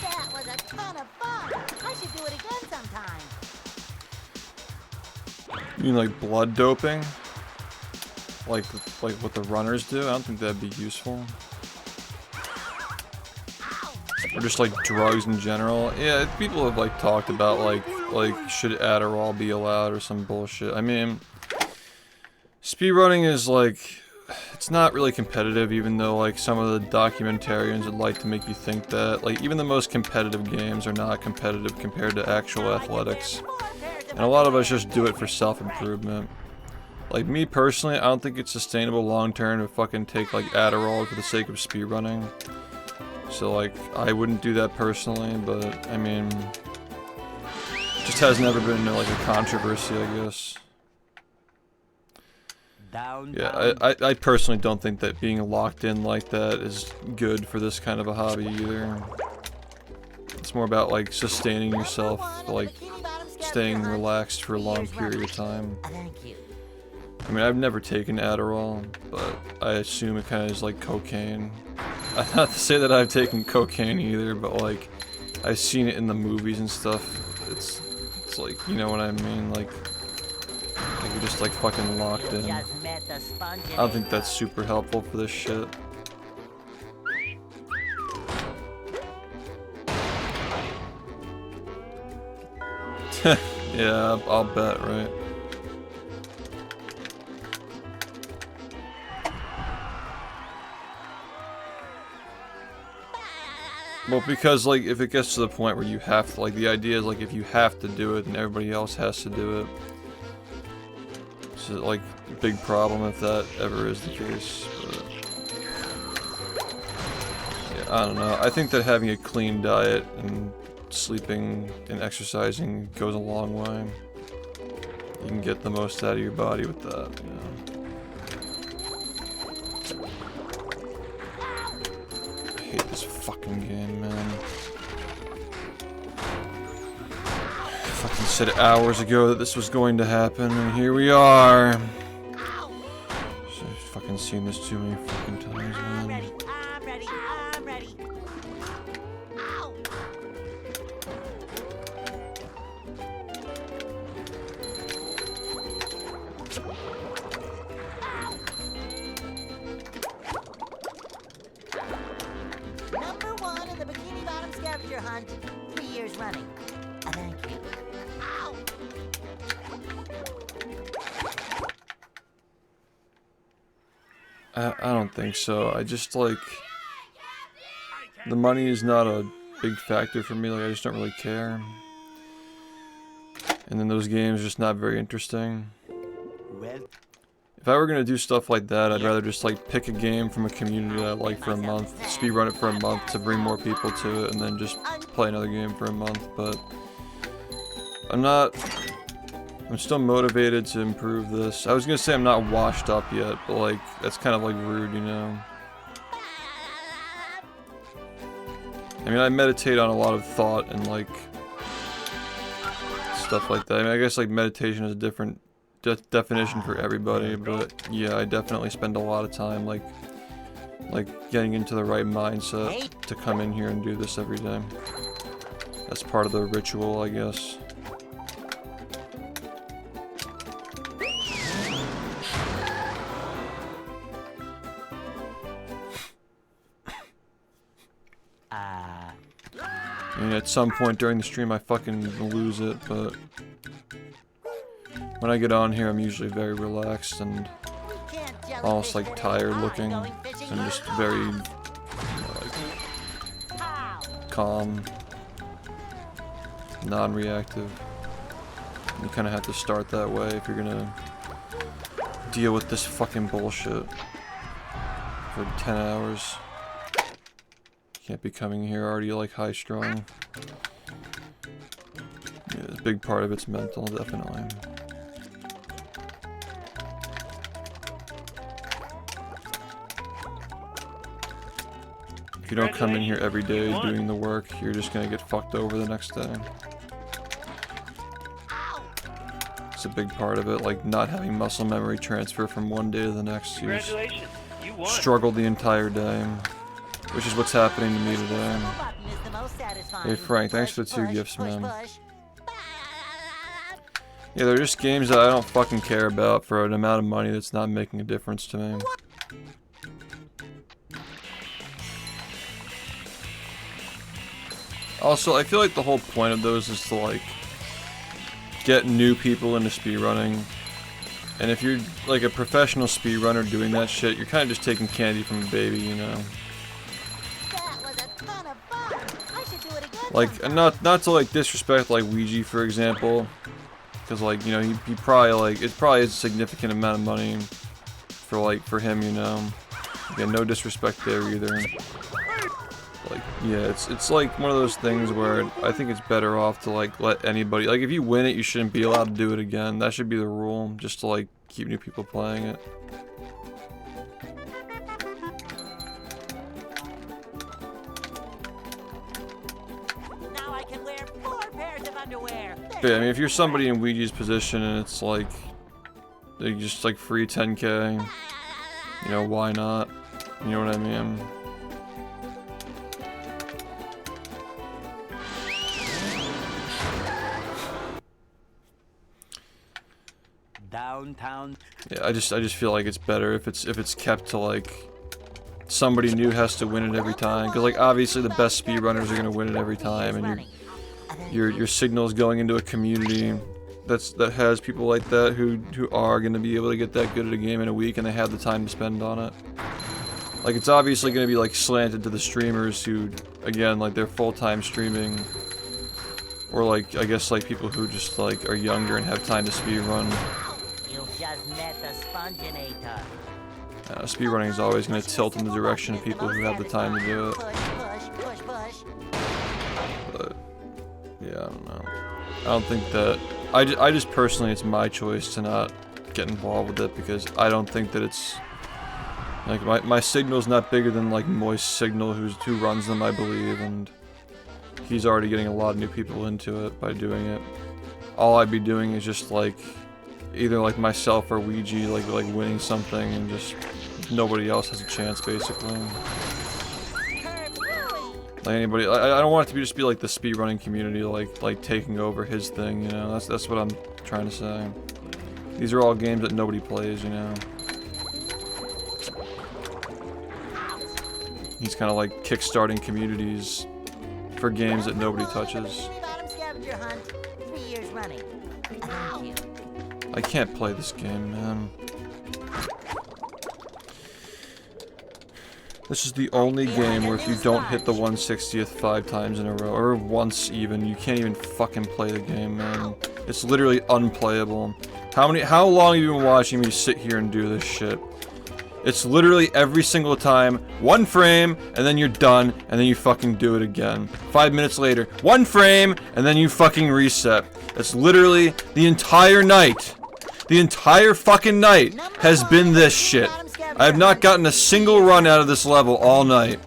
That was a ton of fun. I should do it again sometime. You mean like blood doping? Like what the runners do? I don't think that'd be useful. Or just like drugs in general. Yeah, people have like talked about like should Adderall be allowed or some bullshit. I mean, speedrunning is like, it's not really competitive, even though like some of the documentarians would like to make you think that. Like even the most competitive games are not competitive compared to actual athletics. And a lot of us just do it for self-improvement. Like me personally, I don't think it's sustainable long-term to fucking take like Adderall for the sake of speedrunning. So like, I wouldn't do that personally, but I mean, just has never been like a controversy, I guess. Yeah, I personally don't think that being locked in like that is good for this kind of a hobby either. It's more about like sustaining yourself, like staying relaxed for a long period of time. Thank you. I mean, I've never taken Adderall, but I assume it kind of is like cocaine. Not to say that I've taken cocaine either, but like, I've seen it in the movies and stuff. It's like, you know what I mean? Like you're just like fucking locked in. I Just met the sponginator. don't think that's super helpful for this shit. Yeah, I'll bet, right? Well, because like if it gets to the point where you have to, like the idea is like if you have to do it and everybody else has to do it. It's like a big problem if that ever is the case. But yeah, I don't know. I think that having a clean diet and sleeping and exercising goes a long way. You can get the most out of your body with that, you know. I hate this fucking game, man. fucking said hours ago that this was going to happen, and here we are. I've fucking seen this too many fucking times, I'm man. ready. I'm ready. I'm ready. Ow! Number 1 in the Bikini Bottom scavenger hunt, 3 years running. Thank you. Ow! I don't think so. I just like the money is not a big factor for me. Like I just don't really care. And then those games are just not very interesting. Well, If I were gonna do stuff like that, I'd rather just like pick a game from a community that I like for a month, speedrun it for a month to bring more people to it, and then just play another game for a month. But I'm still motivated to improve this. I was gonna say I'm not washed up yet, but like that's kind of like rude, you know. I mean, I meditate on a lot of thought and like stuff like that. I mean, I guess like meditation is a different definition for everybody, but yeah, I definitely spend a lot of time like getting into the right mindset to come in here and do this every day. That's part of the ritual, I guess. I mean, at some point during the stream I fucking lose it, but when I get on here I'm usually very relaxed and almost like tired looking and just very, you know, like calm, non-reactive. You kind of have to start that way if you're gonna deal with this fucking bullshit for 10 hours. Can't be coming here already like high strung. Yeah, a big part of it's mental, definitely. If you don't come in here every day doing the work, you're just gonna get fucked over the next day. It's a big part of it, like not having muscle memory transfer from one day to the next. You just Congratulations, you won. struggle the entire day. Which is what's happening to me today. Hey Frank, thanks for the 2 gifts, man. Yeah, they're just games that I don't fucking care about for an amount of money that's not making a difference to me. Also, I feel like the whole point of those is to like get new people into speedrunning. And if you're like a professional speedrunner doing that shit, you're kind of just taking candy from a baby, you know. Like, and not to like disrespect like Ouija, for example, because like, you know, he probably like, it probably is a significant amount of money for him, you know. Again, no disrespect there either. Like, yeah, it's like one of those things where I think it's better off to like let anybody, like if you win it, you shouldn't be allowed to do it again. That should be the rule, just to like keep new people playing it. But yeah, I mean, if you're somebody in Ouija's position and it's like, they just like free 10k, you know, why not? You know what I mean? downtown. Yeah, I just feel like it's better if it's kept to like somebody new has to win it every time, because like obviously the best speedrunners are gonna win it every time, and your signal's going into a community that has people like that who are gonna be able to get that good at a game in a week, and they have the time to spend on it. Like it's obviously gonna be like slanted to the streamers who, again, like they're full-time streaming, or like I guess like people who just like are younger and have time to speedrun. You just met the sponginator. Speedrunning is always going to tilt in the direction of people who have the time to do it. But, yeah, I don't know. I don't think that... I just personally, it's my choice to not get involved with it, because I don't think that it's... Like, my signal's not bigger than, like, Moist's signal, who runs them, I believe, and he's already getting a lot of new people into it by doing it. all I'd be doing is just like either like myself or Ouija like winning something and just nobody else has a chance basically. Like anybody, I don't want it to just be like the speedrunning community like taking over his thing, you know. That's what I'm trying to say. These are all games that nobody plays, you know. He's kind of like kickstarting communities for games that nobody touches. Bottom scavenger hunt, 3 years running. Thank you. I can't play this game, man. This is the only game where if you don't hit the 160th 5 times in a row, or once even, you can't even fucking play the game, man. It's literally unplayable. How long have you been watching me sit here and do this shit? It's literally every single time, 1 frame, and then you're done, and then you fucking do it again. 5 minutes later, 1 frame, and then you fucking reset. It's literally the entire night. The entire fucking night has been this shit. I have not gotten a single run out of this level all night.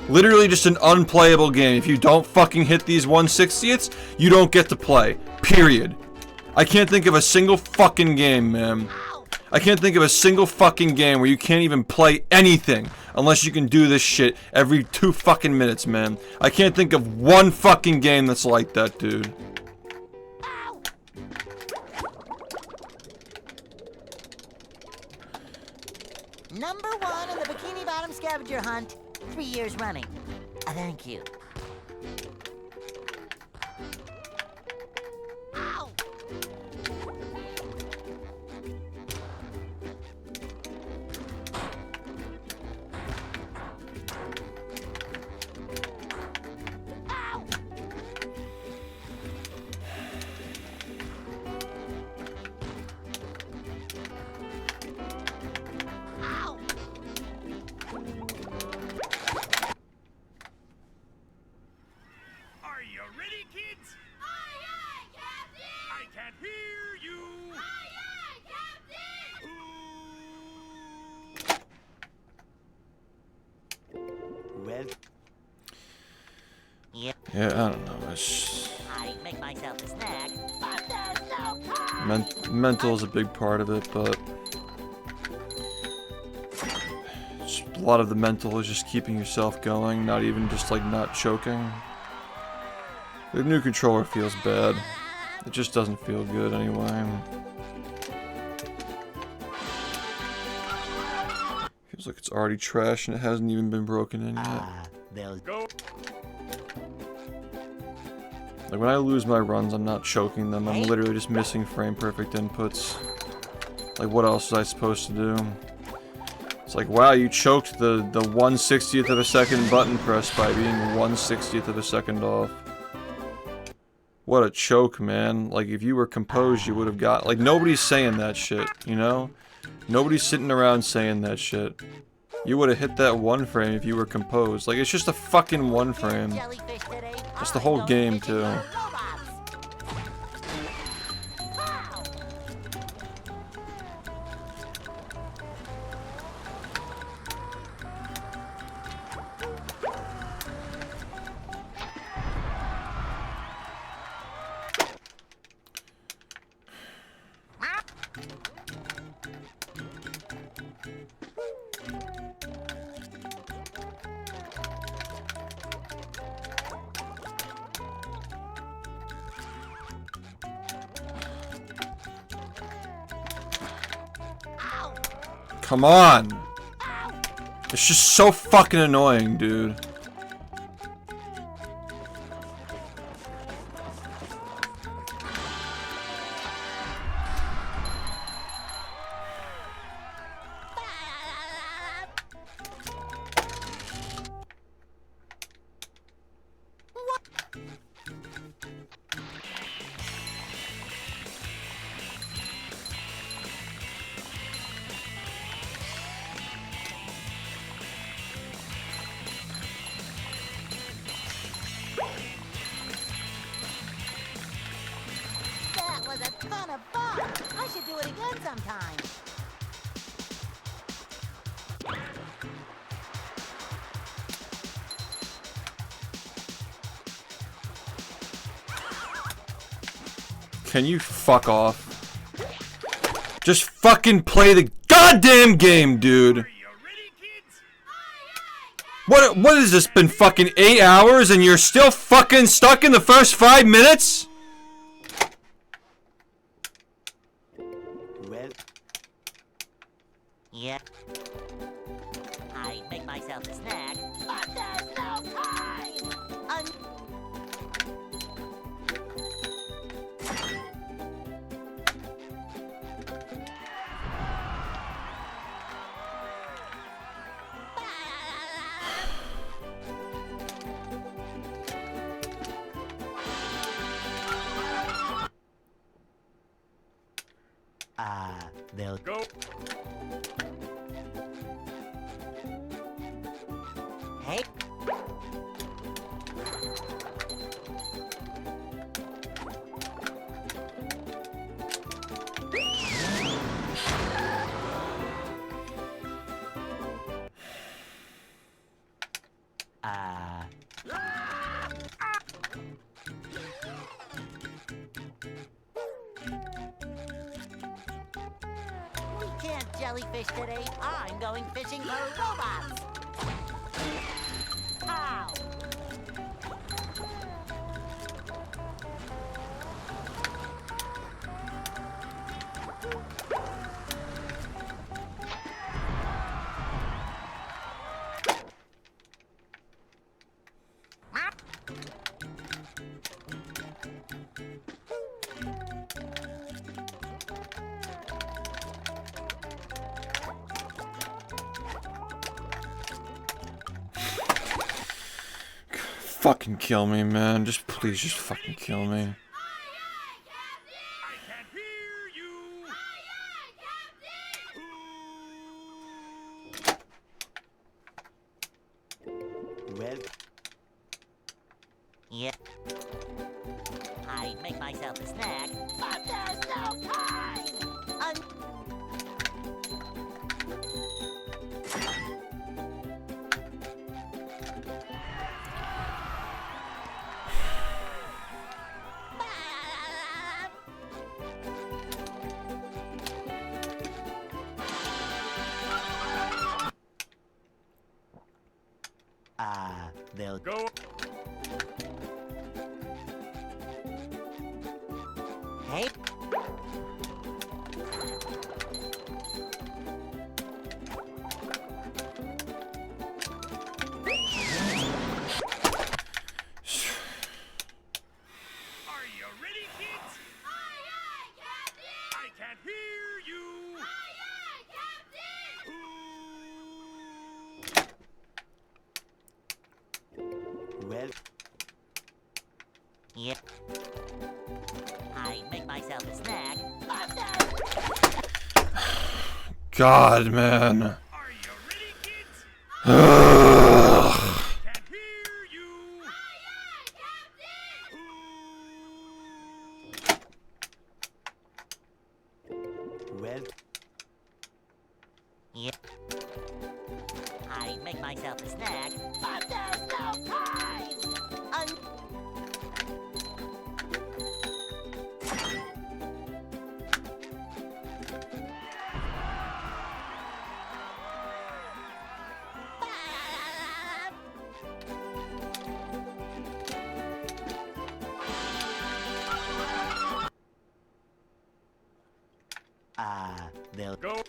Literally just an unplayable game. If you don't fucking hit these 160ths, you don't get to play. Period. I can't think of a single fucking game, man. I can't think of a single fucking game where you can't even play anything unless you can do this shit every 2 fucking minutes, man. I can't think of one fucking game that's like that, dude. Number 1 in the Bikini Bottom scavenger hunt, 3 years running. Thank you. Ow! Are you ready, kids? Aye, aye, Captain! I can't hear you. Aye, aye, Captain! Well, Yep, Yeah, I don't know. It's I make myself a snack, but there's no time! mental is a big part of it, but a lot of the mental is just keeping yourself going, not even just like not choking. The new controller feels bad. It just doesn't feel good anyway. Feels like it's already trash and it hasn't even been broken in yet. they'll Go. Like when I lose my runs, I'm not choking them. I'm literally just missing frame perfect inputs. Like what else was I supposed to do? It's like, wow, you choked the 1/60th of a second button press by being 1/60th of a second off. What a choke, man. Like, if you were composed, you would have got... Like, nobody's saying that shit, you know? Nobody's sitting around saying that shit. You would have hit that 1 frame if you were composed. Like, it's just a fucking 1 frame. Jellyfish today. That's the whole game, too. Robots. Come on! It's just so fucking annoying, dude. Can you fuck off? Just fucking play the goddamn game, dude. Are you ready, kids? What has this been fucking 8 hours and you're still fucking stuck in the first 5 minutes? Well, Yeah. I make myself a snack, but there's no time. they'll Go. Hey. We can't jellyfish today. I'm going fishing for robots. Ow! Fucking kill me, man. Just please, just fucking kill me. I can't hear you. well, Yep. I make myself a snack, but there's no time. they'll Go. Hey. Are you ready, kids? I can't hear you. well, Yep. I make myself a snack, but there's God, man. Are you ready, kids? Can't hear you. well, Yep. I make myself a snack, but there's no time. they'll Go.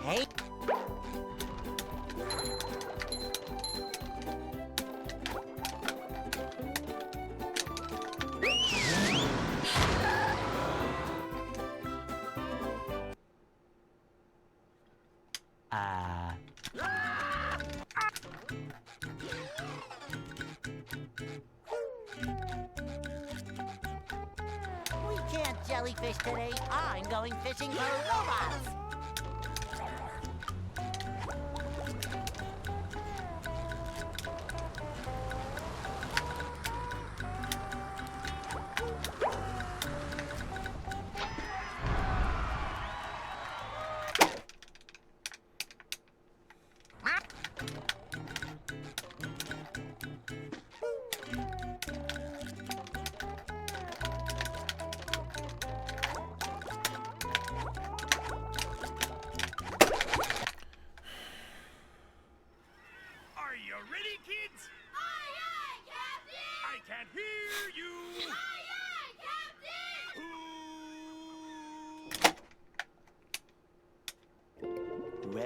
Hey. We can't jellyfish today. I'm going fishing for robots.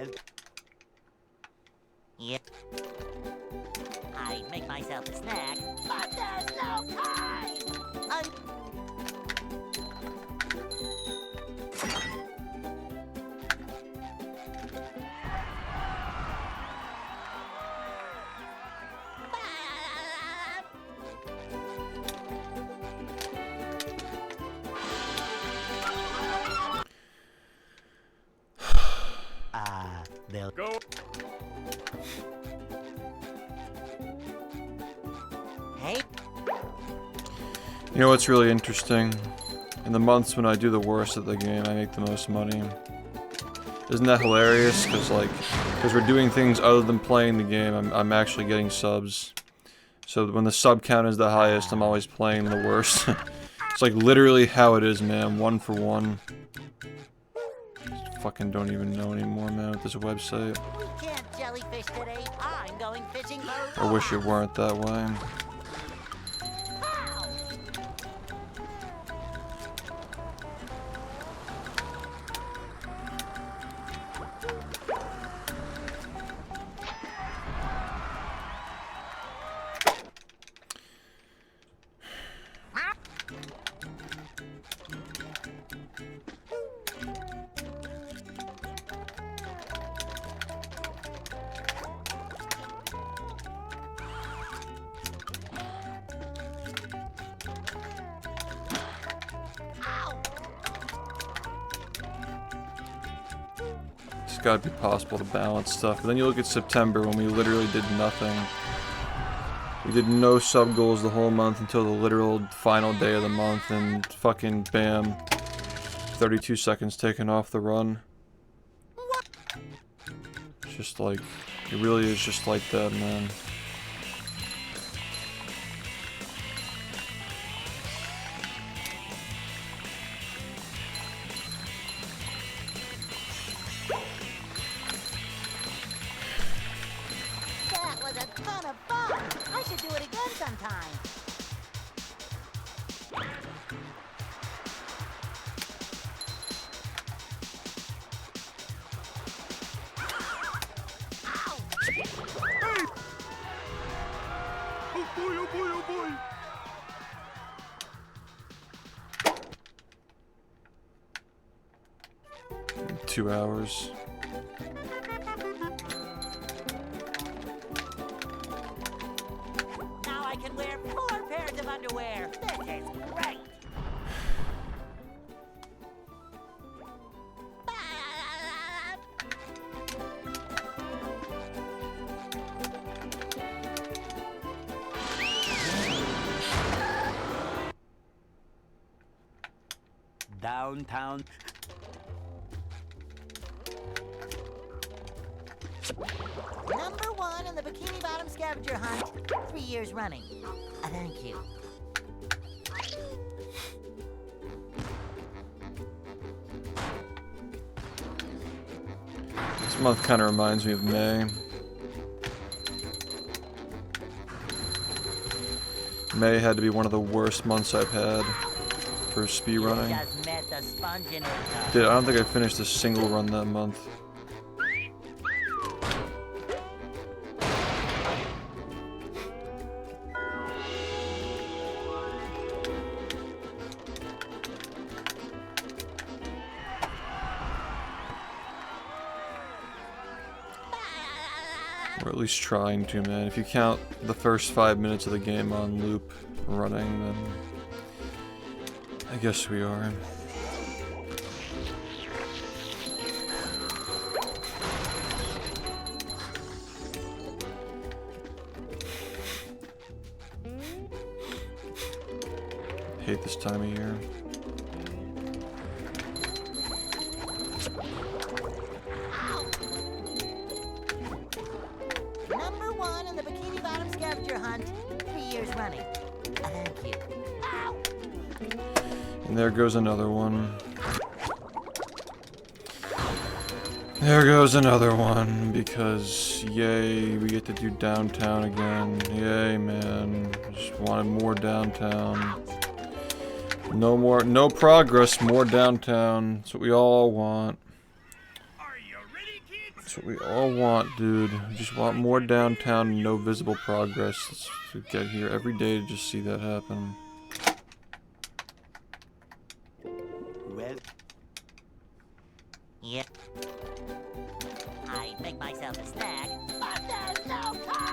well, Yep. I make myself a snack, but there's no time! they'll Go. Hey, You know what's really interesting? In the months when I do the worst at the game, I make the most money. Isn't that hilarious? Because we're doing things other than playing the game, I'm actually getting subs. So when the sub count is the highest, I'm always playing the worst. It's like literally how it is, man. 1 for 1. Fucking don't even know anymore, man, with this website. we can't jellyfish today. I'm going fishing for I wish it weren't that way. Pow! It's gotta be possible to balance stuff. But then you look at September when we literally did nothing. We did no sub goals the whole month until the literal final day of the month, and fucking bam. 32 seconds taken off the run. It's just like, it really is just like that, man. That was a ton of fun. I should do it again sometime. Oh boy, oh boy, oh boy. 2 hours. Now I can wear 4 pairs of underwear. This is great. downtown. Number 1 in the Bikini Bottom scavenger hunt, 3 years running. Thank you. This month kind of reminds me of May. May had to be one of the worst months I've had for speedrunning. Just met the spongebob. Dude, I don't think I finished a single run that month. Or at least trying to, man. If you count the first 5 minutes of the game on loop running, then I guess we are. Hate this time of year. Number 1 in the Bikini Bottom scavenger hunt, 3 years running. Thank you. Ow! And there goes another one. There goes another one, because yay, we get to do downtown again. Yay, man. Just wanted more downtown. No progress, more downtown. That's what we all want. Are you ready, kids? That's what we all want, dude. We just want more downtown and no visible progress to get here every day to just see that happen. Well, Yeah. I'd make myself a snack, but there's no time!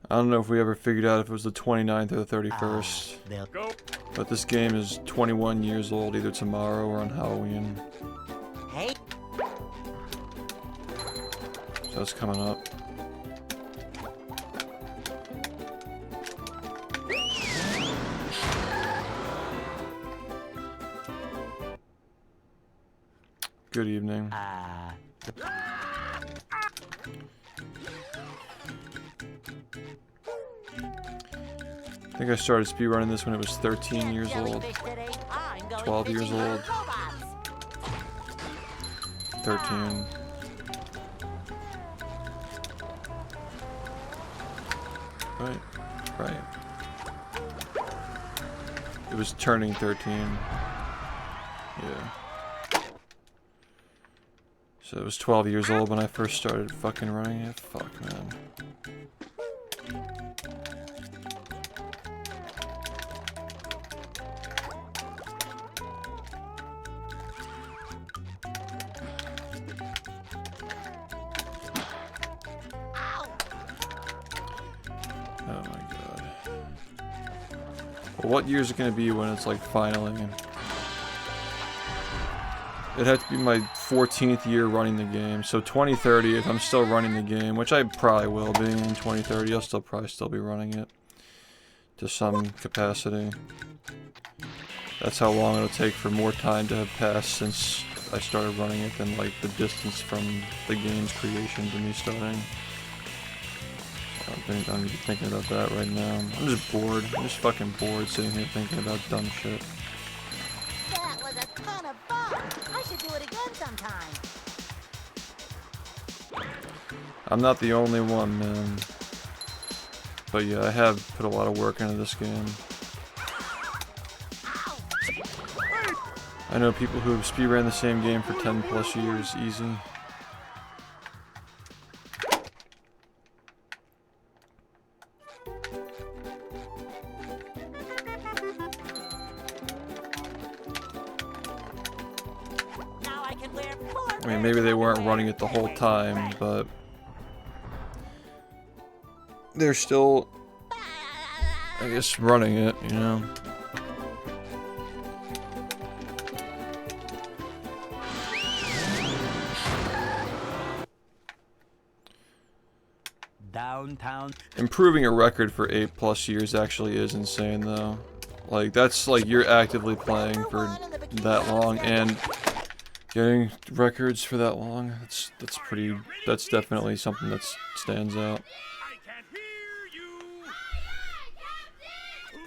I don't know if we ever figured out if it was the 29th or the 31st. they'll Go. But this game is 21 years old, either tomorrow or on Halloween. Hey, So it's coming up. Good evening. I think I started speedrunning this when it was 13 years old. 12 years old. 13. Right. Right. It was turning 13. Yeah. So it was 12 years old when I first started fucking running it. Fuck, man. Oh my god. Well, what year is it gonna be when it's like finally? It'd have to be my 14th year running the game. So 2030, if I'm still running the game, which I probably will be in 2030, I'll probably still be running it to some capacity. That's how long it'll take for more time to have passed since I started running it than like the distance from the game's creation to me starting. I'm even thinking about that right now. I'm just bored. I'm just fucking bored sitting here thinking about dumb shit. That was a ton of fun. I should do it again sometime. I'm not the only one, man. But yeah, I have put a lot of work into this game. I know people who have speedrun the same game for 10 plus years, easy. I mean, maybe they weren't running it the whole time, but they're still, I guess, running it, you know? downtown. Improving a record for 8+ years actually is insane, though. Like, that's like you're actively playing for that long and getting records for that long. That's definitely something that stands out. I can't hear you.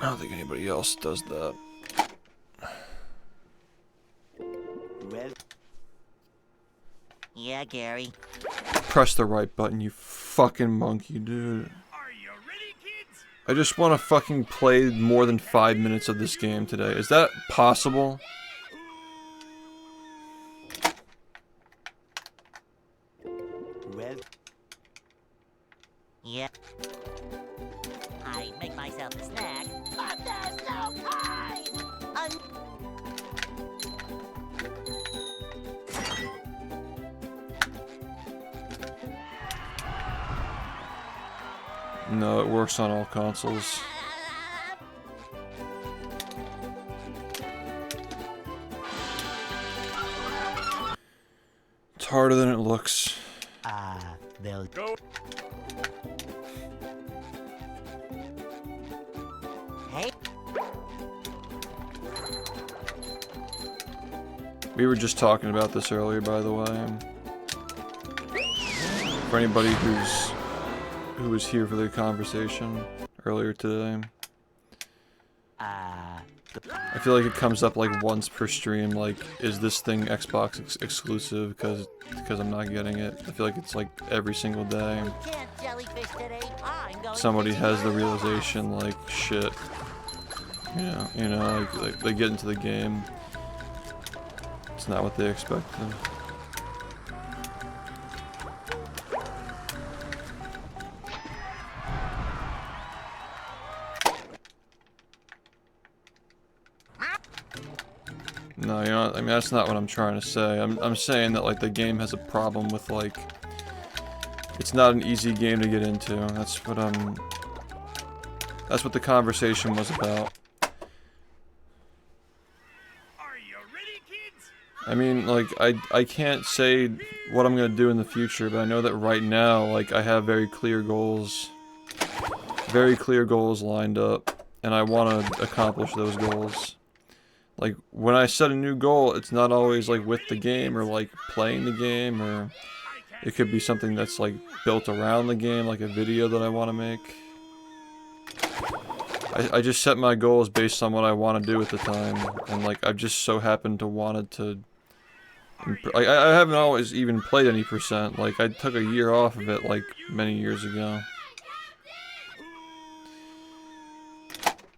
I don't think anybody else does that. Well, yeah, Gary. Press the right button, you fucking monkey, dude. Are you ready, kids? I just want to fucking play more than 5 minutes of this game today. Is that possible? well, Yeah. I'd make myself a snack, but there's no time! No, it works on all consoles. It's harder than it looks. they'll Go. Hey, We were just talking about this earlier, by the way. For anybody who was here for the conversation earlier today. I feel like it comes up like once per stream, like, is this thing Xbox exclusive because I'm not getting it. I feel like it's like every single day. Can't jellyfish today. I'm going Somebody fishing has the for lolcows. realization, like, shit. Yeah, you know, like they get into the game. It's not what they expected. No, you know, I mean, that's not what I'm trying to say. I'm saying that, like, the game has a problem with, like, it's not an easy game to get into. That's what the conversation was about. Are you ready, kids? I mean, like, I can't say what I'm gonna do in the future, but I know that right now, like, I have very clear goals lined up, and I want to accomplish those goals. Like, when I set a new goal, it's not always, like, with the game, or, like, playing the game, or it could be something that's, like, built around the game, like a video that I want to make. I just set my goals based on what I want to do at the time, and, like, I've just so happened to wanted to... Like, I haven't always even played any percent. Like, I took a year off of it, like, many years ago.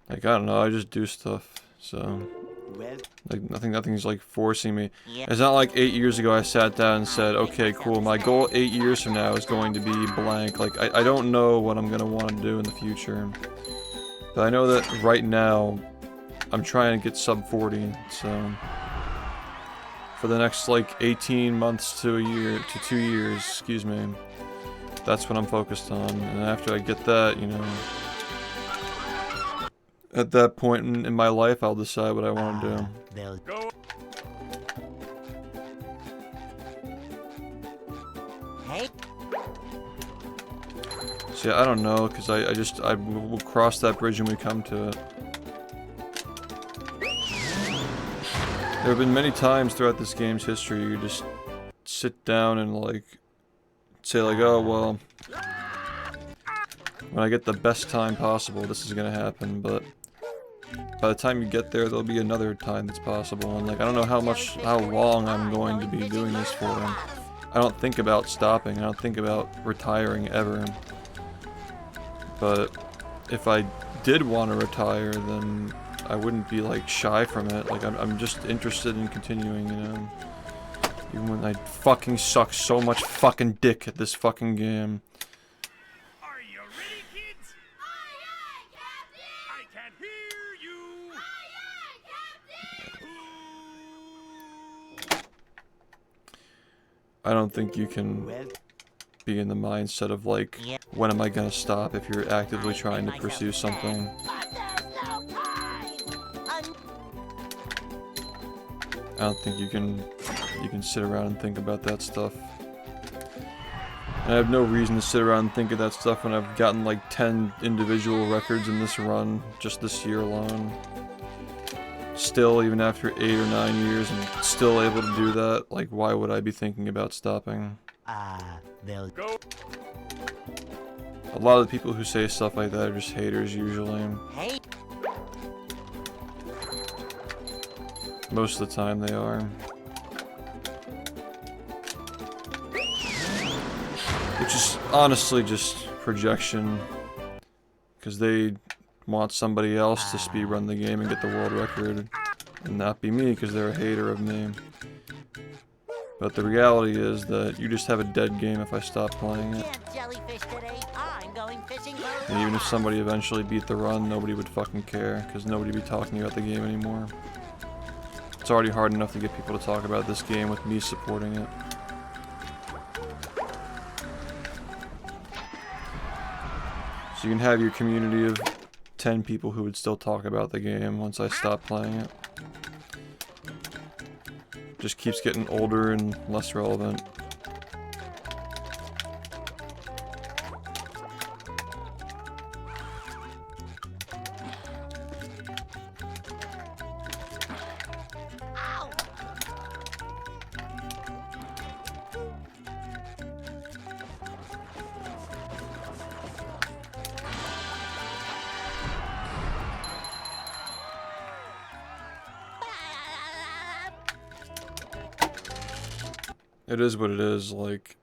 Like, I don't know, I just do stuff, so... Well, Like, nothing's like forcing me. Yeah. It's not like 8 years ago I sat down and said, okay, cool, my goal 8 years from now is going to be blank. Like, I don't know what I'm gonna want to do in the future. But I know that right now, I'm trying to get sub 40, so... For the next, like, 18 months to a year, to 2 years, excuse me. That's what I'm focused on, and after I get that, you know... At that point in my life, I'll decide what I want to do. they'll Go. Hey, See, I don't know, because we'll cross that bridge when we come to it. There have been many times throughout this game's history you just sit down and, like, say, like, oh, well, when I get the best time possible, this is gonna happen, but by the time you get there, there'll be another time that's possible, and, like, I don't know how long I'm going to be doing this for. I don't think about stopping, I don't think about retiring ever. But if I did want to retire, then I wouldn't be, like, shy from it. Like, I'm just interested in continuing, you know? Even when I fucking suck so much fucking dick at this fucking game. Are you ready, kids? I can't hear you. I don't think you can well, be in the mindset of, like, Yeah. when am I gonna stop if you're actively trying to pursue something. But there's no time. I don't think you can sit around and think about that stuff. And I have no reason to sit around and think of that stuff when I've gotten like 10 individual records in this run, just this year alone. Still, even after 8 or 9 years, I'm still able to do that. Like, why would I be thinking about stopping? they'll Go. A lot of the people who say stuff like that are just haters usually. hey, Most of the time they are. Which is honestly just projection. Because they want somebody else to speedrun the game and get the world record. And not be me because they're a hater of me. But the reality is that you just have a dead game if I stop playing it. can't jellyfish today. I'm going fishing for And even if lolcows. somebody eventually beat the run, nobody would fucking care. Because nobody would be talking about the game anymore. It's already hard enough to get people to talk about this game with me supporting it. So you can have your community of 10 people who would still talk about the game once I stop playing it. Just keeps getting older and less relevant. It is what it is. Like,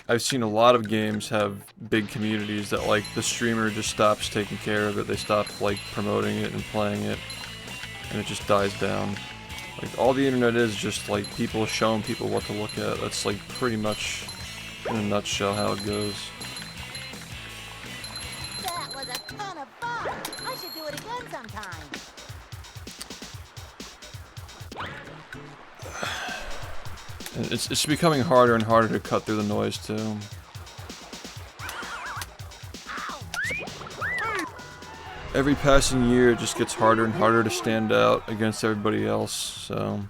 I've seen a lot of games have big communities that, like, the streamer just stops taking care of it. They stop, like, promoting it and playing it, and it just dies down. Like, all the internet is just, like, people showing people what to look at. That's, like, pretty much, in a nutshell, how it goes. That was a ton of fun. I should do it again sometime. And it's becoming harder and harder to cut through the noise, too. Every passing year, it just gets harder and harder to stand out against everybody else, so...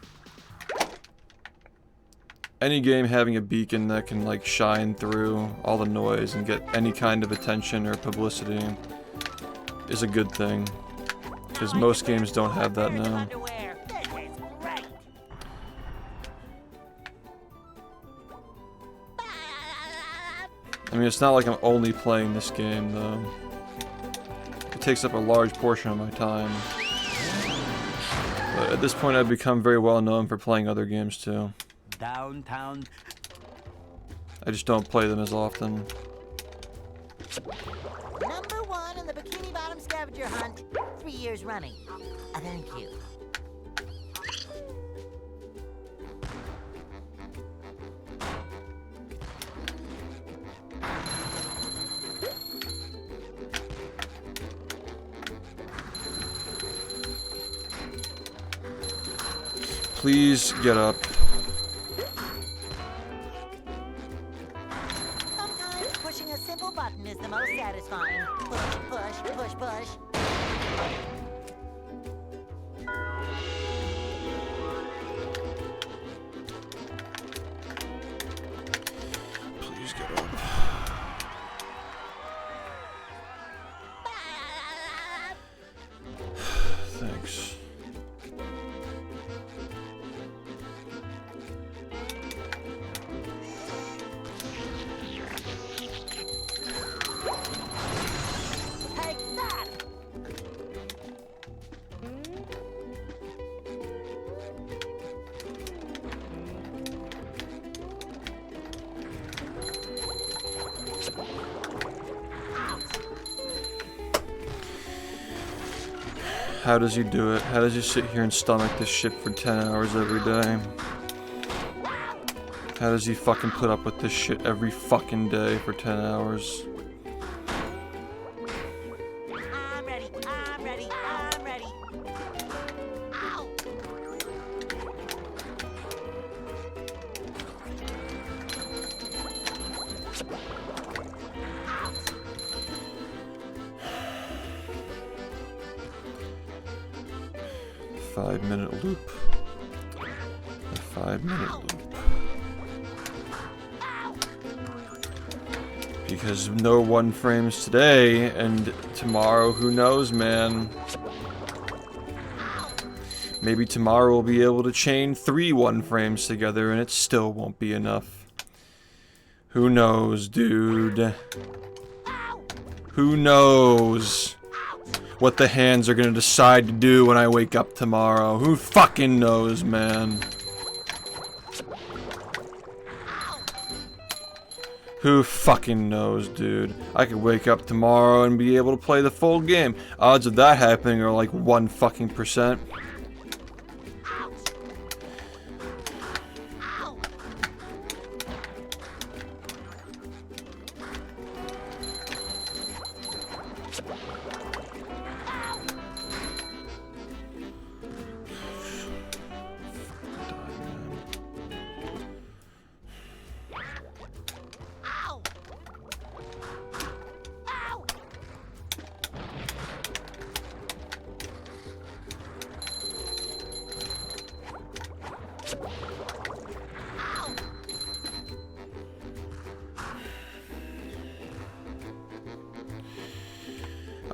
Any game having a beacon that can, like, shine through all the noise and get any kind of attention or publicity is a good thing. Because most games don't have that now. Underwear. This is great. I mean, it's not like I'm only playing this game, though. It takes up a large portion of my time. But at this point, I've become very well known for playing other games, too. Downtown. I just don't play them as often. Number 1 in the Bikini Bottom scavenger hunt. 3 years running. Thank you. Please get up. Sometimes pushing a simple button is the most satisfying. Push, push, push, push. Please get up. Thanks. Take that! How does he do it? How does he sit here and stomach this shit for 10 hours every day? How does he fucking put up with this shit every fucking day for 10 hours? I'm ready, I'm ready, I'm ready. Ow! 5-minute loop. A 5-minute loop. Because no 1 frames today, and tomorrow, who knows, man. Maybe tomorrow we'll be able to chain 3 1 frames together and it still won't be enough. Who knows, dude? Who knows what the hands are gonna decide to do when I wake up tomorrow? Who fucking knows, man? Who fucking knows, dude? I could wake up tomorrow and be able to play the full game. Odds of that happening are like 1 fucking %.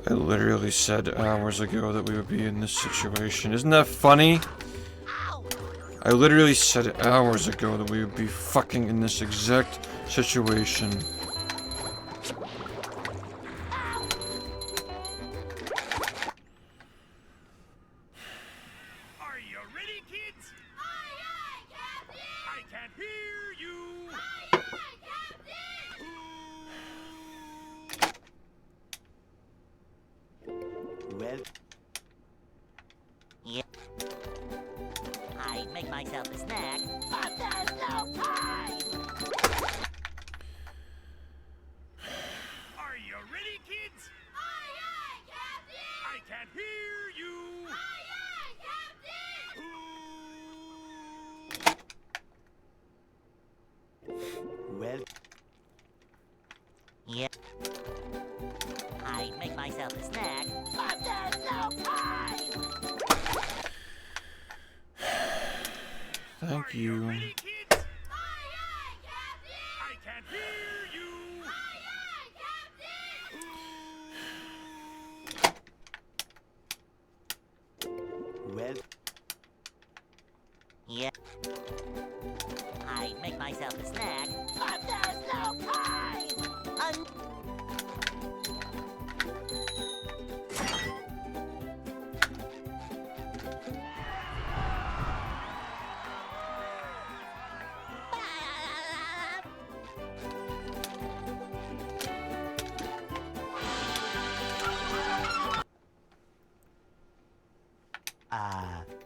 I literally said hours ago that we would be in this situation. Isn't that funny? I literally said hours ago that we would be fucking in this exact situation. Are you ready, kids? Aye, aye, Captain! I can't hear I'd make myself a snack, but there's no time! Are you ready, kids? Aye, aye, Captain! I can't hear you. Aye, aye, Captain! Well, Yep. I'd make myself a snack, but there's no time! Thank Are you you. ready, kids? Aye, aye, Captain! I can't hear you. Aye, aye, Captain! well, Yep. I'd make myself a snack, but there's no time!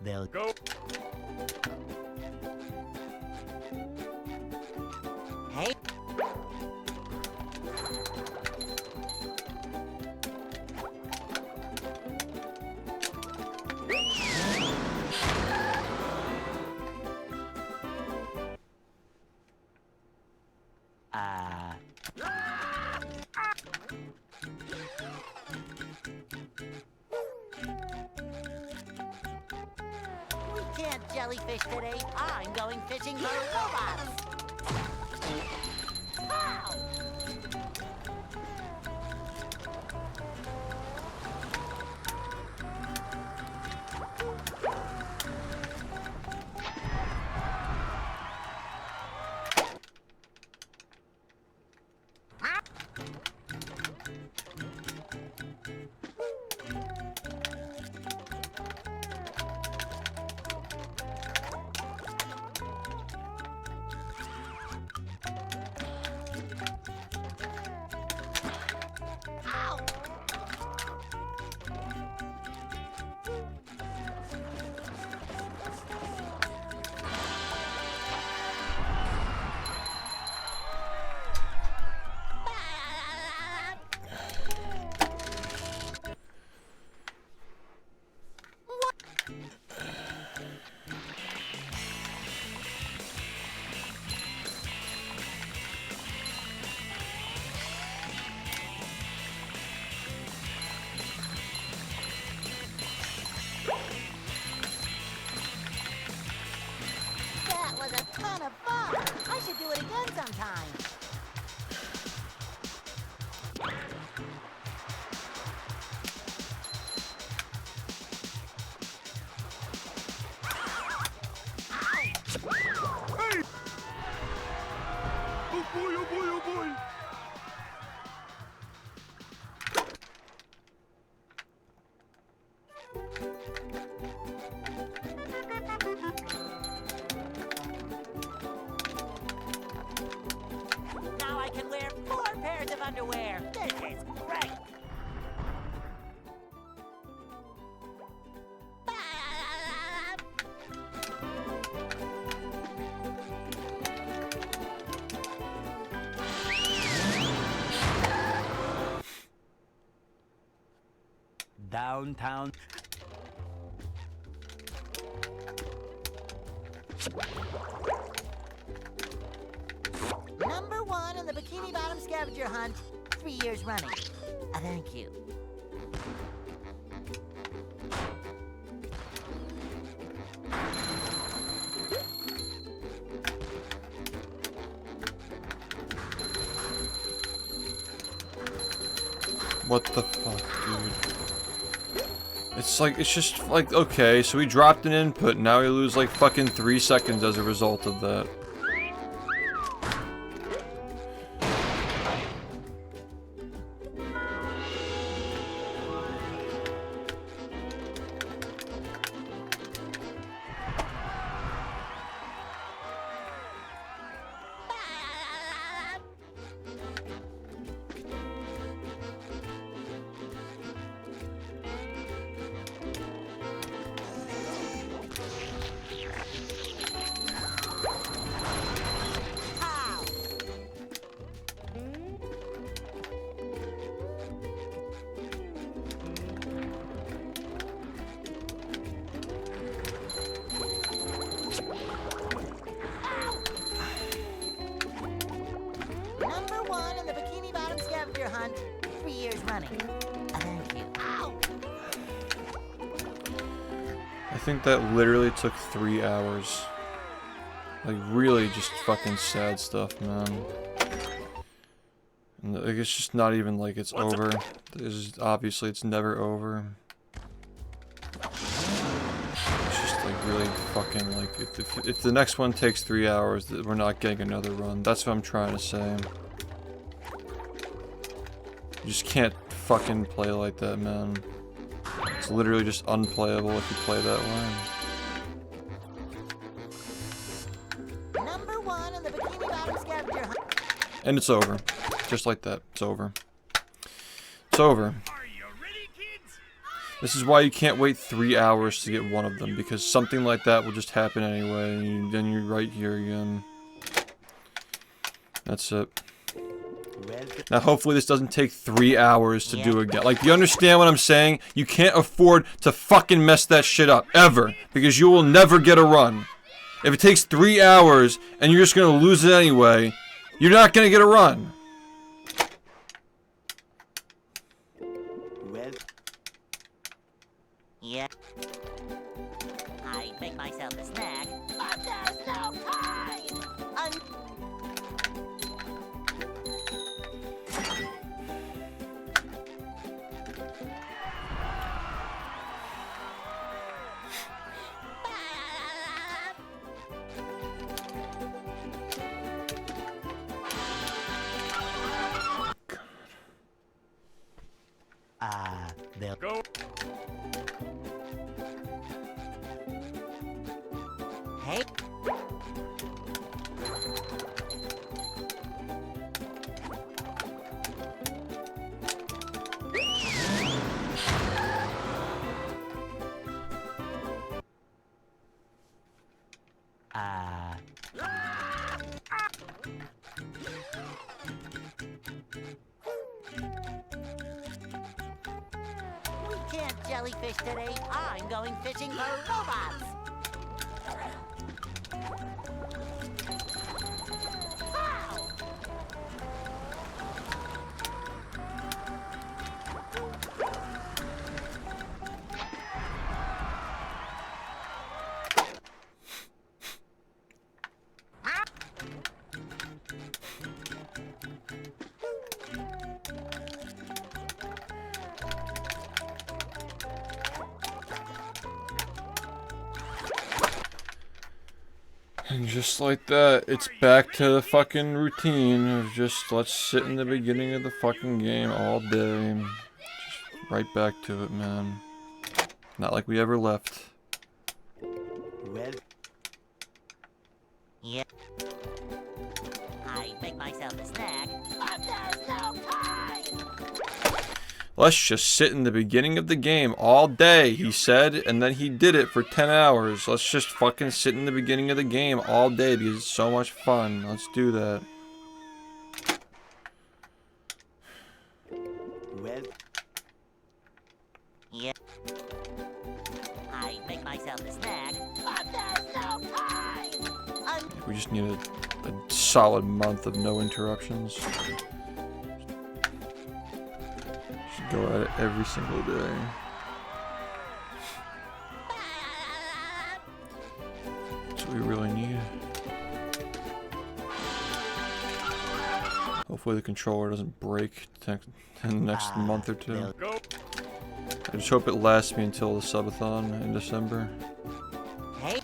they'll Go. Hey. We can't jellyfish today. I'm going fishing for robots. Pow! Ow! That was a ton of fun. I should do it again sometime. Oh boy, oh boy, oh boy. Now I can wear 4 pairs of underwear. This is great. downtown. Number 1 in the Bikini Bottom scavenger hunt, 3 years running. Thank you. What the fuck, dude? It's like, it's just like, okay, so we dropped an input, now we lose like fucking 3 seconds as a result of that. funny. Thank you. Ow! I think that literally took 3 hours. Like, really just fucking sad stuff, man. And, like, it's just not even like it's over. Obviously, it's never over. It's just like really fucking like if the next one takes 3 hours, we're not getting another run. That's what I'm trying to say. You just can't fucking play like that, man. It's literally just unplayable if you play that way. Number 1 in the Bikini Bottom scavenger hunt. And it's over. Just like that. It's over. It's over. Are you ready, kids? This is why you can't wait 3 hours to get one of them, because something like that will just happen anyway, and then you're right here again. That's it. Now hopefully this doesn't take 3 hours to do again. Like, you understand what I'm saying? You can't afford to fucking mess that shit up, ever, because you will never get a run. If it takes 3 hours, and you're just gonna lose it anyway, you're not gonna get a run. Yeah. I make myself a snack, but there's no time! They'll Go. Hey. We can't jellyfish today. I'm going fishing for robots. Pow! And just like that, it's back to the fucking routine of just let's sit in the beginning of the fucking game all day. Just right back to it, man. Not like we ever left. well. Yeah. I make myself a snack, but there's no time! Let's just sit in the beginning of the game all day, he said, and then he did it for 10 hours. Let's just fucking sit in the beginning of the game all day because it's so much fun. Let's do that. Well, Yeah. I make myself a snack, but there's no time! We just need a solid month of no interruptions. Should go at it every single day. That's what we really need. Hopefully the controller doesn't break in the next month or two. Go. I just hope it lasts me until the subathon in December. Hey.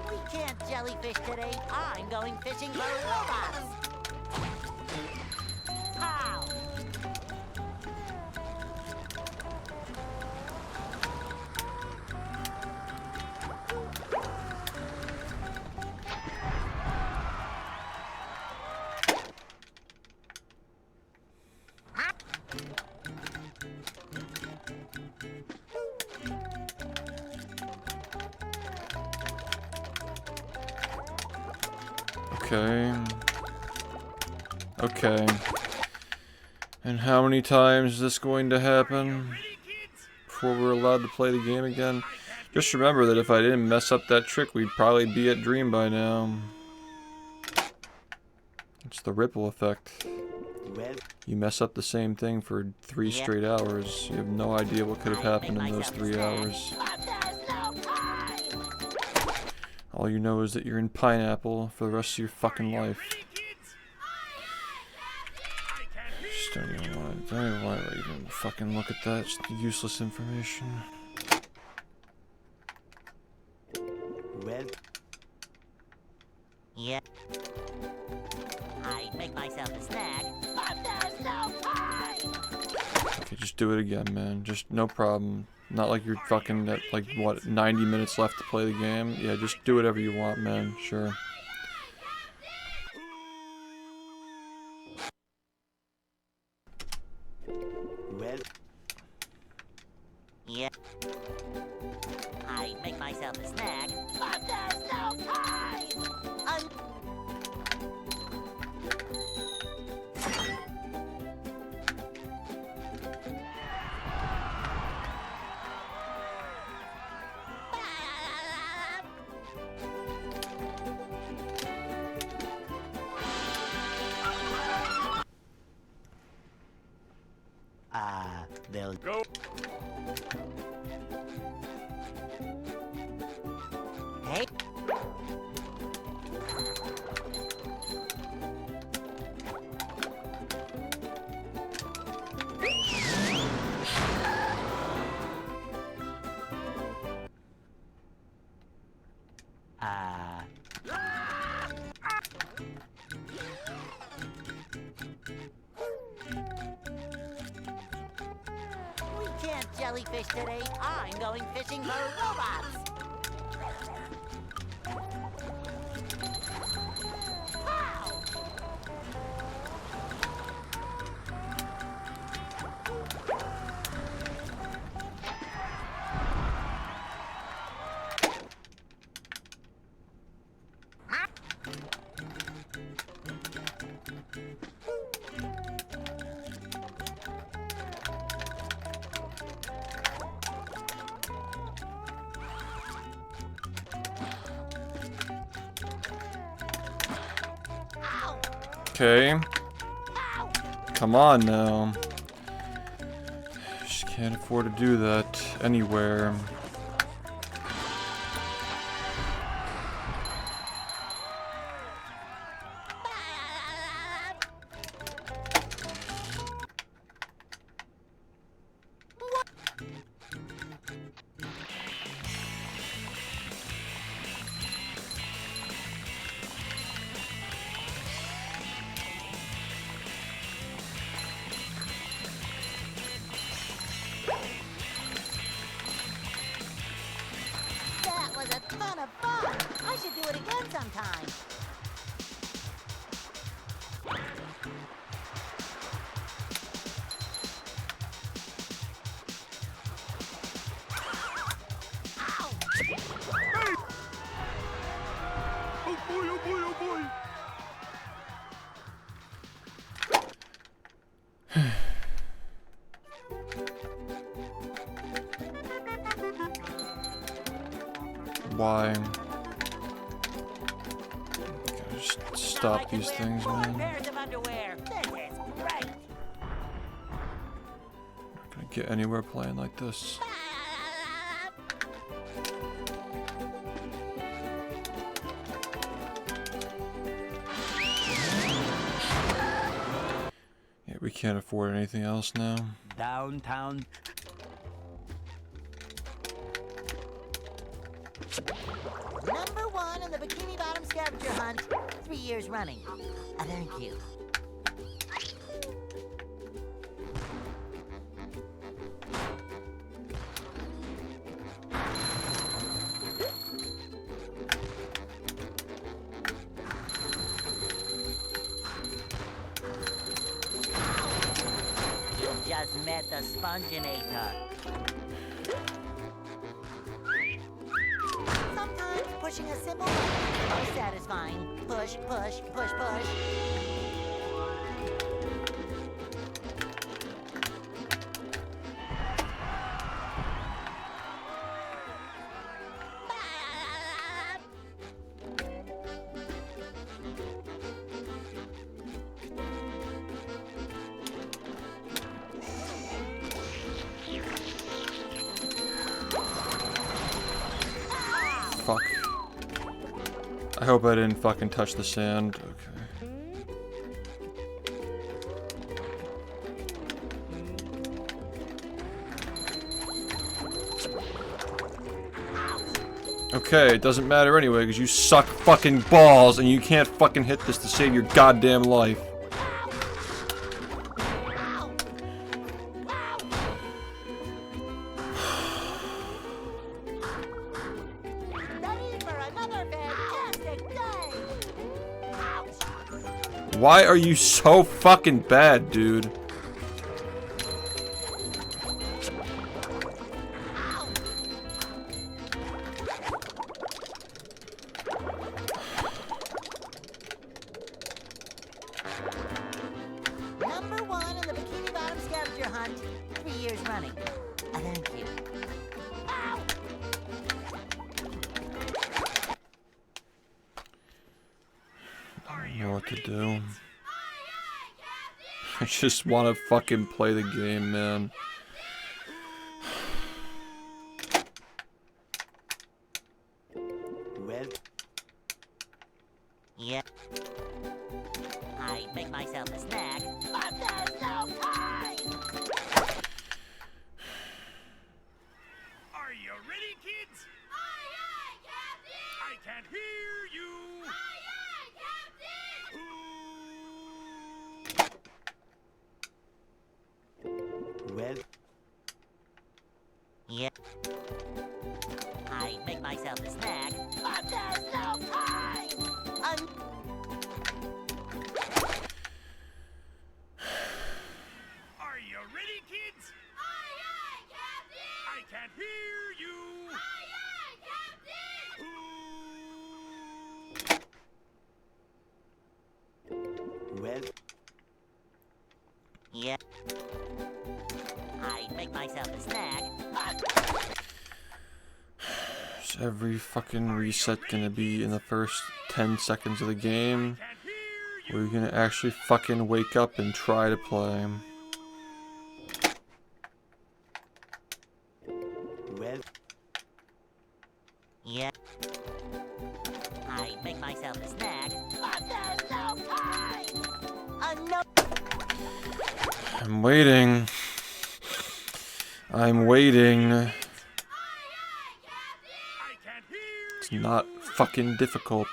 We can't jellyfish today. I'm going fishing for robots. Pow! Okay. Okay. And how many times is this going to happen before we're allowed to play the game again? Just remember that if I didn't mess up that trick, we'd probably be at Dream by now. It's the ripple effect. Well, You mess up the same thing for 3 straight hours. You have no idea what could have happened in those 3 hours. All you know is that you're in pineapple for the rest of your fucking life. Just don't even want to even fucking look at that. It's useless information. well, Yeah. I make myself a snack, but there's no time! Okay, just do it again, man. Just no problem. Not like you're fucking at, like, what, 90 minutes left to play the game? Yeah, just do whatever you want, man. Sure. well, Yeah. I make myself a snack, but there's no time! they'll Go. Hey. We can't jellyfish today. I'm going fishing for robots. Wow! Okay. Come on now. Just can't afford to do that anywhere. That was a ton of fun. I should do it again sometime. Oh boy, oh boy, oh boy. Why? Gotta just stop these things, man. Pairs of underwear. This is great. Not gonna get anywhere playing like this. Yeah, we can't afford anything else now. downtown. Number 1 in the Bikini Bottom scavenger hunt, 3 years running. Thank you. You just met the Sponginator. Sometimes pushing a simple button is the most satisfying. satisfying. Push, push, push, push. Fuck. I hope I didn't fucking touch the sand. Okay. Okay, it doesn't matter anyway, because you suck fucking balls and you can't fucking hit this to save your goddamn life. Ready for another fantastic day. Why are you so fucking bad, dude? Number 1 in the Bikini Bottom scavenger hunt. 3 years running. Thank you. I don't know what to do. I just want to fucking play the game, man. Well, Yep. I make myself a snack. But there's no time. Are you ready, kids? Aye, aye, Captain. I can't hear you. Aye, aye, Captain. well, Yep. I make myself a snack. But there's no time. Are you ready, kids? Aye, aye, Captain. I can't hear you. Aye, aye, Captain. well, Yep. I make myself a snack. Is every fucking reset gonna be in the first 10 seconds of the game? Can't hear you. Or are you gonna actually fucking wake up and try to play? well, Yep. I make myself a snack. But there's no time. No. I'm waiting. I'm waiting. I can't hear It's not fucking difficult.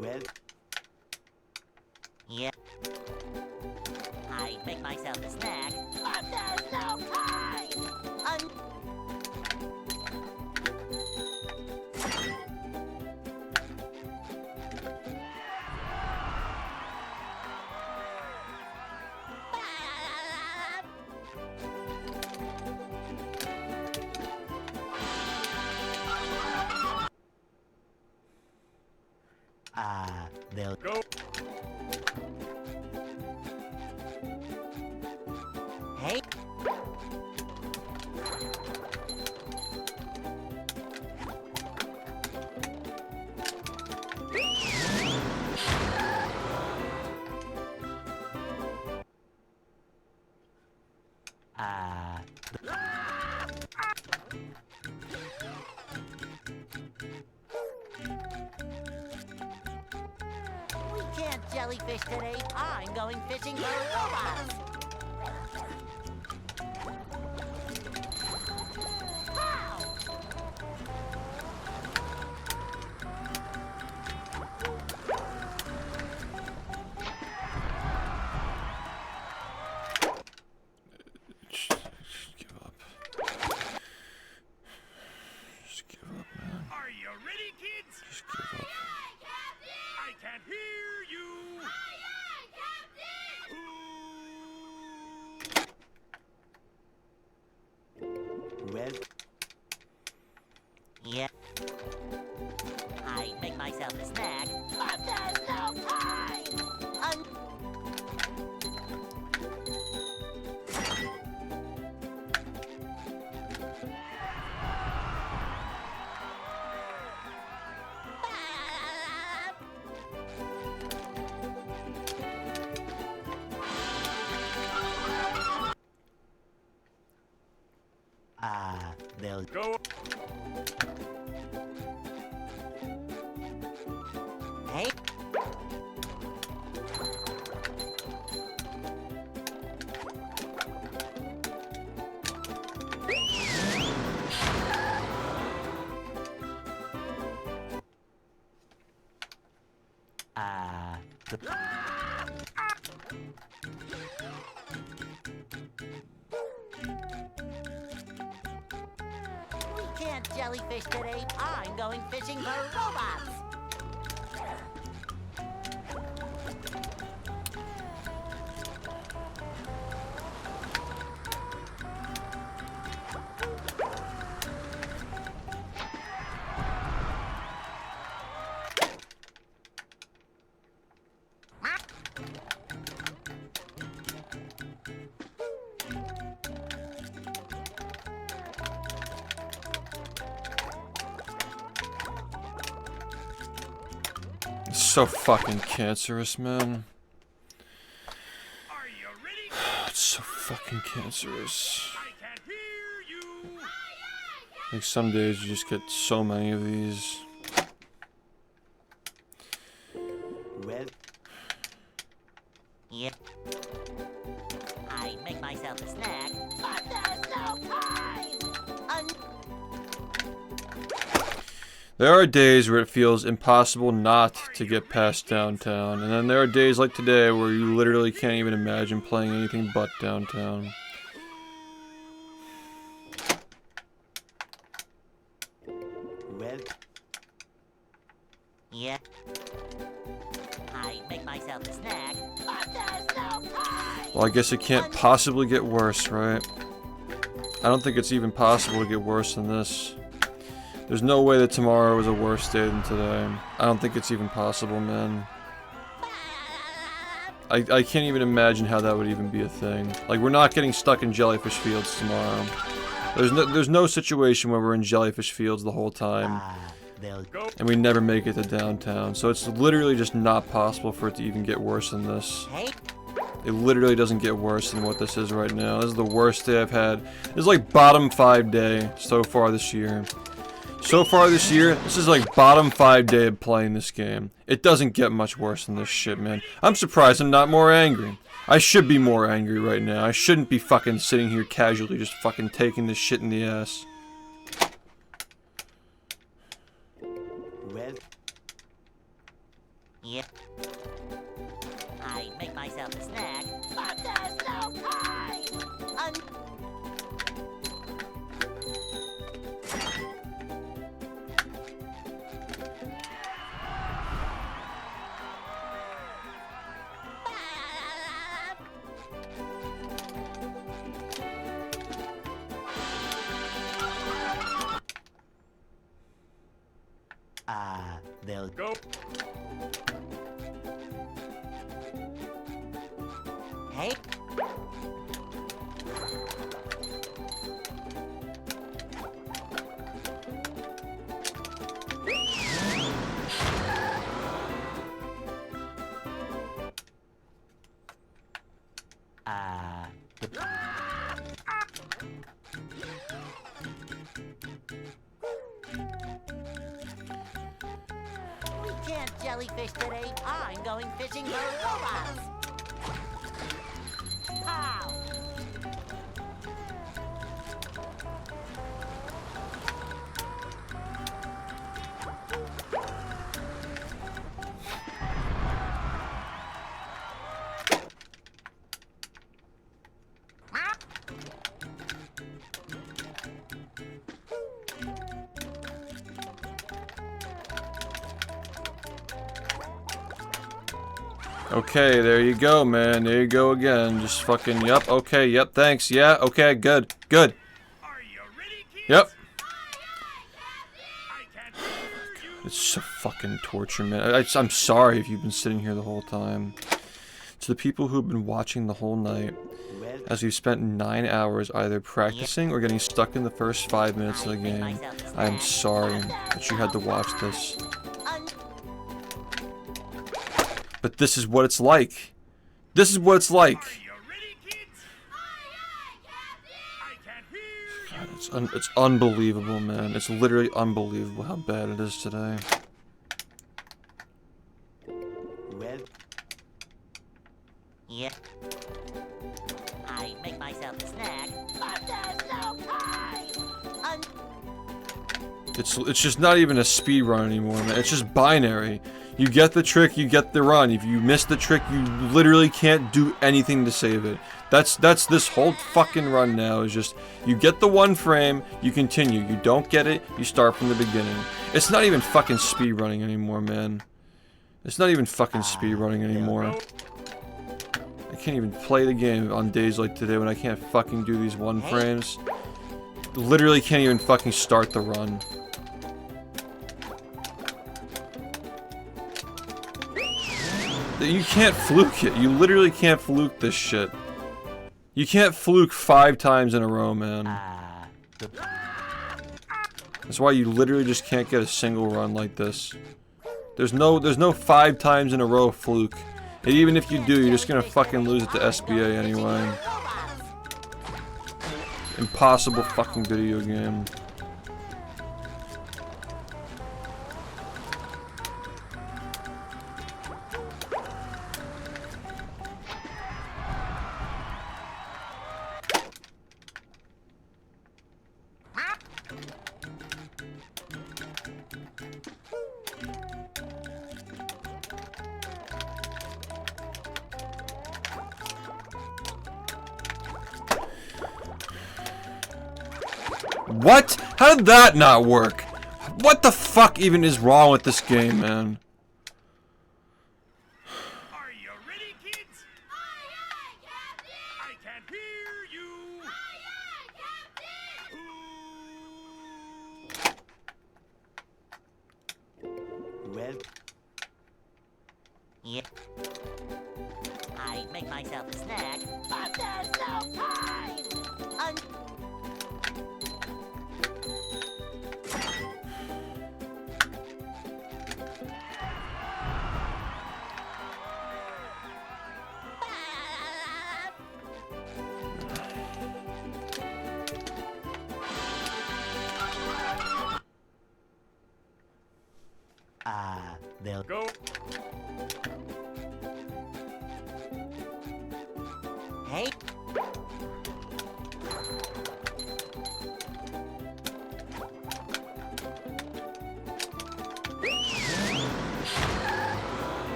well, Yep. I make myself a snack. But there's no time. they'll go. Hey. We can't jellyfish today. I'm going fishing for robots. Wow! Just give up. Just give up, man. Are you ready, kids? Just give up. I can't hear you. they'll Go. Hey, we can't jellyfish today. I'm going fishing for robots. It's so fucking cancerous, man. Are you ready? It's so fucking cancerous. I can't hear you. Like some days you just get so many of these. well, Yep. I make myself a snack, but there's no time. There are days where it feels impossible not to get past downtown, and then there are days like today where you literally can't even imagine playing anything but downtown. well, Yep. I make myself a snack, but there's no time. Well, I guess it can't possibly get worse, right? I don't think it's even possible to get worse than this. There's no way that tomorrow was a worse day than today. I don't think it's even possible, man. I can't even imagine how that would even be a thing. Like, we're not getting stuck in jellyfish fields tomorrow. There's no situation where we're in jellyfish fields the whole time, they'll and we never make it to downtown. So it's literally just not possible for it to even get worse than this. Hey, It literally doesn't get worse than what this is right now. This is the worst day I've had. This is like bottom 5 day so far this year. So far this year, this is like bottom 5 day of playing this game. It doesn't get much worse than this shit, man. I'm surprised I'm not more angry. I should be more angry right now. I shouldn't be fucking sitting here casually just fucking taking this shit in the ass. well, yep. I make myself a snack, but there's no time. they'll Go. Hey, we can't jellyfish today. I'm going fishing for robots. Pow! Okay, there you go, man. There you go again. Just fucking, yep, okay, yep, thanks, yeah, okay, good, good. Are you ready, kids? Yep. I can't hear you. It's so fucking torture, man. I'm sorry if you've been sitting here the whole time. To the people who've been watching the whole night, well, as we've spent 9 hours either practicing or getting stuck in the first 5 minutes of the game, I am sorry that you had to watch this. But this is what it's like. This is what it's like. Are you ready, kids? I can't hear you. God, It's unbelievable, man. It's literally unbelievable how bad it is today. Well, Yeah. I make myself a snack, but there's no time. It's just not even a speed run anymore, man. It's just binary. You get the trick, you get the run. If you miss the trick, you literally can't do anything to save it. That's this whole fucking run now is just, you get the one frame, you continue. You don't get it, you start from the beginning. It's not even fucking speed running anymore, man. It's not even fucking speed running anymore. I can't even play the game on days like today when I can't fucking do these one frames. Literally can't even fucking start the run. You can't fluke it. You literally can't fluke this shit. You can't fluke 5 times in a row, man. That's why you literally just can't get a single run like this. There's no 5 times in a row fluke. And even if you do, you're just gonna fucking lose it to SBA anyway. Impossible fucking video game. What? How did that not work? What the fuck even is wrong with this game, man? Are you ready, kids? Aye, aye, Captain! I can't hear you. Aye, aye, Captain! well, Yeah. I make myself a snack, but there's no time. they'll Go. Hey.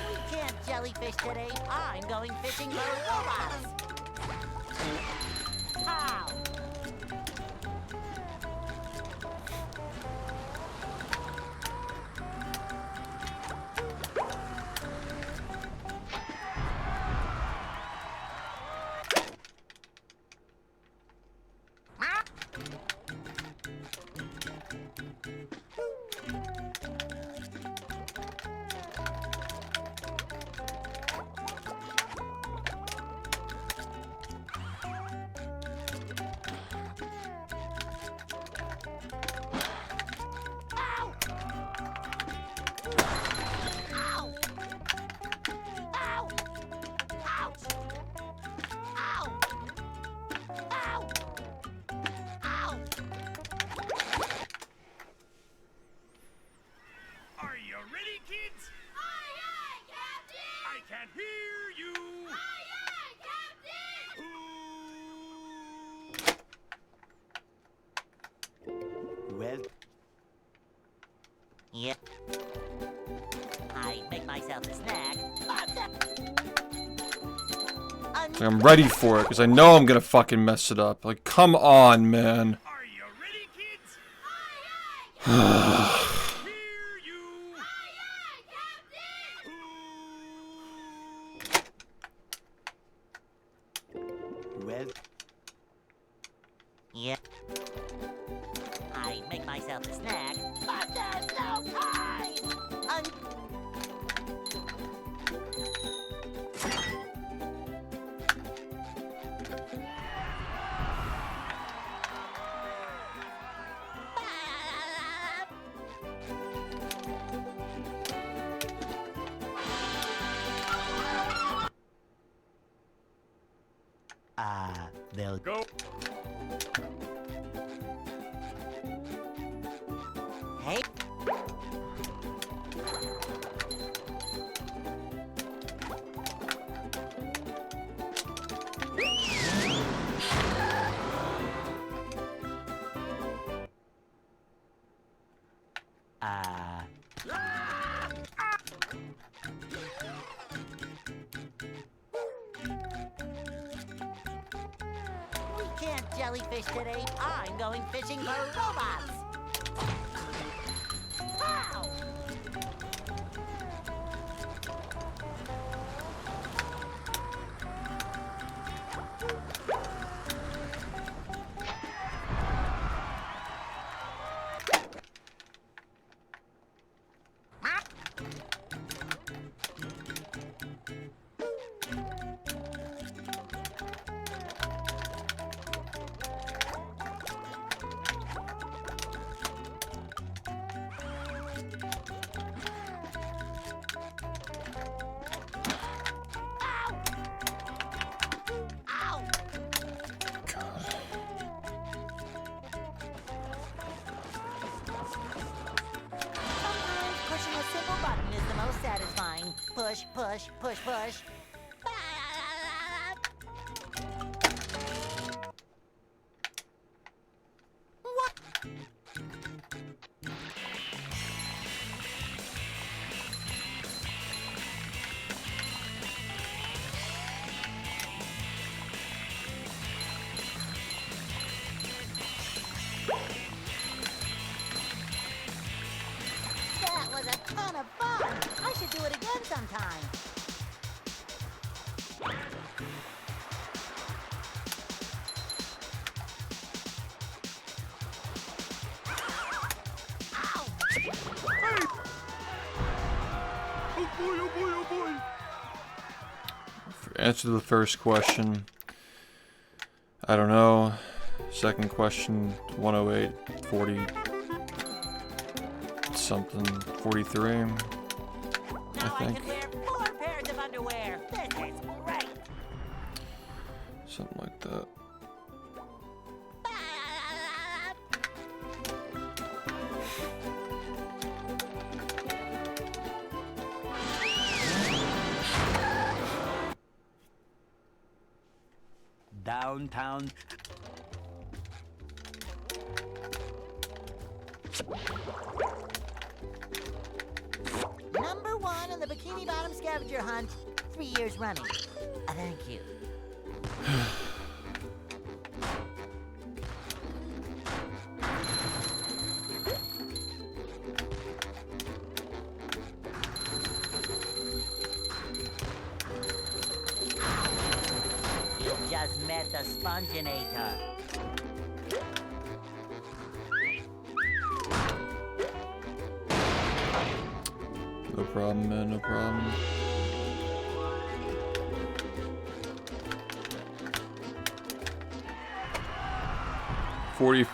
We can't jellyfish today. I'm going fishing for robots. How? Are you ready, kids? Aye, aye, Captain! I can't hear you. Aye, aye, Captain! well, Yep. I make myself a snack. I'm ready for it, because I know I'm gonna fucking mess it up. Like, come on, man. Are you ready, kids? Aye, aye, Hear you. Captain! well, Yep. I make myself a snack, but there's no time. They'll Go. Hey. We can't jellyfish today. I'm going fishing for robots. Pow! Ow! Sometimes pushing a simple button is the most satisfying. Push, push, push, push. What? That was a ton of fun. I should do it again sometime. Ow! Oh boy, oh boy, oh boy. Answer the first question. I don't know. Second question, 108, 40 something, 43. Now I I think can wear 4 pairs of underwear. This is great. something like that. downtown. Number 1 in the Bikini Bottom scavenger hunt, 3 years running. Thank you. You just met the Sponginator. No problem, man, no problem.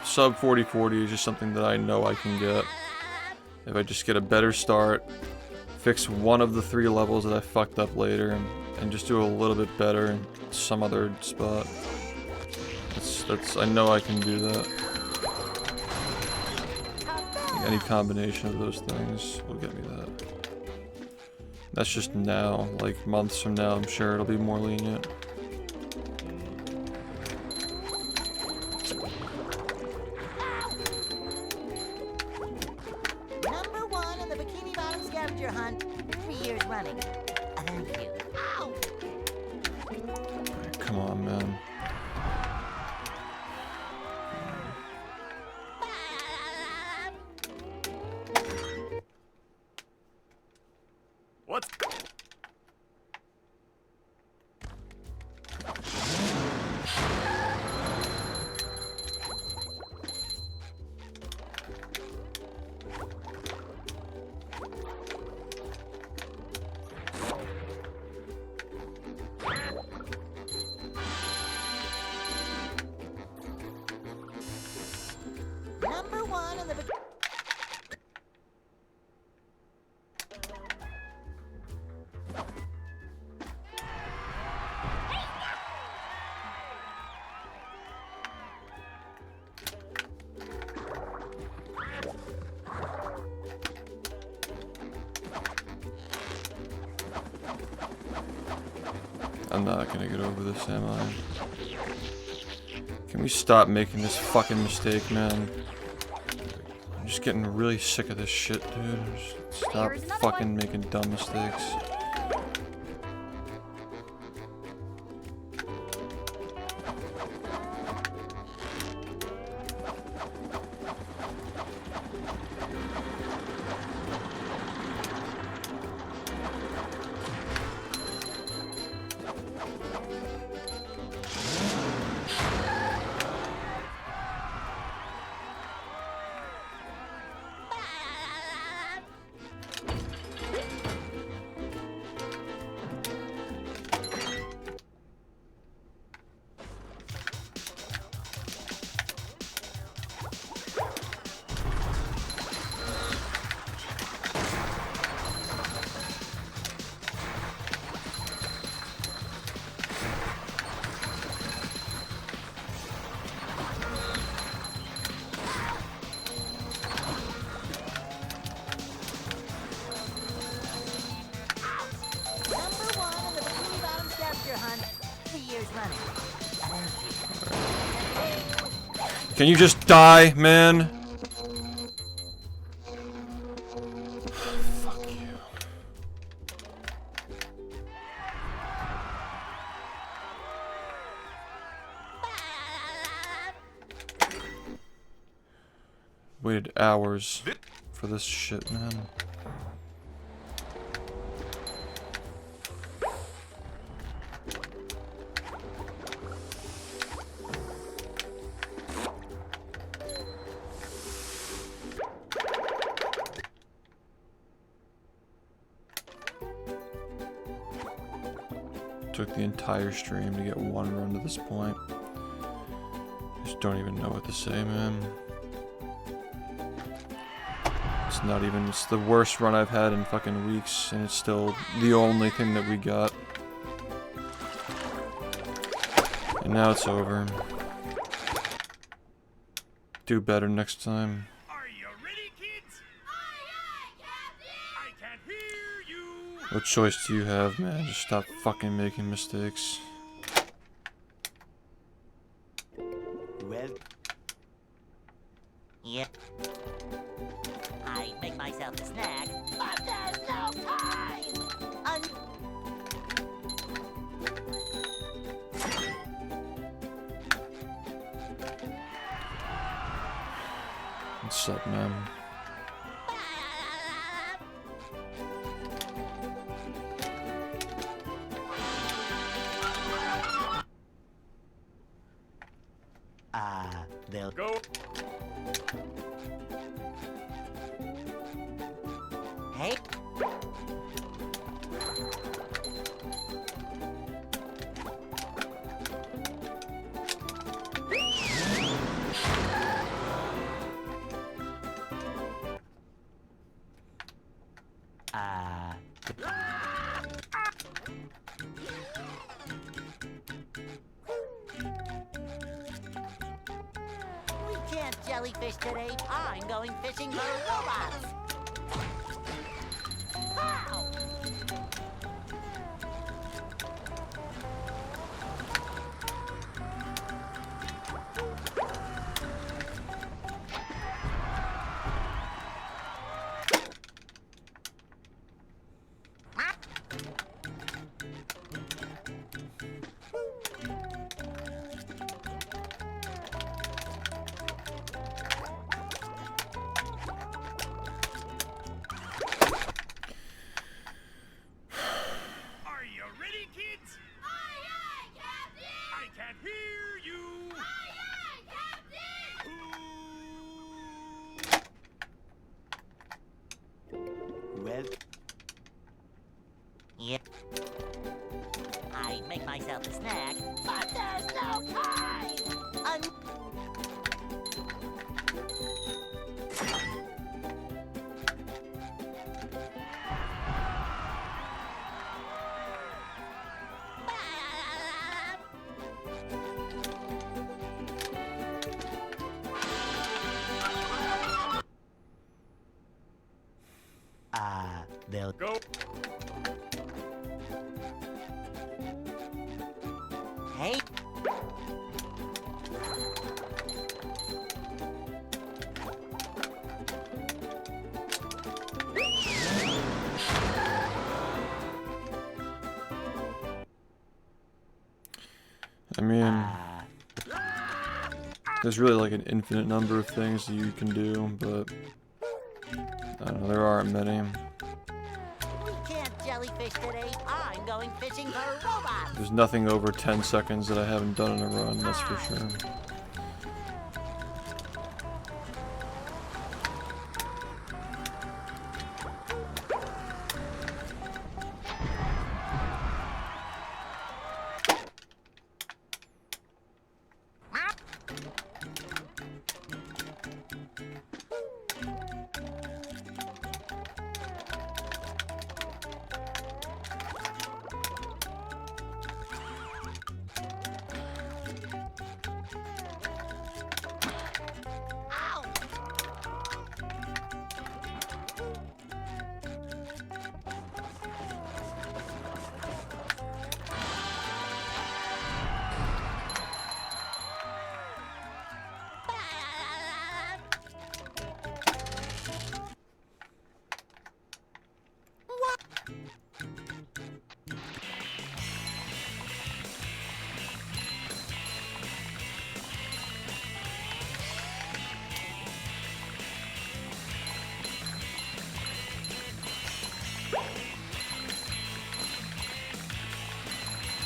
Sub 40/40 is just something that I know I can get. If I just get a better start, fix one of the 3 levels that I fucked up later, and just do a little bit better in some other spot. I know I can do that. Any combination of those things will get me that. That's just now, like months from now, I'm sure it'll be more lenient. Number 1 in the Bikini Bottom scavenger hunt, 3 years running. Thank you. Ow! Come on, man. What's I'm not gonna get over this, am I? Can we stop making this fucking mistake, man? I'm just getting really sick of this shit, dude. Just stop fucking making dumb mistakes. Can you just die, man? Fuck you. Waited hours for this shit, man. Took the entire stream to get one run to this point. Just don't even know what to say, man. It's not even, it's the worst run I've had in fucking weeks, and it's still the only thing that we got. And now it's over. Do better next time. Are you ready, kids? Aye, Captain! I can't hear you! What choice do you have, man? Just stop fucking making mistakes. Well, Yep. I make myself a snack, but there's no time! What's up, man? they'll Go. Hey? We can't jellyfish today. I'm going fishing for robots. How? Are you ready, kids? Aye, Captain! I can't hear you! Aye, Captain! well, Yep. I make myself a snack, but there's no time! they'll Go. Hey. I mean, there's really like an infinite number of things that you can do, but I don't know, there aren't many. We can't jellyfish today. I'm going fishing for robots. There's nothing over 10 seconds that I haven't done in a run, that's for sure.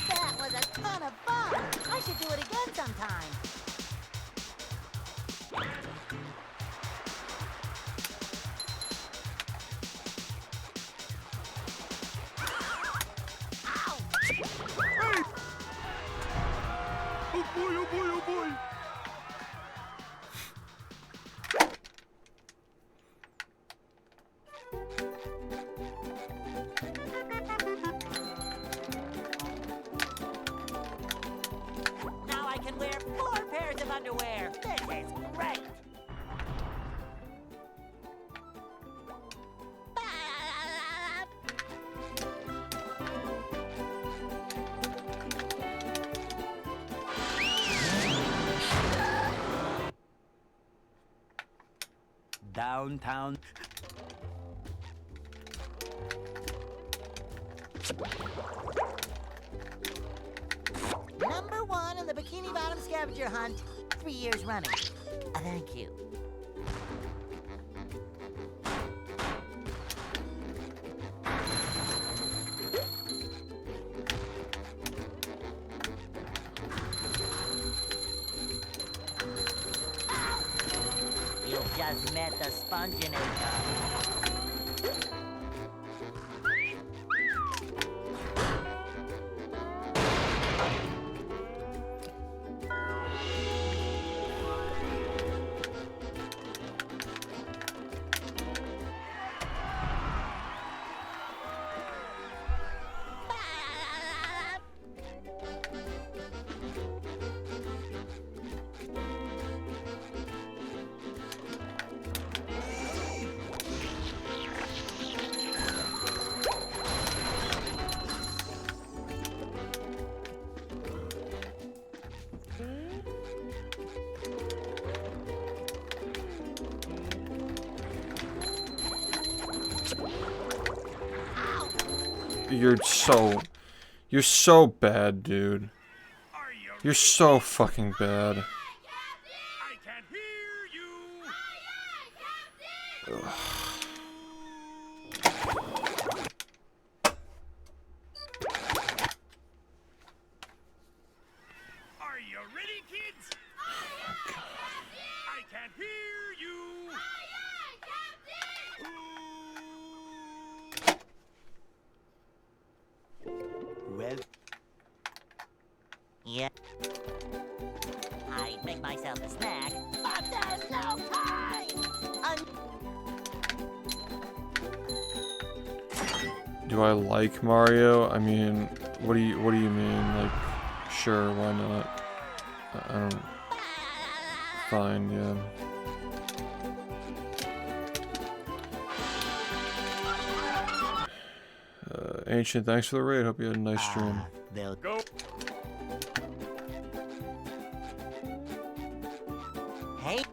That was a ton of fun. I should do it again sometime. Oh boy, oh boy, oh boy! Now I can wear 4 pairs of underwear. This is great. Downtown. Number 1 in the Bikini Bottom scavenger hunt. 3 years running. Thank you. You've just met the spongebob. You're so bad, dude. Are you You're so fucking bad. I can't hear you! Are you ready, kids? I can't hear you! Well, Yeah. I'd make myself a snack, but there's no time! Do I like Mario? I mean, what do you mean? Like, sure, why not? I don't. Fine, yeah. Ancient, thanks for the raid. Hope you had a nice stream. They'll Go. Hey.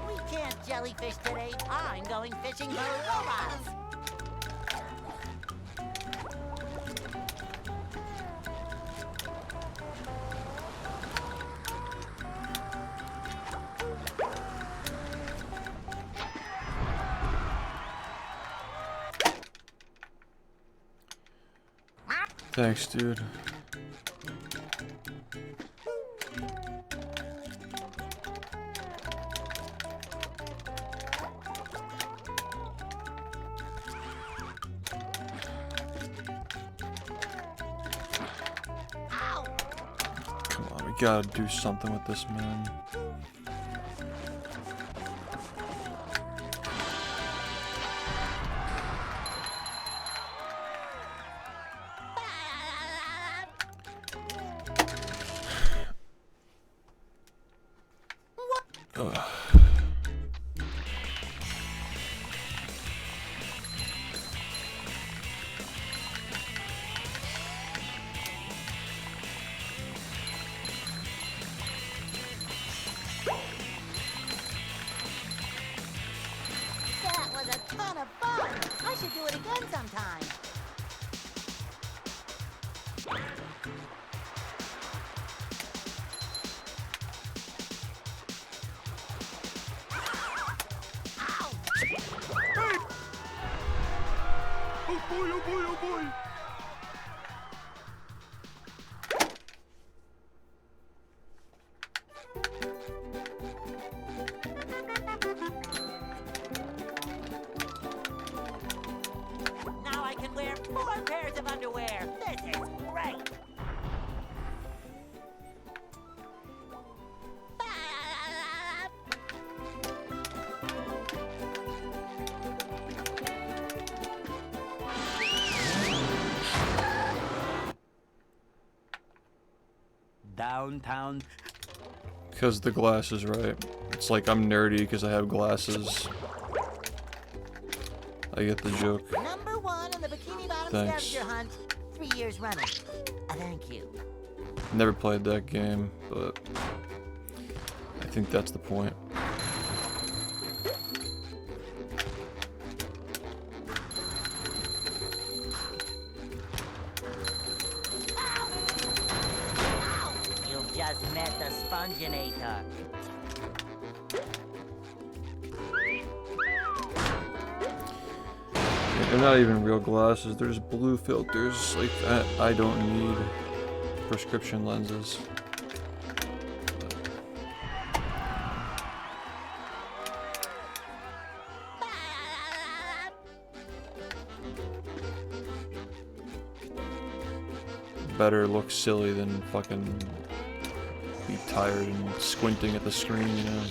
We can't jellyfish today. I'm going fishing for robots. Thanks, dude. Come on, we gotta do something with this, man. Ugh. That was a ton of fun. I should do it again sometime. Oh boy, oh boy, oh boy. Now I can wear 4 pairs of underwear. This is great. downtown. Because the glass is right. It's like I'm nerdy because I have glasses. I get the joke. Number 1 in the Bikini Bottom Thanks. scavenger hunt. 3 years running. Thank you. Never played that game, but I think that's the point. You've just met the Sponginator. They're not even real glasses, they're just blue filters. Like, I don't need prescription lenses. Better look silly than fucking be tired and squinting at the screen, you know?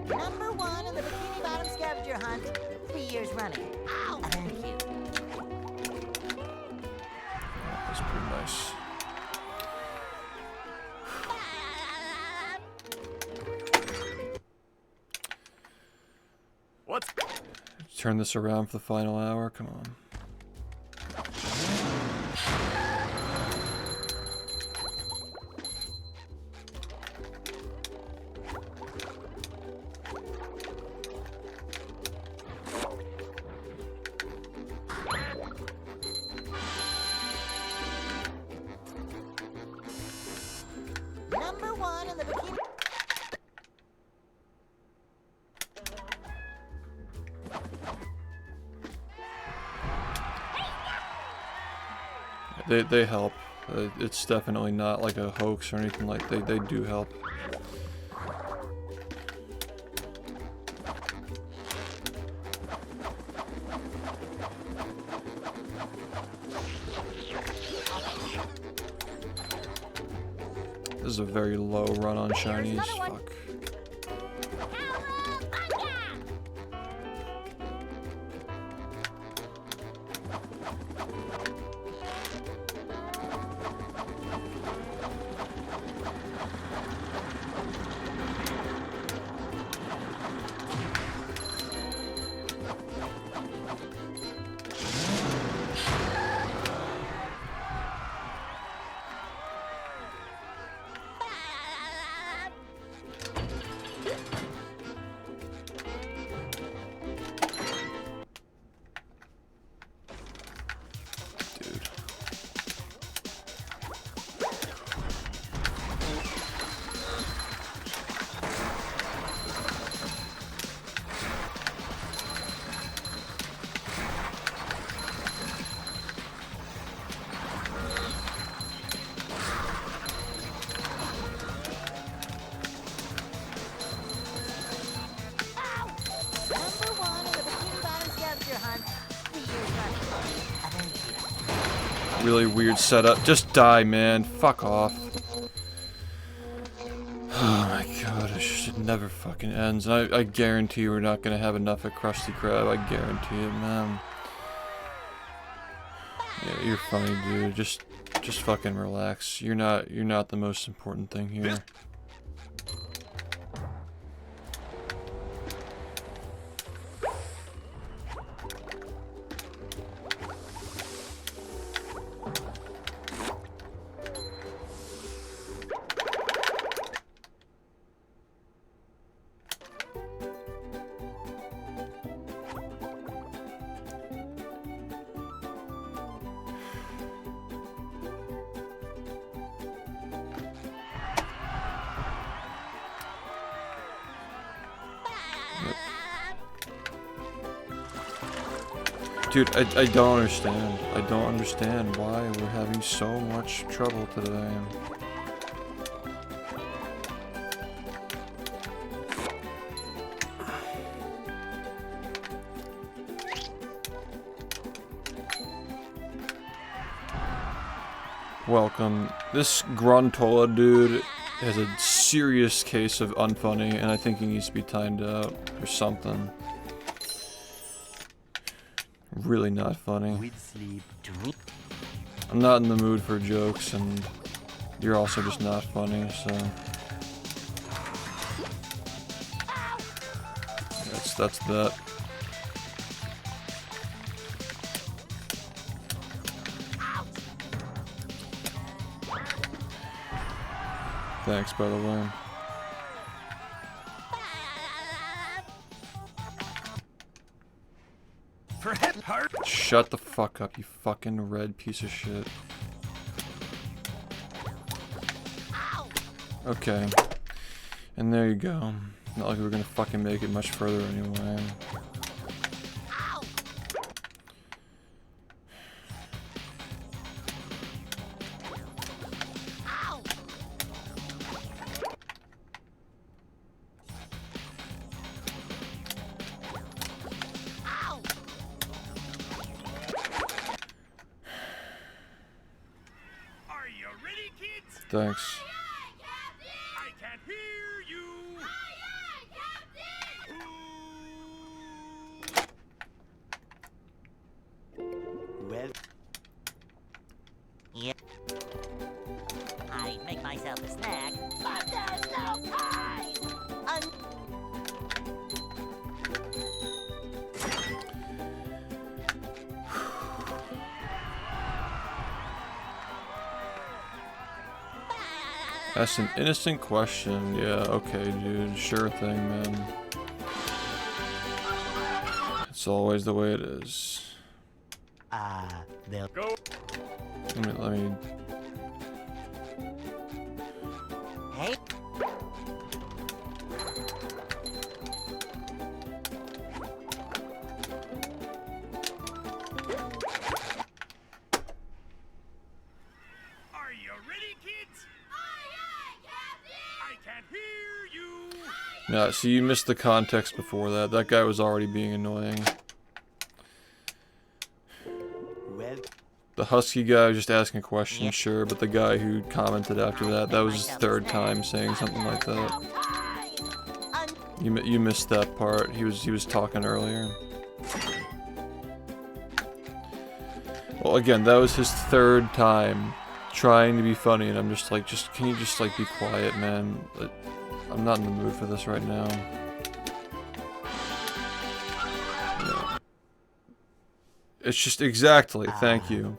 Number 1 in the Bikini Bottom scavenger hunt. 3 years running. Thank you. That's pretty nice. What? Turn this around for the final hour, come on. Number 1 in the Bikini... They help. It's definitely not like a hoax or anything like they do help. This is a very low run on shinies. Fuck. Really weird setup. Just die, man. Fuck off. Oh my god, this shit never fucking ends. And I guarantee we're not gonna have enough at Krusty Krab. I guarantee it, man. Yeah, you're funny, dude. Just fucking relax. You're not the most important thing here. Dude, I don't understand. I don't understand why we're having so much trouble today. Welcome. This Gruntola dude has a serious case of unfunny, and I think he needs to be timed out or something. Really not funny. I'm not in the mood for jokes, and you're also just not funny, so that's that. Thanks, by the way. Shut the fuck up, you fucking red piece of shit. Okay. And there you go. Not like we're gonna fucking make it much further anyway. Thanks. I can't hear you. Well, yeah. I make myself a snack, but there's no time. That's an innocent question. Yeah, okay, dude. Sure thing, man. It's always the way it is. they'll Go. Let me... Hey. No, so you missed the context before that. That guy was already being annoying. Well, The husky guy was just asking a question, sure, but the guy who commented after that, that was his third time saying something like that. You missed that part. He was talking earlier. Well, again, that was his third time trying to be funny, and I'm just like, can you just like be quiet, man? I'm not in the mood for this right now. Yeah. It's just exactly. Thank you.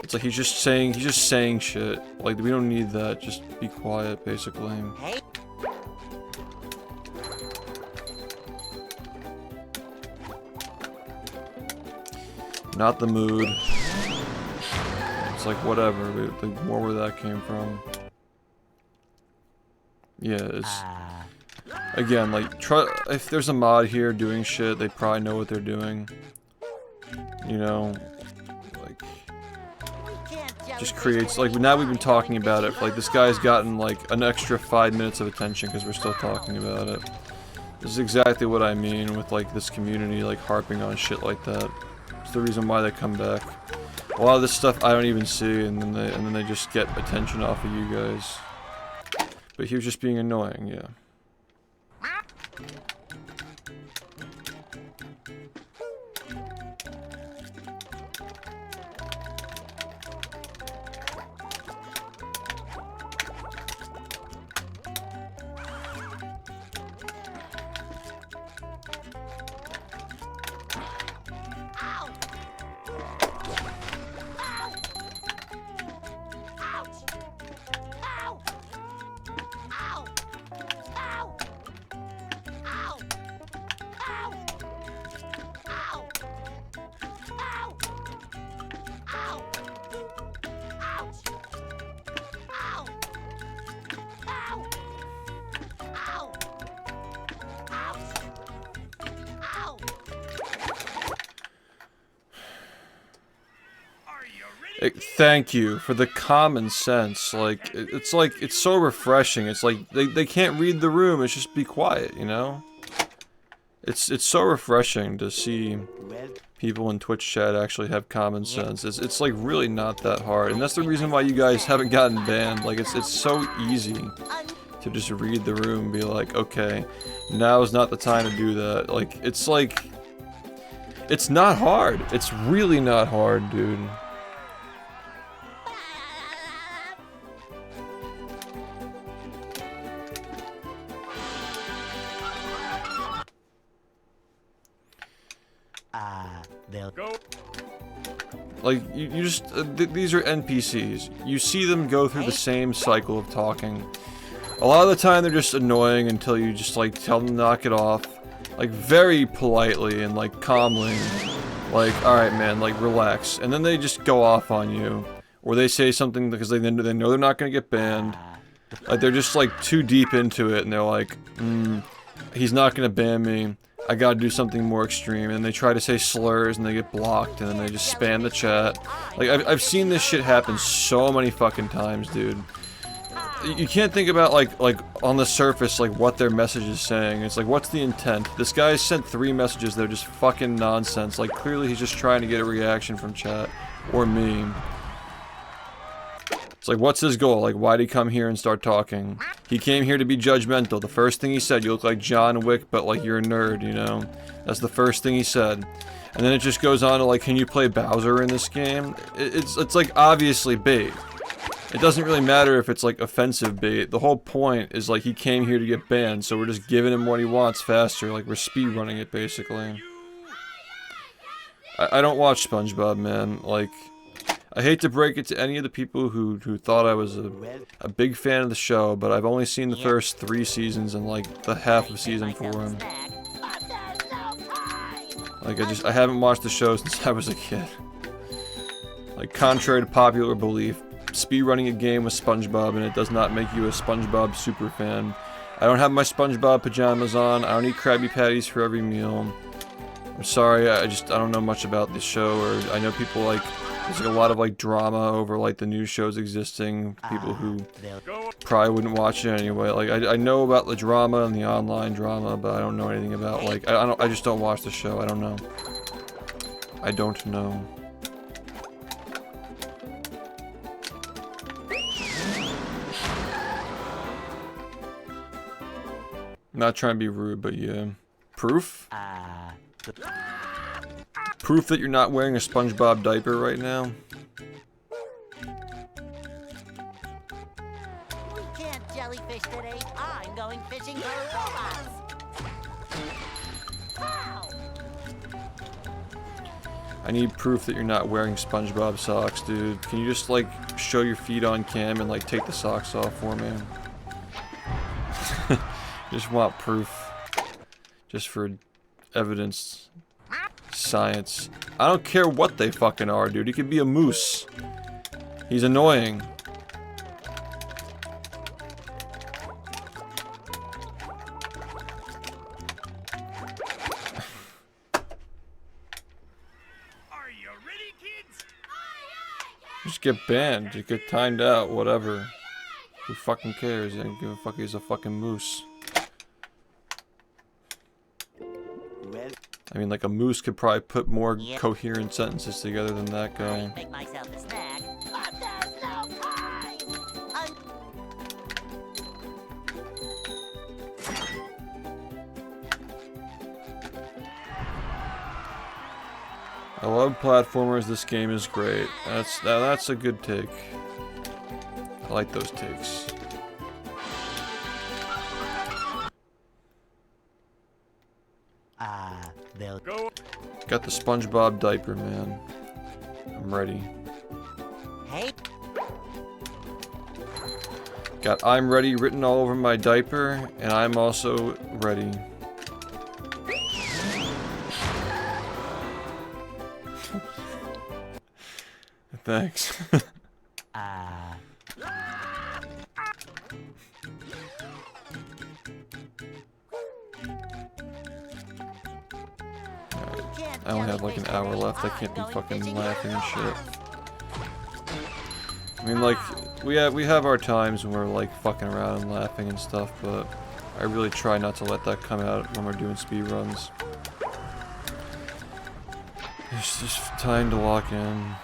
It's like he's just saying shit. Like we don't need that. Just be quiet, basically. Hey. Not the mood. It's like whatever. Like more where that came from. Yeah, it's again like if there's a mod here doing shit, they probably know what they're doing. You know, like just creates like now we've been talking about it. Like this guy's gotten like an extra 5 minutes of attention because we're still talking about it. This is exactly what I mean with like this community like harping on shit like that. It's the reason why they come back. A lot of this stuff I don't even see, and then they just get attention off of you guys. But he was just being annoying, yeah. Thank you for the common sense. Like it's so refreshing. It's like they can't read the room. It's just be quiet, you know. It's so refreshing to see people in Twitch chat actually have common sense. It's like really not that hard, and that's the reason why you guys haven't gotten banned. Like it's so easy to just read the room and be like, okay, now is not the time to do that. Like it's not hard. It's really not hard, dude. Like, you just, these are NPCs. You see them go through the same cycle of talking. A lot of the time they're just annoying until you just, like, tell them to knock it off. Like, very politely and, like, calmly. Like, alright man, like, relax. And then they just go off on you. Or they say something because they know they're not gonna get banned. Like, they're just, like, too deep into it and they're like, he's not gonna ban me. I gotta do something more extreme, and they try to say slurs and they get blocked, and then they just spam the chat. Like, I've seen this shit happen so many fucking times, dude. You can't think about, like on the surface, like, what their message is saying. It's like, what's the intent? This guy sent 3 messages that are just fucking nonsense. Like, clearly he's just trying to get a reaction from chat. Or me. It's like, what's his goal? Like, why'd he come here and start talking? He came here to be judgmental. The first thing he said, you look like John Wick, but like you're a nerd, you know? That's the first thing he said. And then it just goes on to like, can you play Bowser in this game? It's like obviously bait. It doesn't really matter if it's like offensive bait. The whole point is like he came here to get banned, so we're just giving him what he wants faster. Like we're speedrunning it basically. I don't watch SpongeBob, man. Like, I hate to break it to any of the people who thought I was a big fan of the show, but I've only seen the first 3 seasons and like the half of season 4. Like I haven't watched the show since I was a kid. Like contrary to popular belief, speedrunning a game with SpongeBob and it does not make you a SpongeBob superfan. I don't have my SpongeBob pajamas on. I don't eat Krabby Patties for every meal. I'm sorry, I don't know much about this show, or I know people like. There's like a lot of like drama over like the new shows existing, people who probably wouldn't watch it anyway. Like, I know about the drama and the online drama, but I don't know anything about, like, I just don't watch the show. I don't know. I don't know. Not trying to be rude, but yeah. Proof? Proof that you're not wearing a SpongeBob diaper right now? We can't jellyfish today. I'm going fishing for robots. Ow! I need proof that you're not wearing SpongeBob socks, dude. Can you just, like, show your feet on cam and, like, take the socks off for me? Just want proof. Just for evidence. Science. I don't care what they fucking are, dude. He could be a moose. He's annoying. Are you ready, kids? Just get banned. Just get timed out. Whatever. Who fucking cares? I don't give a fuck. He's a fucking moose. Well, I mean, like, a moose could probably put more coherent sentences together than that guy. Make myself a snack. But there's no time! I love platformers. This game is great. That's a good take. I like those takes. they'll Go. Got the SpongeBob diaper, man. I'm ready. Hey, Got "I'm ready" written all over my diaper, and I'm also ready. Thanks. I only have like an hour left. I can't be fucking laughing and shit. I mean, like, we have our times when we're like fucking around and laughing and stuff, but I really try not to let that come out when we're doing speedruns. It's just time to lock in.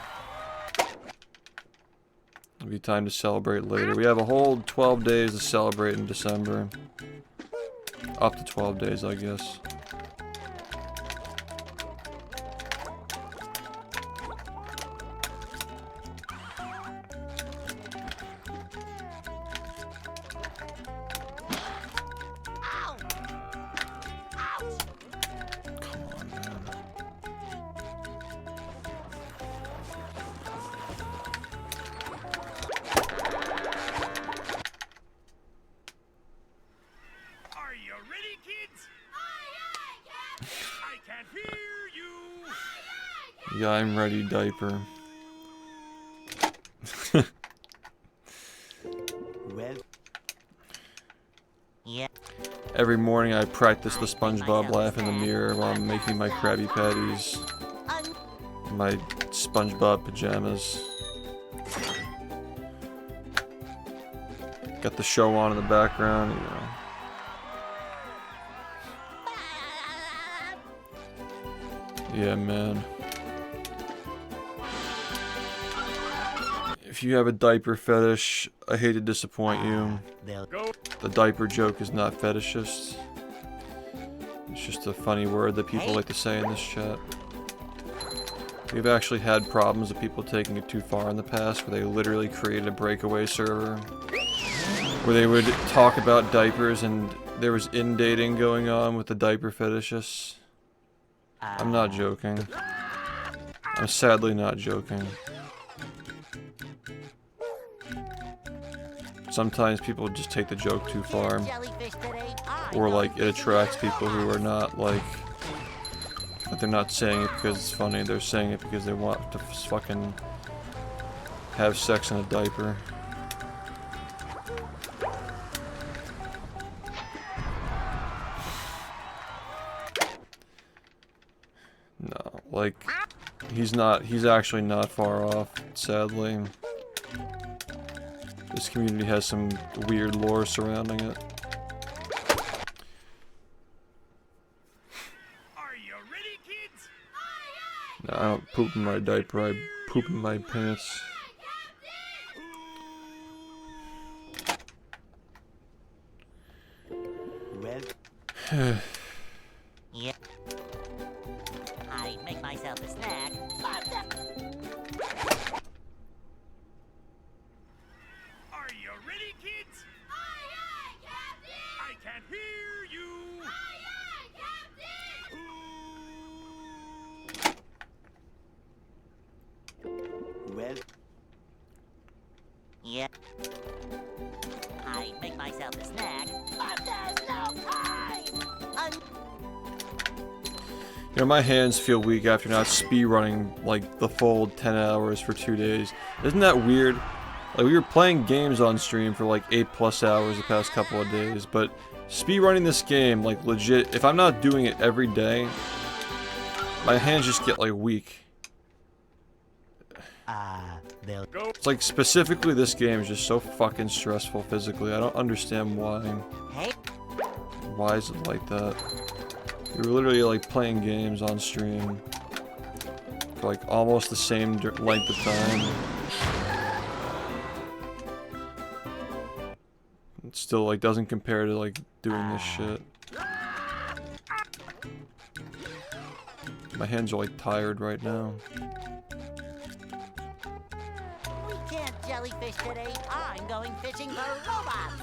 It'll be time to celebrate later. We have a whole 12 days to celebrate in December. Up to 12 days, I guess. Are you ready, kids? I can't hear you. Yeah, I'm ready, diaper. well, yeah. Every morning I practice the SpongeBob laugh in the mirror while I'm making my Krabby Patties. In my SpongeBob pajamas. Got the show on in the background, you know. Yeah, man. If you have a diaper fetish, I hate to disappoint you. they'll Go. The diaper joke is not fetishist. It's just a funny word that people like to say in this chat. We've actually had problems with people taking it too far in the past, where they literally created a breakaway server where they would talk about diapers and there was in-dating going on with the diaper fetishists. I'm not joking. I'm sadly not joking. Sometimes people just take the joke too far. Jellyfish today. Or like it attracts people who are not like, but they're not saying it because it's funny, they're saying it because they want to fucking have sex in a diaper. No, like, he's actually not far off, sadly. This community has some weird lore surrounding it. Are you ready, kids? No, I don't poop in my diaper, I poop in my pants. Well, Yeah. I make myself a snack. Are you ready, kids? Aye, aye, Captain! I can't hear you. Aye, aye, Captain! well, Yeah. I make myself a snack. But there's no time! You know, my hands feel weak after not speedrunning like the full 10 hours for 2 days. Isn't that weird? Like, we were playing games on stream for like 8+ hours the past couple of days, but speedrunning this game, like legit, if I'm not doing it every day, my hands just get like weak. they'll Go. It's like specifically this game is just so fucking stressful physically. I don't understand why. Hey. Why is it like that? You're literally like playing games on stream for like almost the same length of time. It still like doesn't compare to like doing this shit. My hands are like tired right now. We can't jellyfish today. I'm going fishing for robots.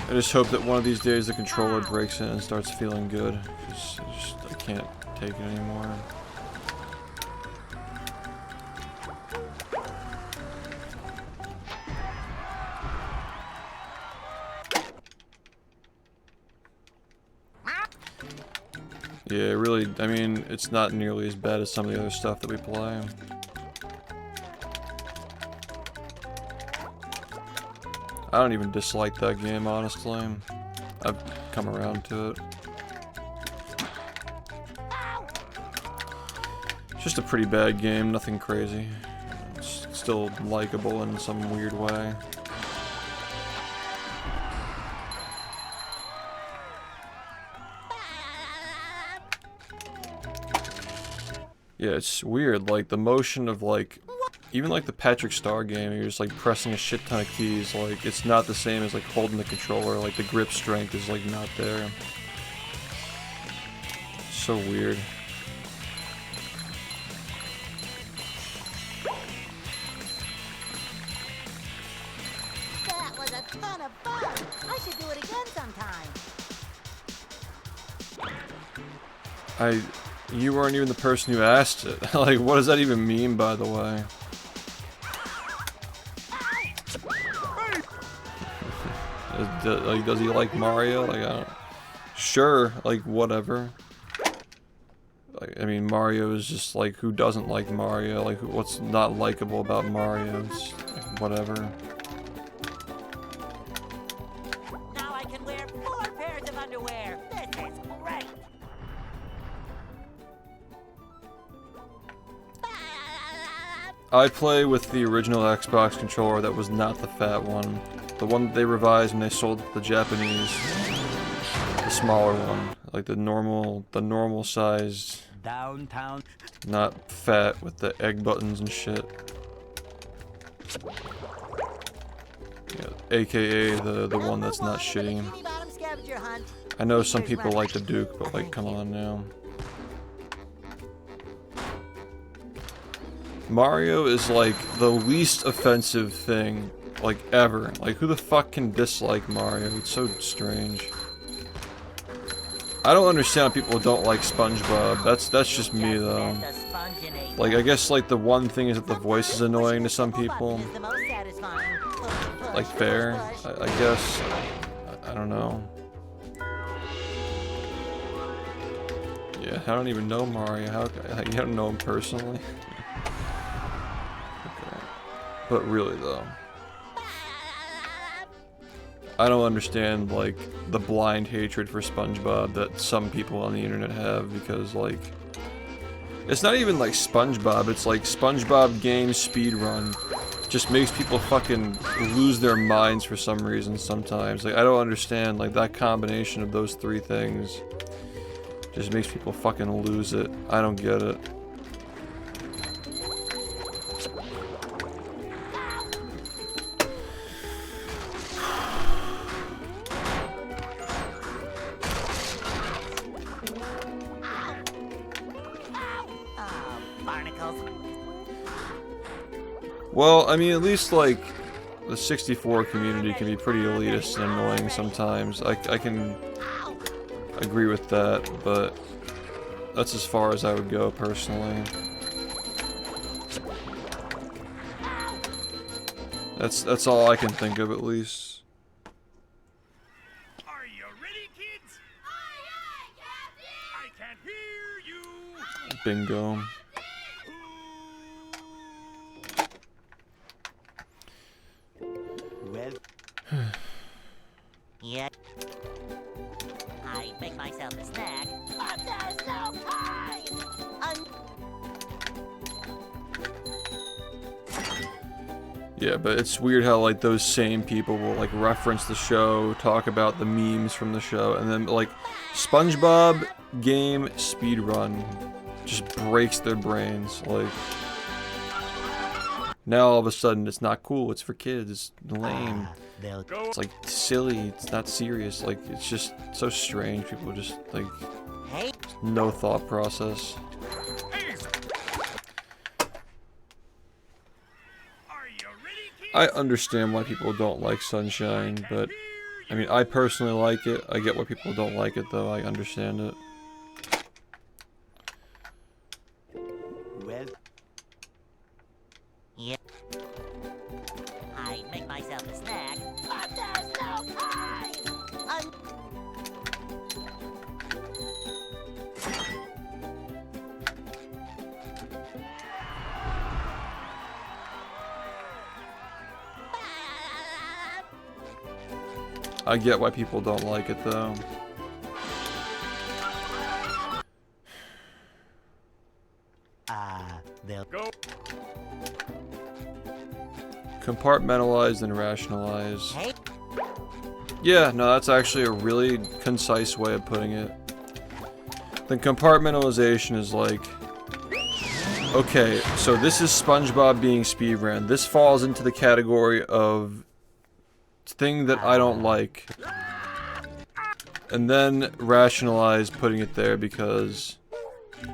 I just hope that one of these days the controller breaks in and starts feeling good. I can't take it anymore. Yeah, really, I mean, it's not nearly as bad as some of the other stuff that we play. I don't even dislike that game, honestly. I've come around to it. It's just a pretty bad game, nothing crazy. It's still likable in some weird way. Yeah, it's weird, like the motion of like, even like the Patrick Star game, you're just like pressing a shit ton of keys, like it's not the same as like holding the controller, like the grip strength is like not there. It's so weird. That was a ton of fun! I should do it again sometime. You weren't even the person who asked it. Like, what does that even mean, by the way? Like, does he like Mario? Like, I don't... Sure, like, whatever. Like, I mean, Mario is just, like, who doesn't like Mario? Like, what's not likable about Mario? It's, like, whatever. Now I can wear 4 pairs of underwear. This is great. I play with the original Xbox controller that was not the fat one. The one that they revised when they sold the Japanese. The smaller one. Like the normal sized, downtown. not fat with the egg buttons and shit. Yeah, AKA the one that's not shitty. Bikini bottom scavenger hunt. I know some people like the Duke, but like, come on now. Mario is like the least offensive thing, like, ever. Like, who the fuck can dislike Mario? It's so strange. I don't understand how people don't like SpongeBob. That's just me, though. Like, I guess, like, the one thing is that the voice is annoying to some people. Like, fair, I guess. I don't know. Yeah, I don't even know Mario. How you don't know him personally? But really, though, I don't understand, like, the blind hatred for SpongeBob that some people on the internet have, because, like, it's not even, like, SpongeBob, it's, like, SpongeBob game speedrun. just makes people fucking lose their minds for some reason sometimes. Like, I don't understand, like, that combination of those three things just makes people fucking lose it. I don't get it. Well, I mean, at least, like, the 64 community can be pretty elitist and annoying sometimes. I can agree with that, but that's as far as I would go, personally. That's all I can think of, at least. Are you ready, kids? Aye, aye, Captain! I can't hear you. Bingo. Well, Yeah. I make myself a snack. But there's no time! Yeah, but it's weird how, like, those same people will, like, reference the show, talk about the memes from the show, and then, like, SpongeBob game speedrun just breaks their brains. Like, now all of a sudden it's not cool, it's for kids, it's lame. they'll It's, like, silly, it's not serious, like, it's just so strange. People just, like, Hey, no thought process. Are you ready, kids? I understand why people don't like Sunshine, but I mean, I personally like it. I get why people don't like it, though. I understand it. well, yeah. I make myself a snack. But there's no time! I get why people don't like it, though. they'll Go. Compartmentalize and rationalize. Hey, Yeah, no, that's actually a really concise way of putting it. The compartmentalization is like, okay, so this is SpongeBob being speedrun. This falls into the category of thing that I don't like. And then rationalize putting it there because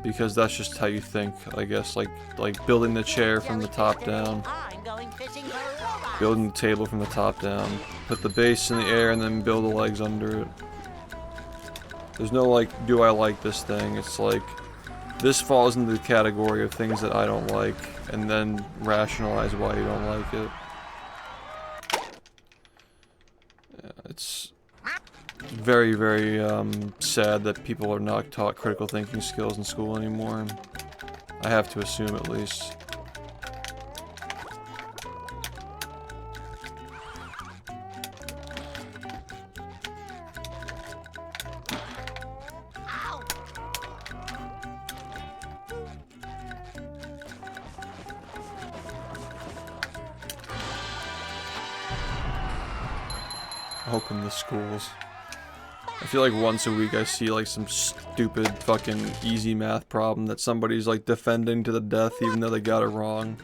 that's just how you think, I guess. Like building the chair from the top down. I'm going fishing for robots. Building the table from the top down. Put the base in the air and then build the legs under it. There's no like, do I like this thing? It's like, this falls into the category of things that I don't like, and then rationalize why you don't like it. Yeah, it's very, very sad that people are not taught critical thinking skills in school anymore. I have to assume, at least. Open the schools. I feel like once a week I see like some stupid fucking easy math problem that somebody's like defending to the death even though they got it wrong.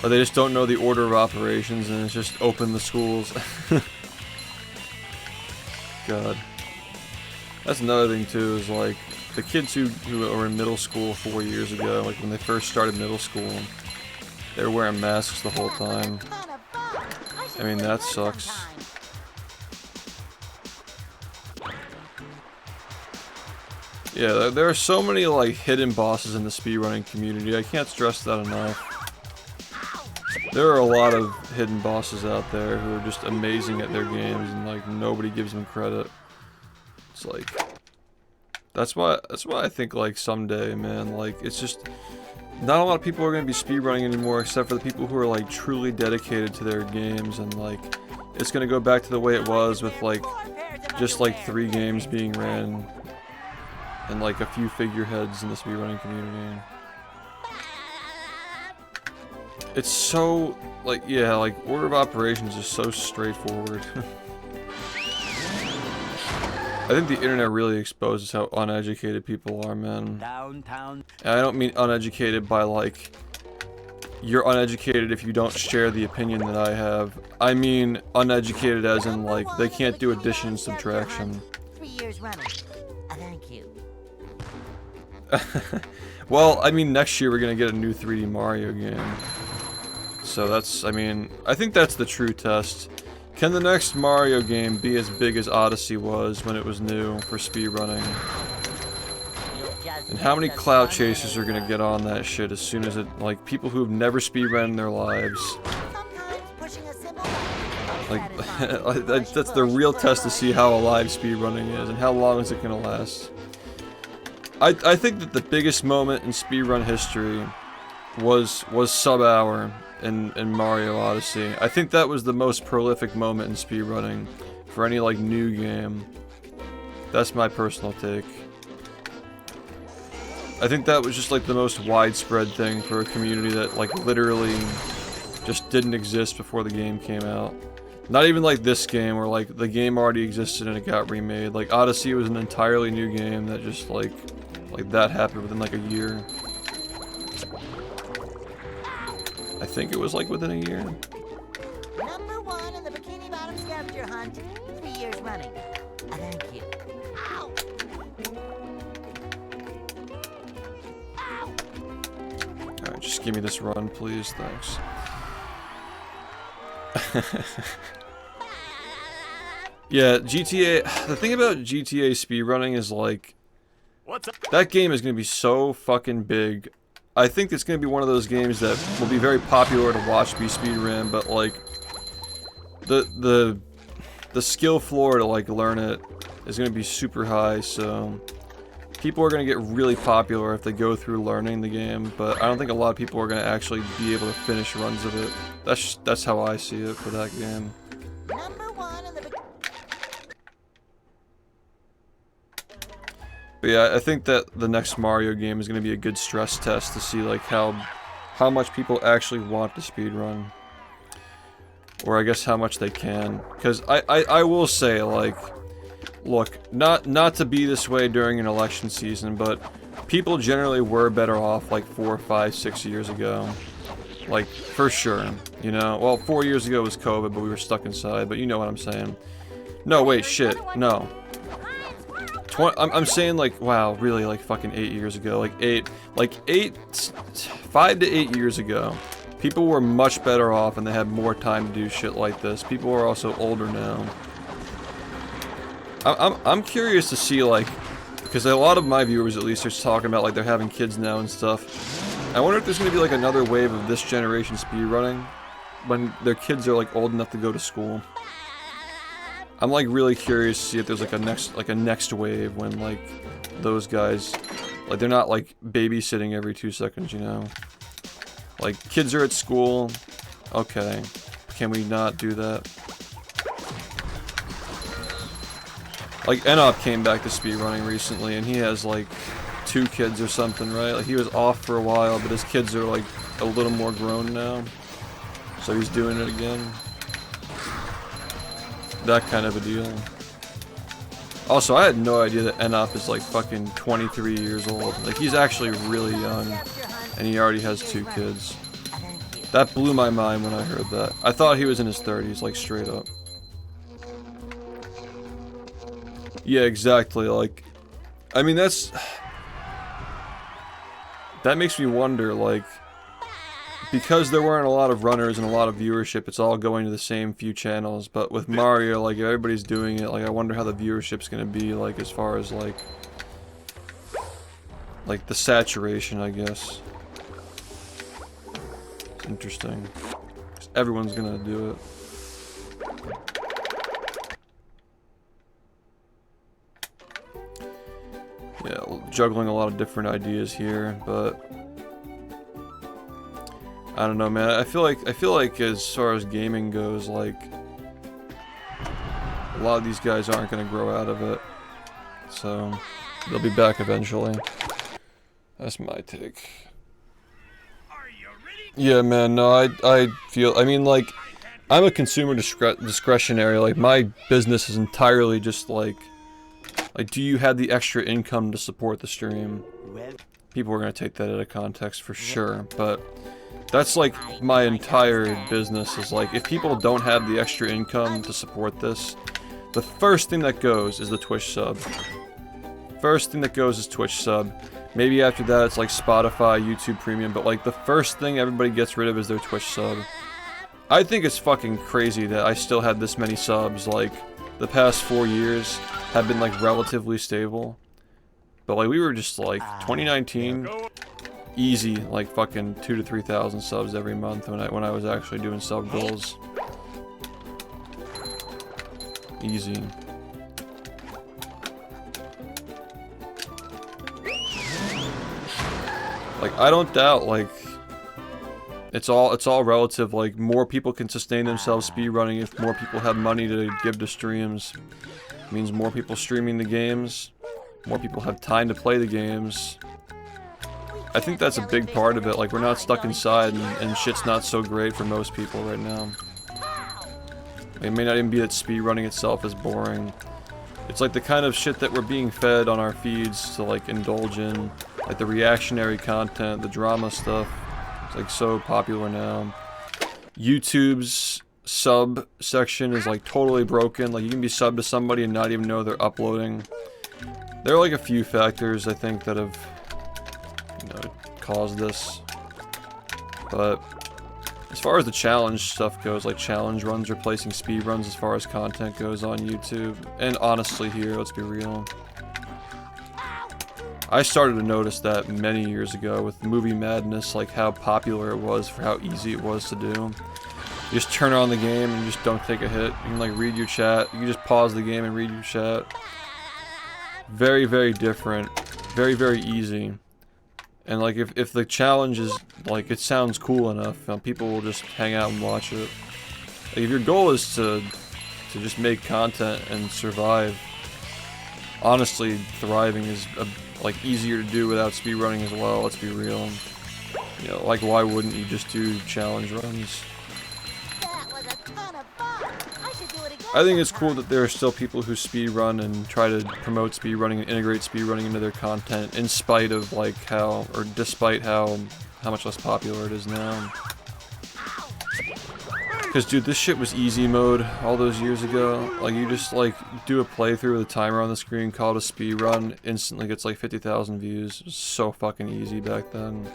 Or they just don't know the order of operations and it's just open the schools. God. That's another thing too, is like the kids who were in middle school 4 years ago, like when they first started middle school, they were wearing masks the whole time. I mean, that sucks. Yeah, there are so many like hidden bosses in the speedrunning community. I can't stress that enough. There are a lot of hidden bosses out there who are just amazing at their games and like nobody gives them credit. It's like that's why I think like someday, man, like it's just not a lot of people are going to be speedrunning anymore except for the people who are like truly dedicated to their games, and like it's going to go back to the way it was with like just like 3 games being ran and like a few figureheads in the speedrunning community. it's so, like, yeah, like, order of operations is so straightforward. I think the internet really exposes how uneducated people are, man. Downtown. And I don't mean uneducated by, like, you're uneducated if you don't share the opinion that I have. I mean uneducated as in, like, they can't do addition and subtraction. 3 years running. Thank you. Well, I mean, next year we're gonna get a new 3D Mario game. So that's, I mean, I think that's the true test. Can the next Mario game be as big as Odyssey was when it was new for speedrunning? And how many cloud chasers are gonna get on that shit as soon as it, like, people who've never speedrun in their lives. Sometimes pushing a simple button is Like, satisfying. that's the real test to see how alive speedrunning is and how long is it gonna last. I think that the biggest moment in speedrun history was sub-hour in Mario Odyssey. I think that was the most prolific moment in speedrunning for any, like, new game. That's my personal take. I think that was just, like, the most widespread thing for a community that, like, literally just didn't exist before the game came out. Not even like this game where, like, the game already existed and it got remade. Like, Odyssey was an entirely new game that just, like that happened within, like, a year. I think it was, like, within a year. Number 1 in the Bikini Bottom scavenger hunt. 3 years running. Thank you. Ow! Alright, just give me this run, please. Thanks. Yeah, GTA... The thing about GTA speedrunning is, like... That game is going to be so fucking big. I think it's going to be one of those games that will be very popular to watch be speedrun, but, like... The skill floor to, like, learn it is going to be super high, so... People are going to get really popular if they go through learning the game, but I don't think a lot of people are going to actually be able to finish runs of it. That's how I see it for that game. Number 1 in the But yeah, I think that the next Mario game is going to be a good stress test to see, like, how much people actually want to speedrun. Or I guess how much they can. Because I will say, like, look, not to be this way during an election season, but people generally were better off, like, 4, 5, 6 years ago. Like, for sure, you know? Well, 4 years ago was COVID, but we were stuck inside, but you know what I'm saying. No, wait, shit, no. I'm saying, like, wow, really, like, fucking 8 years ago, like 5 to 8 years ago, people were much better off and they had more time to do shit like this. People are also older now. I'm curious to see, like, because a lot of my viewers, at least, are talking about, like, they're having kids now and stuff. I wonder if there's going to be, like, another wave of this generation speedrunning when their kids are, like, old enough to go to school. I'm, like, really curious to see if there's, like, a next wave when, like, those guys, like, they're not, like, babysitting every 2 seconds, you know? Like, kids are at school, okay, can we not do that? Like, Enop came back to speedrunning recently, and he has, like, 2 kids or something, right? Like, he was off for a while, but his kids are, like, a little more grown now. So he's doing it again. That kind of a deal. Also, I had no idea that Enop is, like, fucking 23 years old. Like, he's actually really young, and he already has 2 kids. That blew my mind when I heard that. I thought he was in his 30s, like, straight up. Yeah, exactly, like, I mean, that makes me wonder, like, because there weren't a lot of runners and a lot of viewership, it's all going to the same few channels, but with Mario, like, if everybody's doing it, like, I wonder how the viewership's gonna be, like, as far as, like, the saturation, I guess. It's interesting. 'Cause everyone's gonna do it. Yeah, juggling a lot of different ideas here, but I don't know, man. I feel like as far as gaming goes, like, a lot of these guys aren't gonna grow out of it, so they'll be back eventually. That's my take. Are you ready? Yeah, man, no, I feel, I mean, like, I'm a consumer discretionary, like, my business is entirely just, like, do you have the extra income to support the stream? Well, People are gonna take that out of context for sure, but that's, like, my entire business is, like, if people don't have the extra income to support this, the first thing that goes is the Twitch sub. First thing that goes is Twitch sub. Maybe after that it's like Spotify, YouTube Premium, but like the first thing everybody gets rid of is their Twitch sub. I think it's fucking crazy that I still had this many subs. Like, the past 4 years have been like relatively stable. But like we were just like 2019 easy like fucking 2,000 to 3,000 subs every month when I was actually doing sub goals. Easy. Like, I don't doubt, like, it's all relative. Like, more people can sustain themselves speedrunning if more people have money to give to streams. It means more people streaming the games, more people have time to play the games. I think that's a big part of it. Like, we're not stuck inside and shit's not so great for most people right now. It may not even be that speedrunning itself is boring. It's like the kind of shit that we're being fed on our feeds to like indulge in. Like the reactionary content, the drama stuff. It's like so popular now. YouTube's sub section is like totally broken. Like you can be subbed to somebody and not even know they're uploading. There are like a few factors I think that have, you know, caused this. But as far as the challenge stuff goes, like challenge runs replacing speed runs as far as content goes on YouTube. And honestly here, let's be real. I started to notice that many years ago with Movie Madness, like how popular it was for how easy it was to do. You just turn on the game and you just don't take a hit. You can like read your chat. You can just pause the game and read your chat. Very, very different. Very, very easy. And like if the challenge is like it sounds cool enough, people will just hang out and watch it. Like, if your goal is to just make content and survive, honestly, thriving is like easier to do without speedrunning as well. Let's be real. You know, like why wouldn't you just do challenge runs? That was a ton of fun. I should do it again. I think it's cool that there are still people who speedrun and try to promote speedrunning and integrate speedrunning into their content, in spite of like how, or despite how much less popular it is now. Because dude, this shit was easy mode all those years ago. Like you just like do a playthrough with a timer on the screen, call it a speedrun, instantly gets like 50,000 views. It was so fucking easy back then.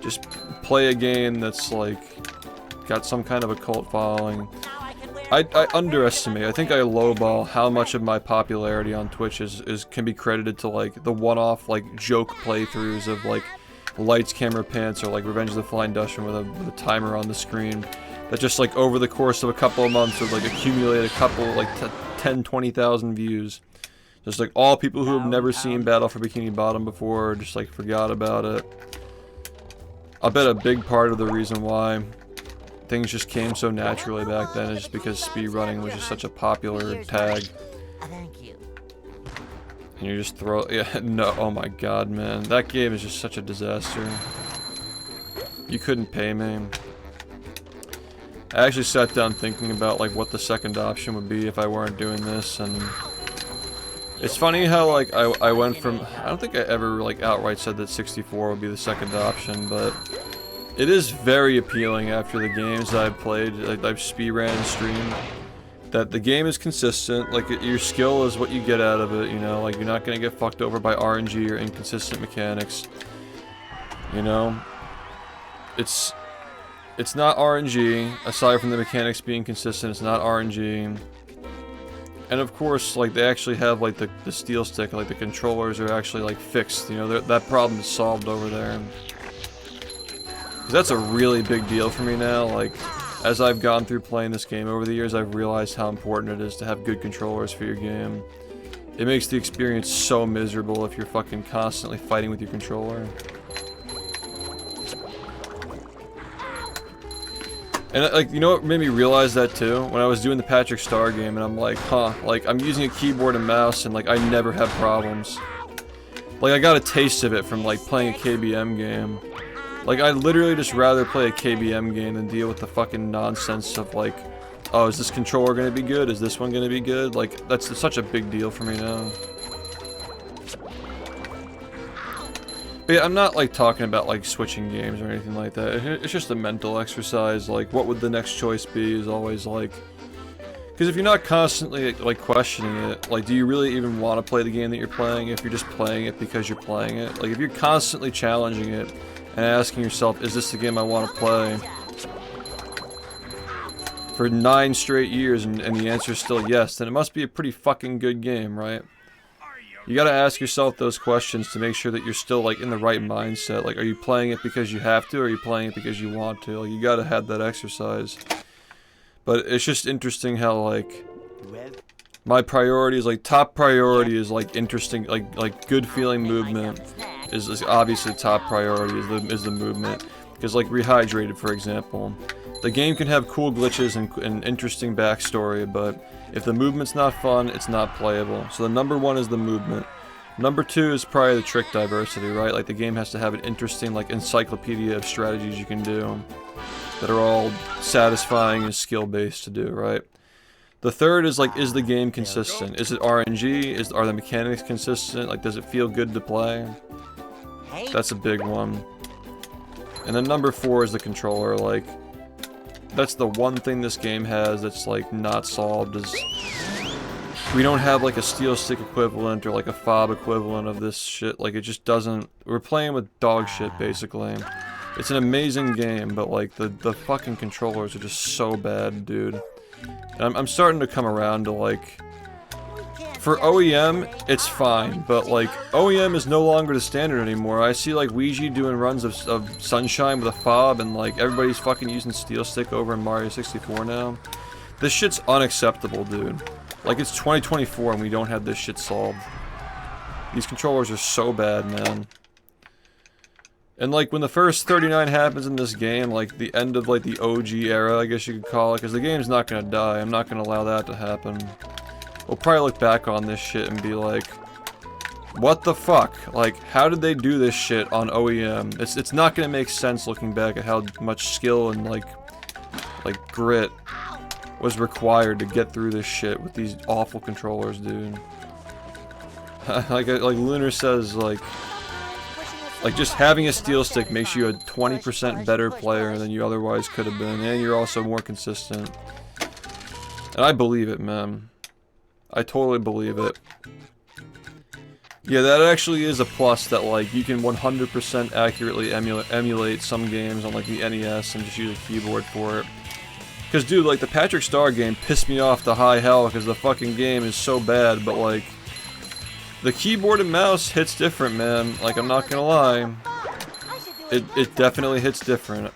Just play a game that's like got some kind of a cult following. I underestimate, I think I lowball how much of my popularity on Twitch can be credited to like the one-off like joke playthroughs of like Lights, Camera, Pants, or like Revenge of the Flying Dutchman with a timer on the screen that just like over the course of a couple of months would like accumulate a couple like 10, 20,000 views. Just like all people who have never seen Battle for Bikini Bottom before just like forgot about it. I'll bet a big part of the reason why things just came so naturally back then is just because speedrunning was just such a popular tag. Thank you. And you just throw, yeah, no, oh my god, man. That game is just such a disaster. You couldn't pay me. I actually sat down thinking about like what the second option would be if I weren't doing this, and it's funny how like I went from, I don't think I ever like outright said that 64 would be the second option, but it is very appealing after the games that I've played, like I've speedran and streamed, that the game is consistent. Like your skill is what you get out of it, you know, like you're not gonna get fucked over by RNG or inconsistent mechanics. You know, it's not RNG, aside from the mechanics being consistent. It's not RNG. And of course, like they actually have like the steel stick, like the controllers are actually like fixed, you know, that problem is solved over there. 'Cause that's a really big deal for me now. Like, as I've gone through playing this game over the years, I've realized how important it is to have good controllers for your game. It makes the experience so miserable if you're fucking constantly fighting with your controller. And like, you know what made me realize that too? When I was doing the Patrick Star game and I'm like, huh, like I'm using a keyboard and mouse and like I never have problems. Like I got a taste of it from like playing a KBM game. Like, I'd literally just rather play a KBM game than deal with the fucking nonsense of like, oh, is this controller gonna be good? Is this one gonna be good? Like, that's such a big deal for me now. But yeah, I'm not like talking about like switching games or anything like that. It's just a mental exercise. Like, what would the next choice be is always like, because if you're not constantly like questioning it, like, do you really even want to play the game that you're playing if you're just playing it because you're playing it? Like, if you're constantly challenging it and asking yourself, is this the game I want to play? For 9 straight years and the answer is still yes, then it must be a pretty fucking good game, right? You gotta ask yourself those questions to make sure that you're still like in the right mindset. Like, are you playing it because you have to, or are you playing it because you want to? Like, you gotta have that exercise. But it's just interesting how like my priorities, like top priority is like interesting, like good feeling movement is obviously top priority is the movement. Because like Rehydrated, for example, the game can have cool glitches and interesting backstory, but if the movement's not fun, it's not playable. So the number one is the movement. Number two is probably the trick diversity, right? Like, the game has to have an interesting like encyclopedia of strategies you can do that are all satisfying and skill-based to do, right? The third is like, is the game consistent? Is it RNG? Are the mechanics consistent? Like, does it feel good to play? That's a big one. And then number four is the controller. Like, that's the one thing this game has that's like not solved, is we don't have like a steel stick equivalent or like a fob equivalent of this shit. Like, it just doesn't. We're playing with dog shit basically. It's an amazing game, but like the fucking controllers are just so bad, dude. And I'm starting to come around to like, for OEM, it's fine, but like OEM is no longer the standard anymore. I see like Ouija doing runs of Sunshine with a fob, and like everybody's fucking using steel stick over in Mario 64 now. This shit's unacceptable, dude. Like, it's 2024 and we don't have this shit solved. These controllers are so bad, man. And like, when the first 39 happens in this game, like the end of like the OG era, I guess you could call it, because the game's not gonna die. I'm not gonna allow that to happen. We'll probably look back on this shit and be like, what the fuck? Like, how did they do this shit on OEM? It's not gonna make sense looking back at how much skill and like grit was required to get through this shit with these awful controllers, dude. like Lunar says, like just having a steel stick makes you a 20% better player than you otherwise could have been, and you're also more consistent. And I believe it, man. I totally believe it. Yeah, that actually is a plus, that like you can 100% accurately emulate some games on like the NES and just use a keyboard for it. Cause dude, like the Patrick Star game pissed me off to high hell because the fucking game is so bad, but like the keyboard and mouse hits different, man. Like, I'm not gonna lie, it definitely hits different.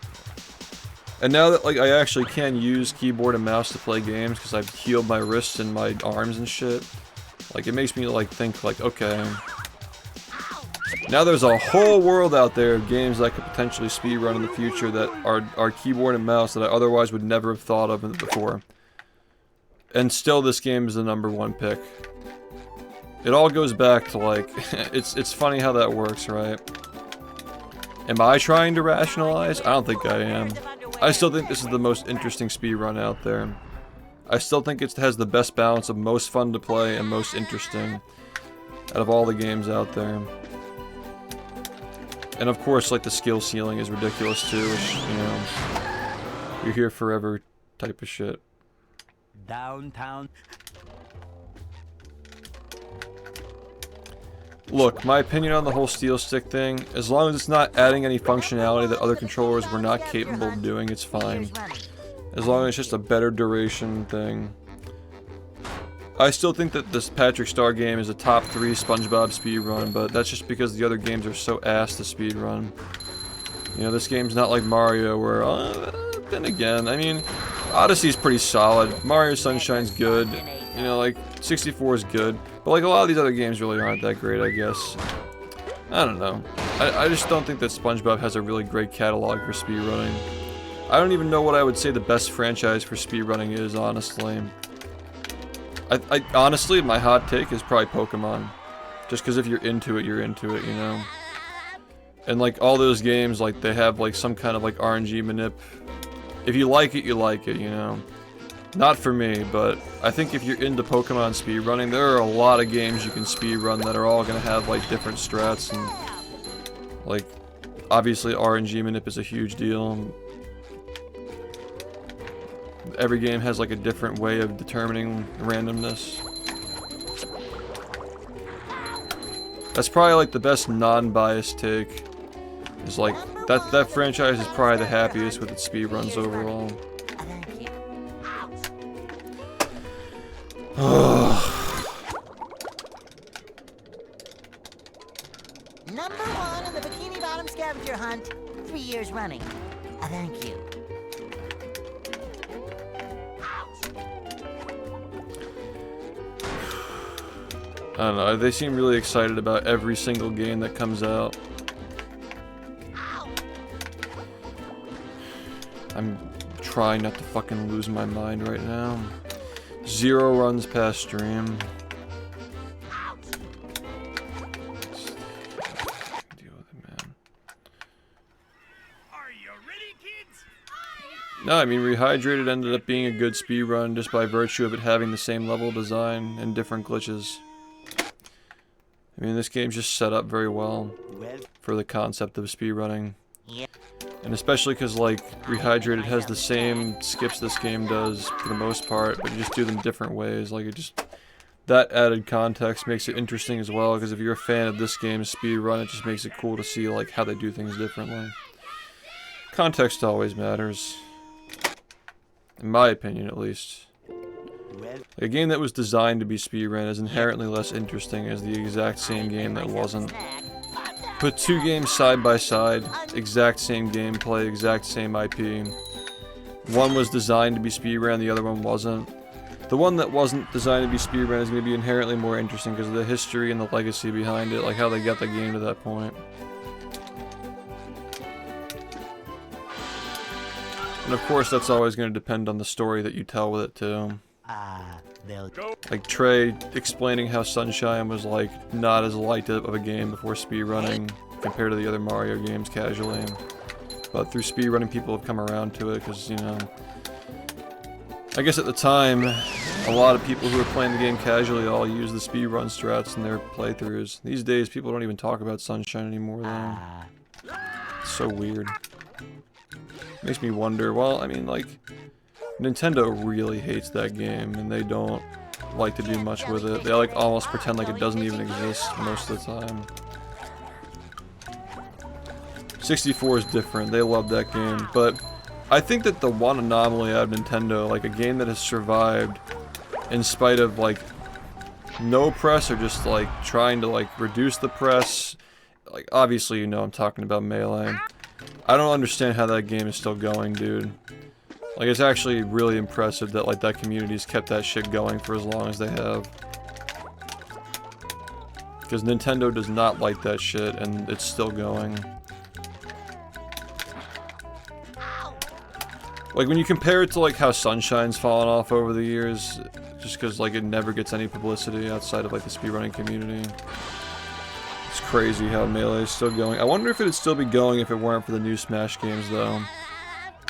And now that like I actually can use keyboard and mouse to play games because I've healed my wrists and my arms and shit, like it makes me like think like, okay, now there's a whole world out there of games that I could potentially speedrun in the future that are keyboard and mouse that I otherwise would never have thought of before. And still, this game is the #1 pick. It all goes back to like, it's funny how that works, right? Am I trying to rationalize? I don't think I am. I still think this is the most interesting speedrun out there. I still think it has the best balance of most fun to play and most interesting out of all the games out there. And of course, like, the skill ceiling is ridiculous too, which, you know, you're here forever type of shit. Downtown. Look, my opinion on the whole steel stick thing, as long as it's not adding any functionality that other controllers were not capable of doing, it's fine. As long as it's just a better duration thing. I still think that this Patrick Star game is a top 3 SpongeBob speedrun, but that's just because the other games are so ass to speedrun. You know, this game's not like Mario where, then again, I mean, Odyssey's pretty solid, Mario Sunshine's good, you know, like, 64 is good, but like a lot of these other games really aren't that great, I guess. I don't know. I just don't think that SpongeBob has a really great catalog for speedrunning. I don't even know what I would say the best franchise for speedrunning is, honestly. I honestly, my hot take is probably Pokemon. Just because if you're into it, you know? And like all those games, like they have like some kind of like RNG manip. If you like it, you like it, you know. Not for me, but I think if you're into Pokemon speedrunning, there are a lot of games you can speedrun that are all gonna have like different strats, and like obviously RNG manip is a huge deal. Every game has like a different way of determining randomness. That's probably like the best non-biased take. Is like that franchise is probably the happiest with its speedruns overall. Number 1 in the Bikini Bottom scavenger hunt, 3 years running. Thank you. I don't know, they seem really excited about every single game that comes out. I'm trying not to fucking lose my mind right now. 0 runs past stream. Deal with it, man. Are you ready, kids? No, I mean, Rehydrated ended up being a good speedrun just by virtue of it having the same level design and different glitches. I mean, this game's just set up very well for the concept of speedrunning. And especially because, like, Rehydrated has the same skips this game does for the most part, but you just do them different ways. Like, it just... That added context makes it interesting as well, because if you're a fan of this game's speedrun, it just makes it cool to see, like, how they do things differently. Context always matters. In my opinion, at least. A game that was designed to be speedrun is inherently less interesting as the exact same game that wasn't. Put 2 games side by side, exact same gameplay, exact same IP. One was designed to be speedrun, the other one wasn't. The one that wasn't designed to be speedrun is going to be inherently more interesting because of the history and the legacy behind it, like how they got the game to that point. And of course that's always going to depend on the story that you tell with it too. Like Trey explaining how Sunshine was like not as light of a game before speedrunning compared to the other Mario games casually. But through speedrunning people have come around to it because, you know, I guess at the time a lot of people who were playing the game casually all used the speedrun strats in their playthroughs. These days people don't even talk about Sunshine anymore though. It's so weird. Makes me wonder, well, I mean, like, Nintendo really hates that game, and they don't like to do much with it. They like almost pretend like it doesn't even exist most of the time. 64 is different, they love that game, but I think that the one anomaly out of Nintendo, like a game that has survived in spite of like no press or just like trying to like reduce the press, like obviously you know I'm talking about Melee. I don't understand how that game is still going, dude. Like, it's actually really impressive that, like, that community's kept that shit going for as long as they have. Because Nintendo does not like that shit, and it's still going. Like, when you compare it to, like, how Sunshine's fallen off over the years, just because, like, it never gets any publicity outside of, like, the speedrunning community. It's crazy how Melee is still going. I wonder if it'd still be going if it weren't for the new Smash games, though.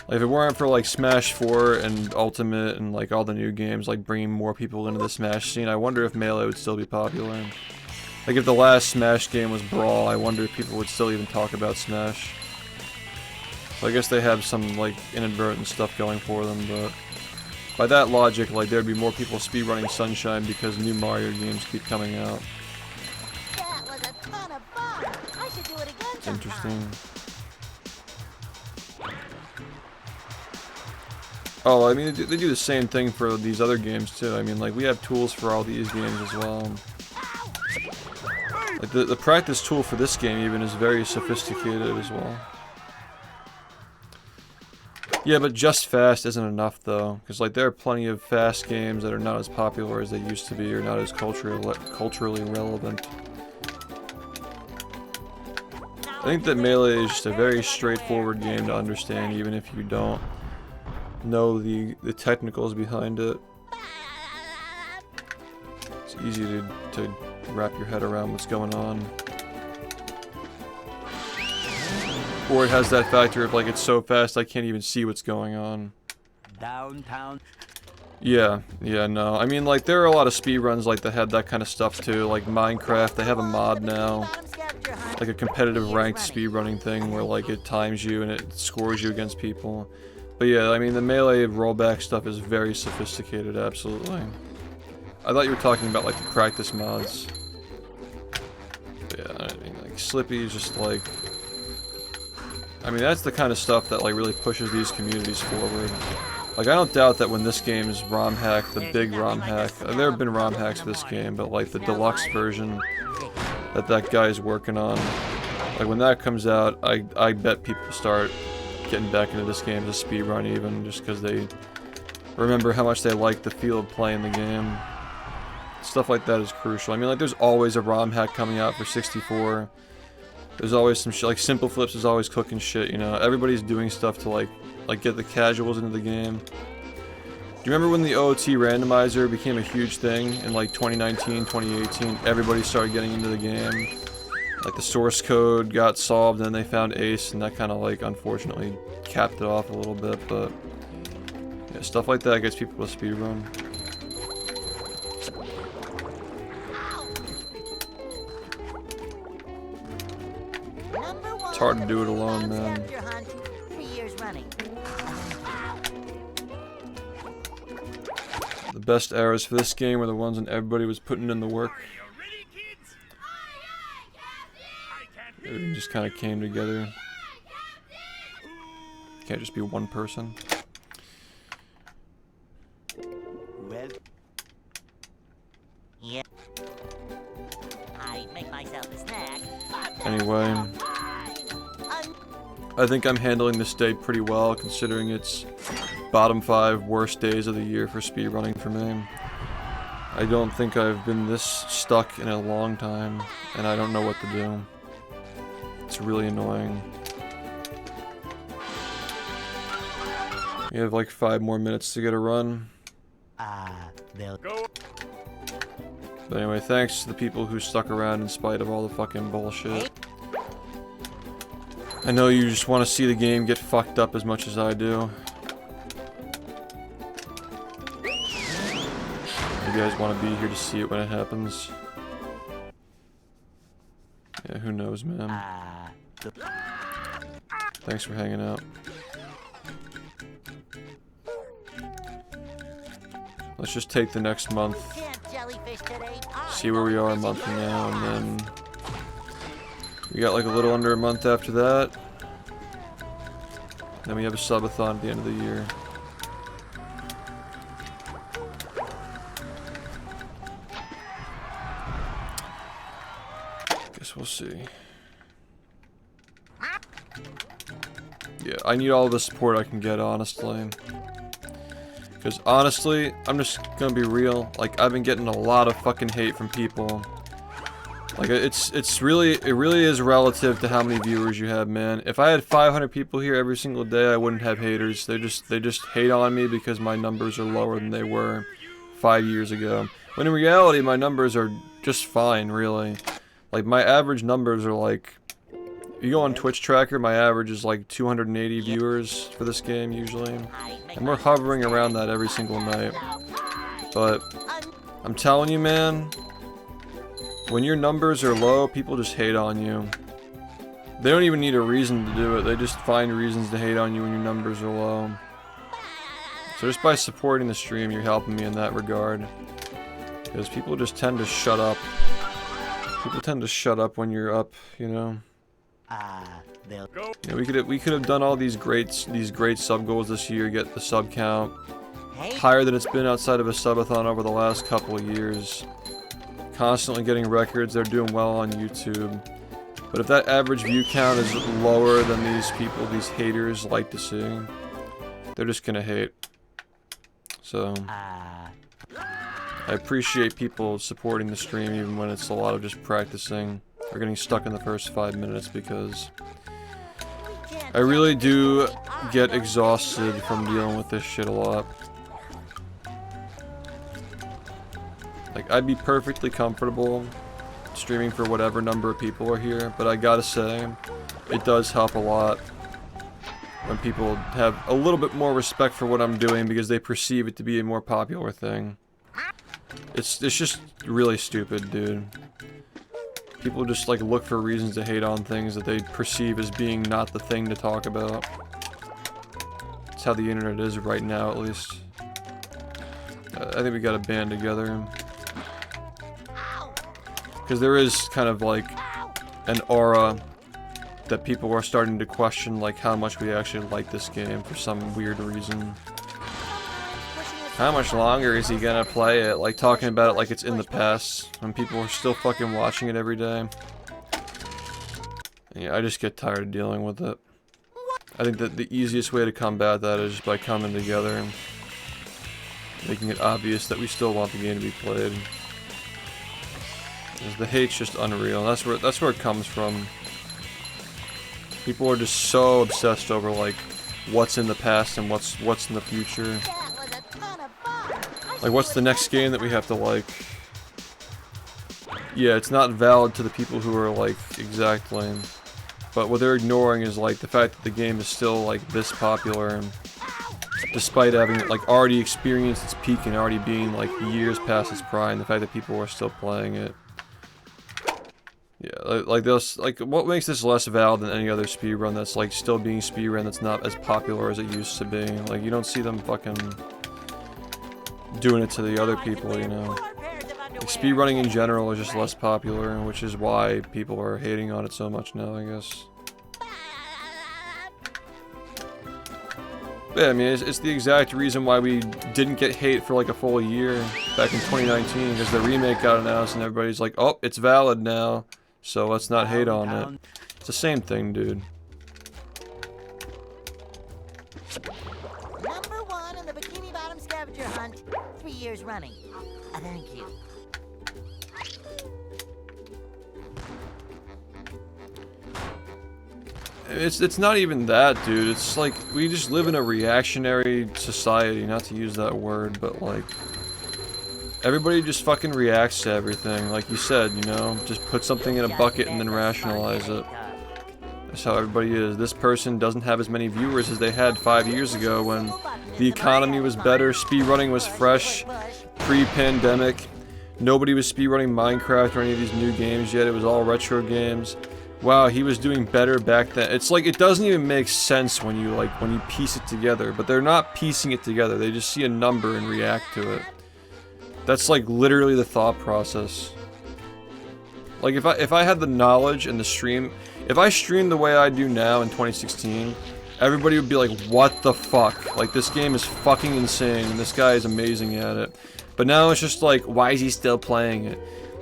Like, if it weren't for, like, Smash 4 and Ultimate and, like, all the new games, like, bringing more people into the Smash scene, I wonder if Melee would still be popular. Like, if the last Smash game was Brawl, I wonder if people would still even talk about Smash. So I guess they have some, like, inadvertent stuff going for them, but... By that logic, like, there'd be more people speedrunning Sunshine because new Mario games keep coming out. That was a ton of fun. I should do it again sometime. Interesting. Oh, I mean, they do the same thing for these other games, too. I mean, like, we have tools for all these games as well. Like, the practice tool for this game, even, is very sophisticated as well. Yeah, but just fast isn't enough, though. Because, like, there are plenty of fast games that are not as popular as they used to be, or not as culturally relevant. I think that Melee is just a very straightforward game to understand, even if you don't know the technicals behind it. It's easy to wrap your head around what's going on. or it has that factor of like it's so fast I can't even see what's going on. Downtown. Yeah, no. I mean, like, there are a lot of speedruns like that had that kind of stuff too. Like Minecraft, they have a mod now, like a competitive ranked speedrunning thing where like it times you and it scores you against people. But yeah, I mean, the melee rollback stuff is very sophisticated, absolutely. I thought you were talking about like the practice mods. But yeah, I mean, like Slippy is just like, I mean, that's the kind of stuff that like really pushes these communities forward. Like, I don't doubt that when this game is ROM hacked, the big ROM hack, there have been ROM hacks for this game, but like the deluxe version that guy is working on, like when that comes out, I bet people start getting back into this game as a speedrun even, just because they remember how much they like the feel of playing the game. Stuff like that is crucial. I mean, like, there's always a ROM hack coming out for 64. There's always some shit, like Simple Flips is always cooking shit, you know. Everybody's doing stuff to like get the casuals into the game. Do you remember when the OOT randomizer became a huge thing in like 2019, 2018? Everybody started getting into the game. Like the source code got solved and then they found Ace and that kind of like unfortunately capped it off a little bit, but yeah, stuff like that gets people to speedrun. It's hard to do it alone, man. The best eras for this game were the ones when everybody was putting in the work. Everything just kind of came together. Can't just be one person. Well, yeah. I make myself a snack. Anyway, I think I'm handling this day pretty well, considering it's bottom 5 worst days of the year for speedrunning for me. I don't think I've been this stuck in a long time, and I don't know what to do. It's really annoying. We have like 5 more minutes to get a run. They'll Go. But anyway, thanks to the people who stuck around in spite of all the fucking bullshit. I know you just want to see the game get fucked up as much as I do. You guys want to be here to see it when it happens. Yeah, who knows, man. Thanks for hanging out. Let's just take the next month, see where we are a month from now, and then we got like a little under a month after that. Then we have a subathon at the end of the year. Guess we'll see. Yeah, I need all the support I can get, honestly. Because honestly, I'm just gonna be real. Like, I've been getting a lot of fucking hate from people. Like, it really is relative to how many viewers you have, man. If I had 500 people here every single day, I wouldn't have haters. They just hate on me because my numbers are lower than they were 5 years ago. When in reality, my numbers are just fine, really. Like, my average numbers are like, if you go on Twitch Tracker, my average is like 280 viewers for this game usually. And we're hovering around that every single night. But I'm telling you, man, when your numbers are low, people just hate on you. They don't even need a reason to do it. They just find reasons to hate on you when your numbers are low. So just by supporting the stream, you're helping me in that regard. Because people just tend to shut up. People tend to shut up when you're up, you know? they'll Go. You know, we could have done all these great sub goals this year, get the sub count higher than it's been outside of a subathon over the last couple of years. Constantly getting records, they're doing well on YouTube. But if that average view count is lower than these people, these haters like to see, they're just gonna hate. So I appreciate people supporting the stream even when it's a lot of just practicing or getting stuck in the first 5 minutes, because I really do get exhausted from dealing with this shit a lot. Like, I'd be perfectly comfortable streaming for whatever number of people are here, but I gotta say, it does help a lot when people have a little bit more respect for what I'm doing because they perceive it to be a more popular thing. It's just really stupid, dude. People just like look for reasons to hate on things that they perceive as being not the thing to talk about. It's how the internet is right now, at least. I think we gotta band together. Because there is kind of like an aura that people are starting to question like how much we actually like this game for some weird reason. How much longer is he gonna play it? Like talking about it like it's in the past when people are still fucking watching it every day. Yeah, I just get tired of dealing with it. I think that the easiest way to combat that is just by coming together and making it obvious that we still want the game to be played. Because the hate's just unreal. That's where it comes from. People are just so obsessed over like what's in the past and what's in the future. Like, what's the next game that we have to like? Yeah, it's not valid to the people who are like, exactly. But what they're ignoring is like the fact that the game is still like this popular, and despite having like already experienced its peak and already being like years past its prime, the fact that people are still playing it. Yeah, like this, like what makes this less valid than any other speedrun that's like still being speedrun that's not as popular as it used to be? Like you don't see them fucking doing it to the other people, you know. Like, speedrunning in general is just less popular, which is why people are hating on it so much now, I guess. Yeah, I mean, it's the exact reason why we didn't get hate for like a full year back in 2019, because the remake got announced and everybody's like, oh, it's valid now, so let's not hate on it. It's the same thing, dude. Number 1 in the Bikini Bottom scavenger hunt, 3 years running. Thank you. It's not even that, dude. It's like we just live in a reactionary society, not to use that word, but like everybody just fucking reacts to everything. Like you said, you know, just put something in a bucket and then rationalize it. That's how everybody is. This person doesn't have as many viewers as they had 5 years ago when the economy was better, speedrunning was fresh, pre-pandemic. Nobody was speedrunning Minecraft or any of these new games yet. It was all retro games. Wow, he was doing better back then. It's like it doesn't even make sense when you piece it together, but they're not piecing it together. They just see a number and react to it. That's like literally the thought process. Like if I had the knowledge and the stream, if I streamed the way I do now in 2016, everybody would be like, what the fuck? Like this game is fucking insane and this guy is amazing at it. But now it's just like, why is he still playing it?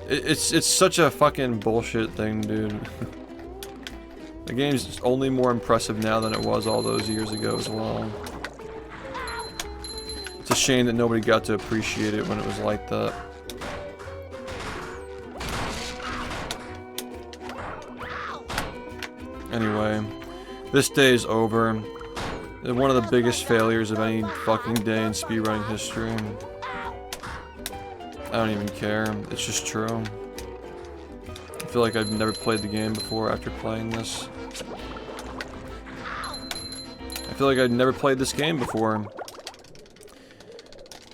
It's such a fucking bullshit thing, dude. The game's only more impressive now than it was all those years ago as well. It's a shame that nobody got to appreciate it when it was like that. Anyway, this day is over. One of the biggest failures of any fucking day in speedrunning history. I don't even care. It's just true. I feel like I've never played the game before after playing this. I feel like I've never played this game before.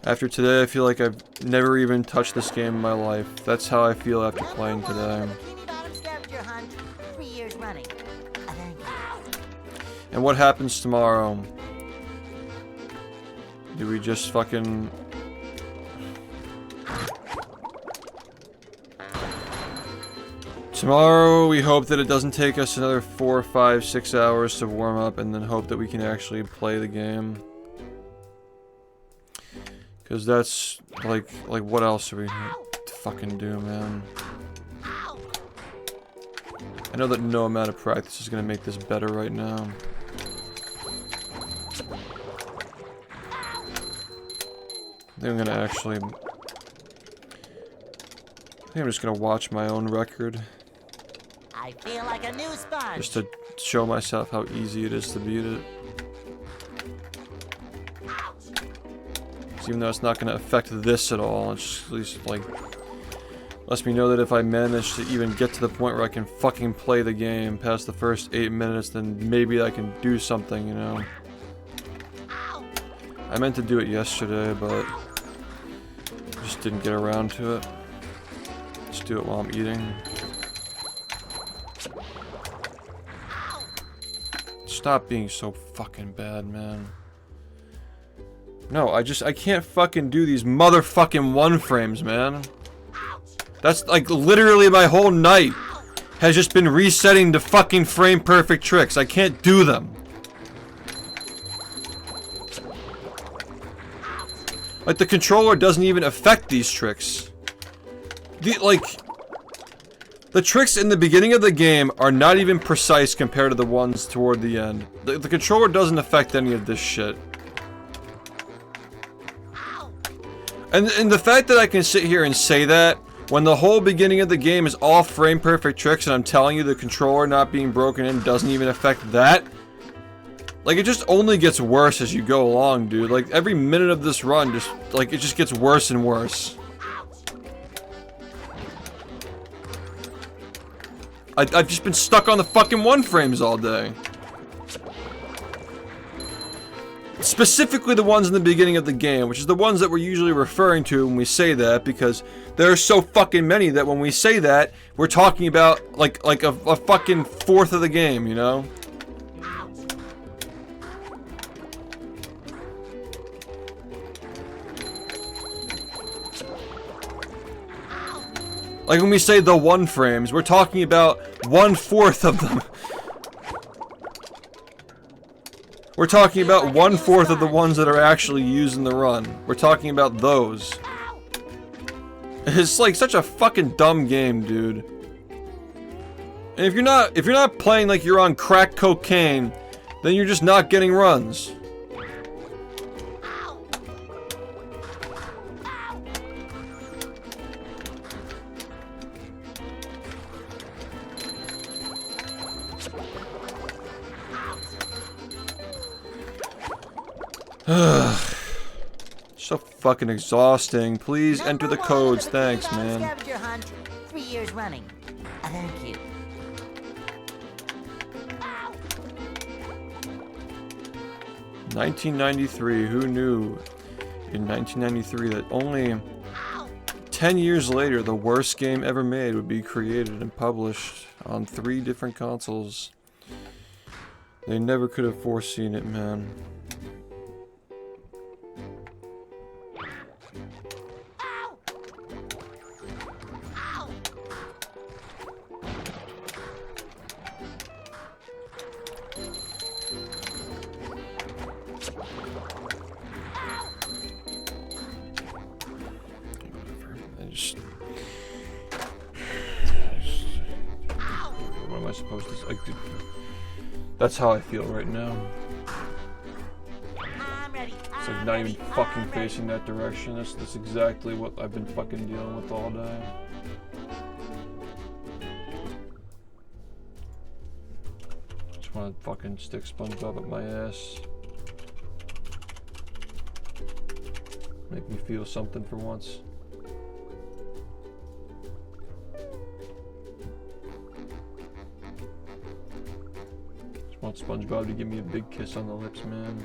After today, I feel like I've never even touched this game in my life. That's how I feel after playing today. And what happens tomorrow? Do we just fucking... Tomorrow, we hope that it doesn't take us another 4, 5, 6 hours to warm up, and then hope that we can actually play the game. Because that's, like what else are we to fucking do, man? I know that no amount of practice is gonna make this better right now. I think I'm gonna actually... I think I'm just gonna watch my own record. I feel like a new sponge. Just to show myself how easy it is to beat it. Even though it's not going to affect this at all, it's just at least like Lets me know that if I manage to even get to the point where I can fucking play the game past the first 8 minutes, then maybe I can do something, you know? I meant to do it yesterday, but just didn't get around to it. Just do it while I'm eating. Stop being so fucking bad, man. No, I can't fucking do these motherfucking one frames, man. That's like literally my whole night has just been resetting to fucking frame perfect tricks. I can't do them. Like the controller doesn't even affect these tricks. The tricks in the beginning of the game are not even precise compared to the ones toward the end. The controller doesn't affect any of this shit. And the fact that I can sit here and say that when the whole beginning of the game is all frame perfect tricks and I'm telling you the controller not being broken in doesn't even affect that. Like, it just only gets worse as you go along, dude. Like, every minute of this run just, like, it just gets worse and worse. I've just been stuck on the fucking one frames all day. Specifically the ones in the beginning of the game, which is the ones that we're usually referring to when we say that, because there are so fucking many that when we say that, we're talking about like a fucking fourth of the game, you know? Like when we say the one frames, we're talking about 1/4 of them. We're talking about 1/4 of the ones that are actually used in the run. We're talking about those. It's like such a fucking dumb game, dude. And if you're not playing like you're on crack cocaine, then you're just not getting runs. So fucking exhausting. Please enter the codes. Thanks, man. Scavenger hunt, 3 years running. Thank you. 1993. Who knew in 1993 that only 10 years later the worst game ever made would be created and published on 3 different consoles? They never could have foreseen it, man. What am I supposed to say? That's how I feel right now. It's like not even fucking facing that direction. That's exactly what I've been fucking dealing with all day. Just want to fucking stick SpongeBob up my ass. Make me feel something for once. Just want SpongeBob to give me a big kiss on the lips, man.